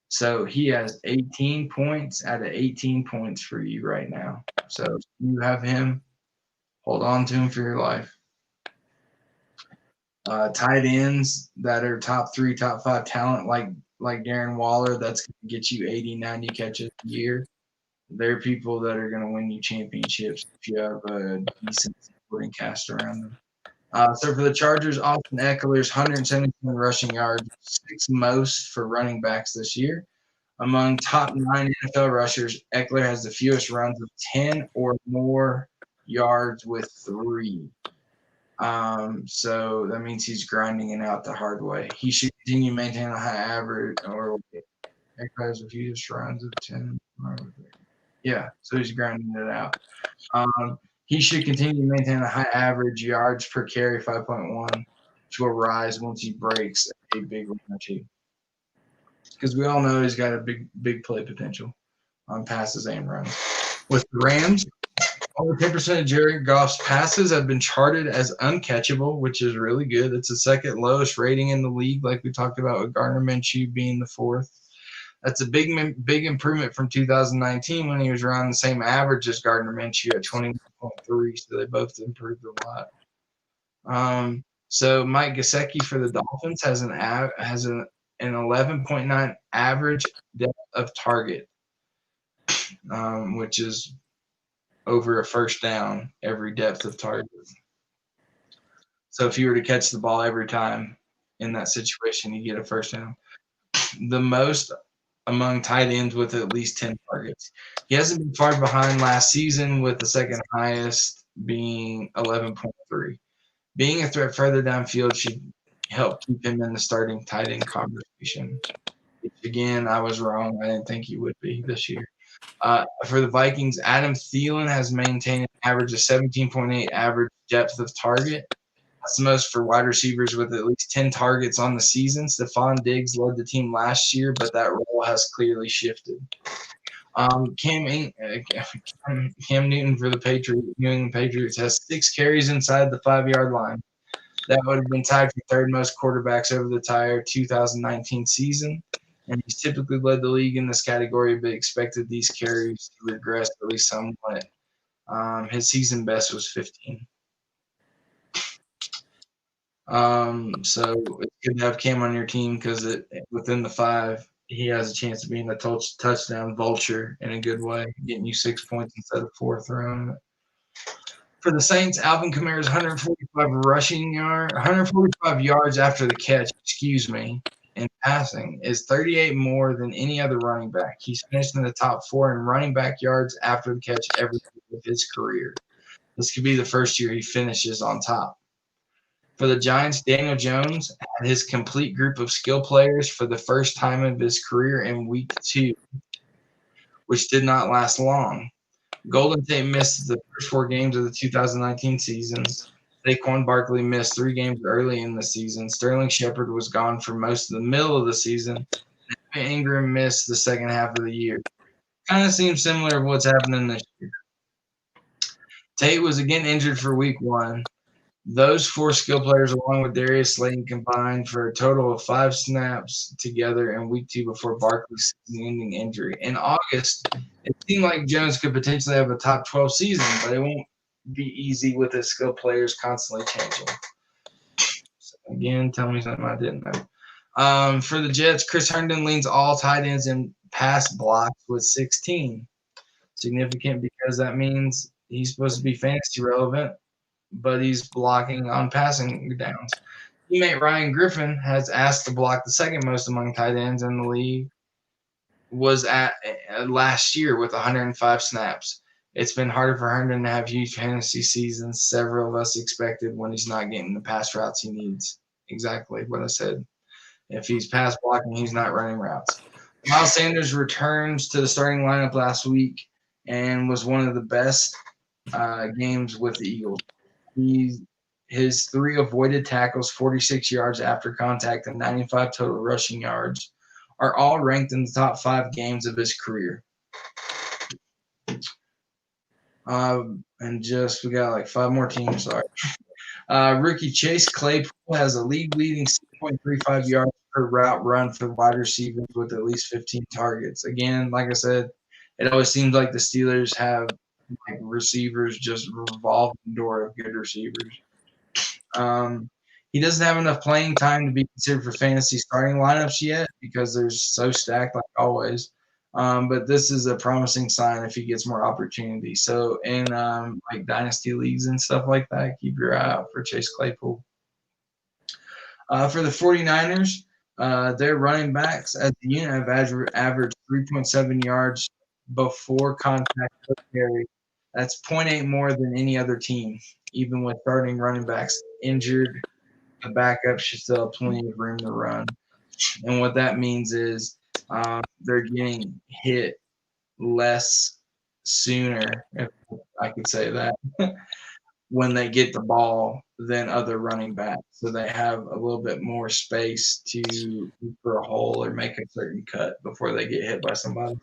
So he has 18 points out of 18 points for you right now. So if you have him, hold on to him for your life. Tight ends that are top 3, top 5 talent like Darren Waller, that's going to get you 80, 90 catches a year. They're people that are going to win you championships if you have a decent supporting cast around them. So for the Chargers, Austin Eckler's 177 rushing yards, 6th most for running backs this year. Among top 9 NFL rushers, Eckler has the fewest runs of 10 or more yards with 3. So that means he's grinding it out the hard way. He should continue to maintain a high average, or Eckler has the fewest runs of 10 or 3. Yeah, so he's grinding it out. He should continue to maintain a high average yards per carry, 5.1, which will rise once he breaks a big run or two. Because we all know he's got a big play potential on passes and runs. With the Rams, over 10% of Jared Goff's passes have been charted as uncatchable, which is really good. It's the second lowest rating in the league, like we talked about with Gardner Minshew being the 4th. That's a big improvement from 2019 when he was around the same average as Gardner Minshew at 21.3. So they both improved a lot. So Mike Gesicki for the Dolphins has an 11.9 average depth of target, which is over a first down every depth of target. So if you were to catch the ball every time in that situation, you get a first down. The most among tight ends with at least 10 targets. He hasn't been far behind last season, with the second highest being 11.3. Being a threat further downfield should help keep him in the starting tight end conversation. Which, again, I was wrong. I didn't think he would be this year. For the Vikings, Adam Thielen has maintained an average of 17.8 average depth of target. That's the most for wide receivers with at least 10 targets on the season. Stephon Diggs led the team last year, but that role has clearly shifted. Cam Newton for the New England Patriots has 6 carries inside the 5-yard line. That would have been tied for third most quarterbacks over the entire 2019 season. And he's typically led the league in this category, but expected these carries to regress at least somewhat. His season best was 15. So it's good to have Cam on your team because within the 5, he has a chance of being a touchdown vulture in a good way, getting you 6 points instead of 4 thrown. For the Saints, Alvin Kamara's 145 yards after the catch, in passing, is 38 more than any other running back. He's finished in the top 4 in running back yards after the catch every year of his career. This could be the first year he finishes on top. For the Giants, Daniel Jones had his complete group of skill players for the first time of his career in week 2, which did not last long. Golden Tate missed the first 4 games of the 2019 season. Saquon Barkley missed 3 games early in the season. Sterling Shepard was gone for most of the middle of the season. Ingram missed the second half of the year. Kind of seems similar to what's happening this year. Tate was again injured for week 1. Those 4 skill players, along with Darius Slayton, combined for a total of 5 snaps together in week 2 before Barkley's season-ending injury. In August, it seemed like Jones could potentially have a top 12 season, but it won't be easy with his skill players constantly changing. So again, tell me something I didn't know. For the Jets, Chris Herndon leads all tight ends in pass blocks with 16. Significant because that means he's supposed to be fantasy relevant, but he's blocking on passing downs. Teammate Ryan Griffin has asked to block the second most among tight ends in the league, was at last year with 105 snaps. It's been harder for Herndon to have huge fantasy seasons. Several of us expected when he's not getting the pass routes he needs. Exactly what I said. If he's pass blocking, he's not running routes. Miles Sanders returns to the starting lineup last week and was one of the best games with the Eagles. His 3 avoided tackles, 46 yards after contact, and 95 total rushing yards are all ranked in the top 5 games of his career. And we got like 5 more teams. Sorry. Rookie Chase Claypool has a league-leading 6.35 yards per route run for wide receivers with at least 15 targets. Again, like I said, it always seems like the Steelers have like receivers just revolving door of good receivers. He doesn't have enough playing time to be considered for fantasy starting lineups yet because they're so stacked like always. But this is a promising sign if he gets more opportunity. So in like dynasty leagues and stuff like that, keep your eye out for Chase Claypool. For the 49ers, their running backs as a unit have averaged 3.7 yards before contact per carry. That's 0.8 more than any other team. Even with starting running backs injured, the backup should still have plenty of room to run. And what that means is they're getting hit less sooner, if I could say that, when they get the ball than other running backs. So they have a little bit more space to look for a hole or make a certain cut before they get hit by somebody.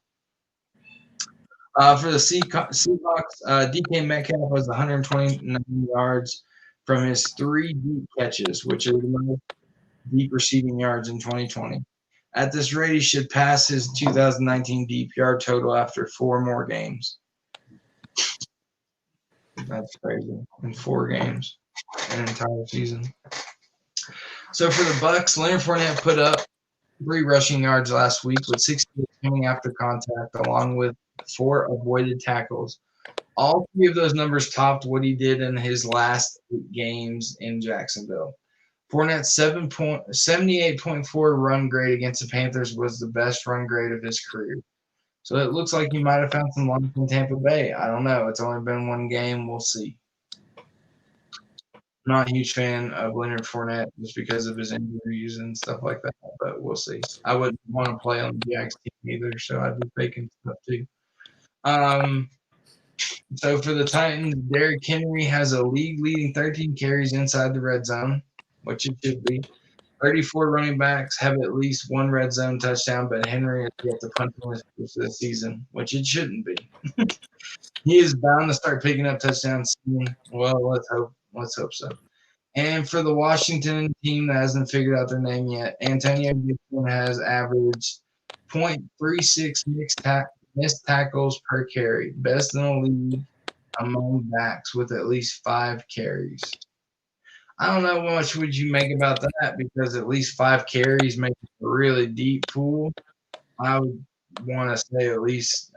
For the Seahawks, DK Metcalf was 129 yards from his 3 deep catches, which are the most deep receiving yards in 2020. At this rate, he should pass his 2019 deep yard total after 4 more games. That's crazy. In 4 games, an entire season. So for the Bucks, Leonard Fournette put up 3 rushing yards last week with 68 coming after contact, along with 4 avoided tackles. All 3 of those numbers topped what he did in his last 8 games in Jacksonville. Fournette's 78.4 run grade against the Panthers was the best run grade of his career. So it looks like he might have found some luck in Tampa Bay. I don't know. It's only been 1 game. We'll see. I'm not a huge fan of Leonard Fournette just because of his injuries and stuff like that, but we'll see. I wouldn't want to play on the Jags team either, so I'd be faking stuff too. So for the Titans, Derrick Henry has a league-leading 13 carries inside the red zone, which it should be. 34 running backs have at least 1 red zone touchdown, but Henry has yet to punch on his first of the season, which it shouldn't be. He is bound to start picking up touchdowns soon. Well, let's hope so. And for the Washington team that hasn't figured out their name yet, Antonio Gibson has averaged .36 missed tackles per carry, best in the league among backs with at least 5 carries. I don't know how much would you make about that because at least 5 carries makes a really deep pool. I would want to say at least,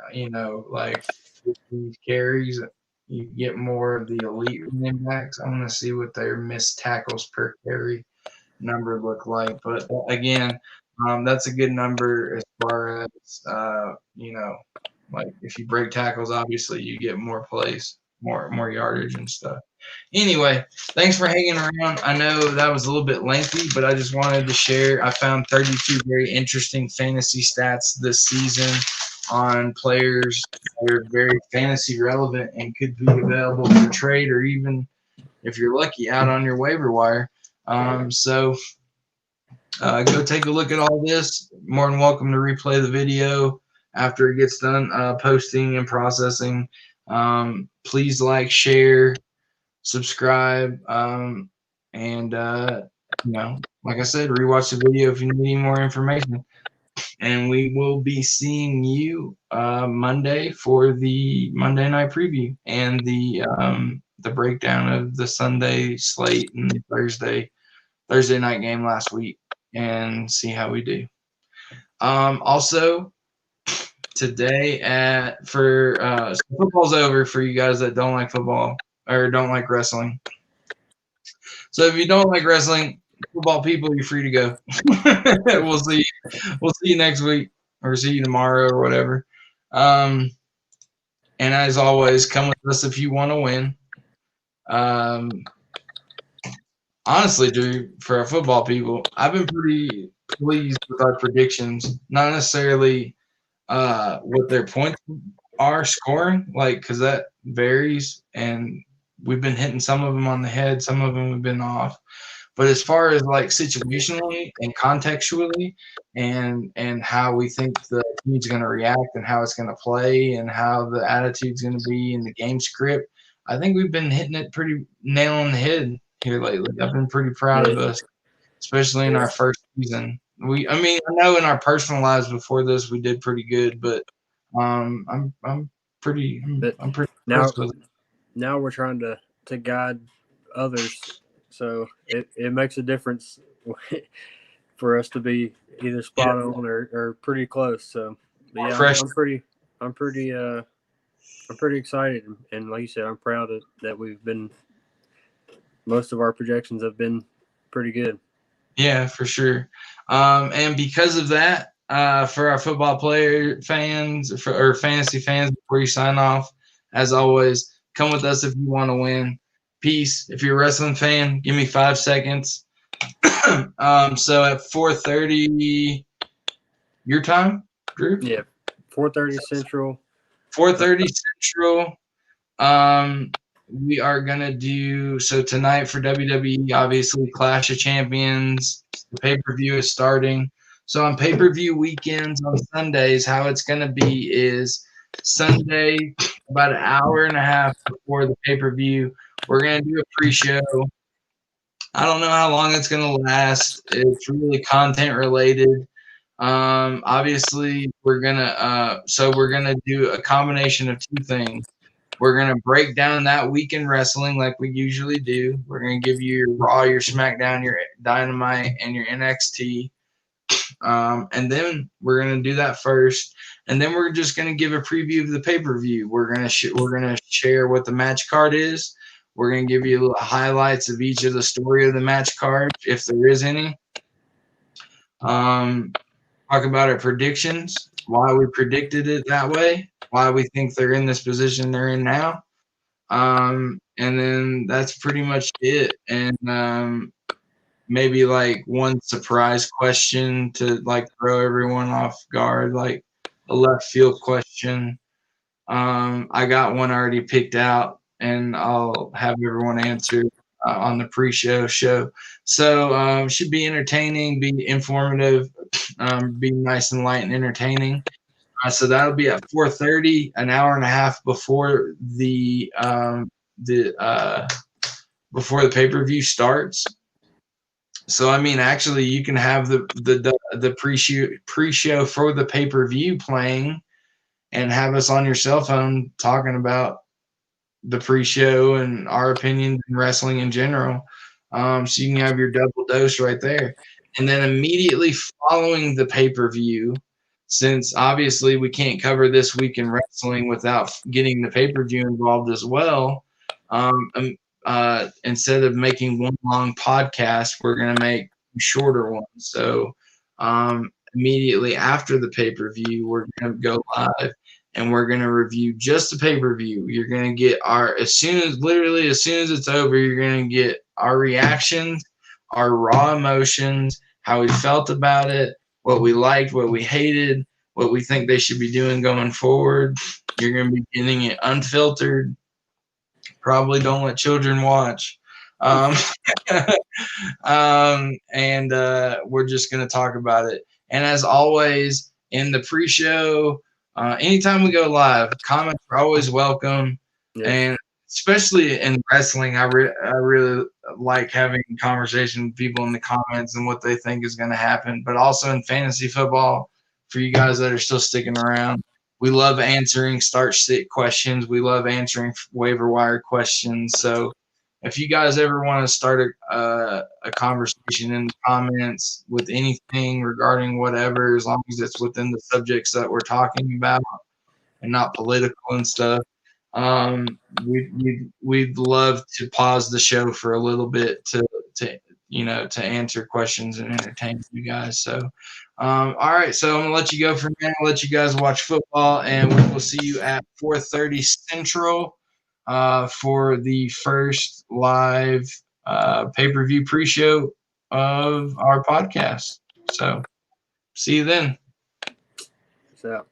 like 50 carries. You get more of the elite running backs. I want to see what their missed tackles per carry number look like. But again, that's a good number as far as, like if you break tackles, obviously you get more plays, more yardage and stuff. Anyway, thanks for hanging around. I know that was a little bit lengthy, but I just wanted to share. I found 32 very interesting fantasy stats this season on players that are very fantasy relevant and could be available for trade or even, if you're lucky, out on your waiver wire. So go take a look at all this. More than welcome to replay the video after it gets done posting and processing. Please like, share, subscribe, and like I said, rewatch the video if you need any more information. And we will be seeing you Monday for the Monday night preview and the breakdown of the Sunday slate and Thursday night game last week, and see how we do. Also, today so football's over for you guys that don't like football or don't like wrestling. So if you don't like wrestling, football people, you're free to go. We'll see you next week or see you tomorrow or whatever. And as always, come with us if you want to win. Honestly, Drew, for our football people, I've been pretty pleased with our predictions. Not necessarily what their points are scoring, because that varies, and we've been hitting some of them on the head, some of them we've been off. But as far as situationally and contextually and how we think the team's going to react and how it's going to play and how the attitude's going to be in the game script, I think we've been hitting it pretty nail on the head here lately. I've been pretty proud of us, especially in our first season. I know in our personal lives before this we did pretty good, but I'm pretty impressed with it. Now we're trying to guide others, so it makes a difference for us to be either spot on or pretty close. So yeah, I'm pretty excited, and like you said, I'm proud that we've been. Most of our projections have been pretty good. Yeah, for sure. And because of that, for our football player fans or fantasy fans, before you sign off, as always, come with us if you want to win. Peace. If you're a wrestling fan, give me 5 seconds. So at 4:30 your time, Drew? Yeah, 4:30 Central. 4:30 Central. We are gonna do so tonight for WWE. Obviously, Clash of Champions. The pay-per-view is starting. So on pay-per-view weekends on Sundays, how it's gonna be is Sunday about an hour and a half before the pay-per-view. We're gonna do a pre-show. I don't know how long it's gonna last. It's really content related. Obviously, we're gonna do a combination of two things. We're going to break down that week in wrestling like we usually do. We're going to give you your Raw, your SmackDown, your Dynamite, and your NXT. And then we're going to do that first. And then we're just going to give a preview of the pay-per-view. We're going to share what the match card is. We're going to give you little highlights of each of the story of the match card, if there is any. Talk about our predictions, why we predicted it that way, why we think they're in this position they're in now. And then that's pretty much it. And maybe one surprise question to throw everyone off guard, like a left field question. I got one already picked out, and I'll have everyone answer on the pre-show show. So should be entertaining, be informative, be nice and light and entertaining. So that'll be at 4:30, an hour and a half before the before the pay-per-view starts. So I mean, actually, you can have the pre-show for the pay-per-view playing, and have us on your cell phone talking about the pre-show and our opinions in wrestling in general. So you can have your double dose right there. And then immediately following the pay-per-view, since obviously we can't cover this week in wrestling without getting the pay-per-view involved as well, instead of making one long podcast, we're going to make shorter ones. So immediately after the pay-per-view, we're going to go live and we're going to review just the pay-per-view. You're going to get as soon as it's over, you're going to get our reactions, our raw emotions, how we felt about it, what we liked, what we hated, what we think they should be doing going forward. You're going to be getting it unfiltered. Probably don't let children watch. And we're just going to talk about it. And as always, in the pre-show, anytime we go live, comments are always welcome. Yes. And especially in wrestling, I really like having a conversation with people in the comments and what they think is going to happen. But also in fantasy football, for you guys that are still sticking around, we love answering start-sit questions. We love answering waiver wire questions. So if you guys ever want to start a conversation in the comments with anything regarding whatever, as long as it's within the subjects that we're talking about and not political and stuff, we'd love to pause the show for a little bit to answer questions and entertain you guys. So, all right. So I'm gonna let you go for now. I'll let you guys watch football, and we will see you at 4:30 Central for the first live pay-per-view pre-show of our podcast. So, see you then. Peace out.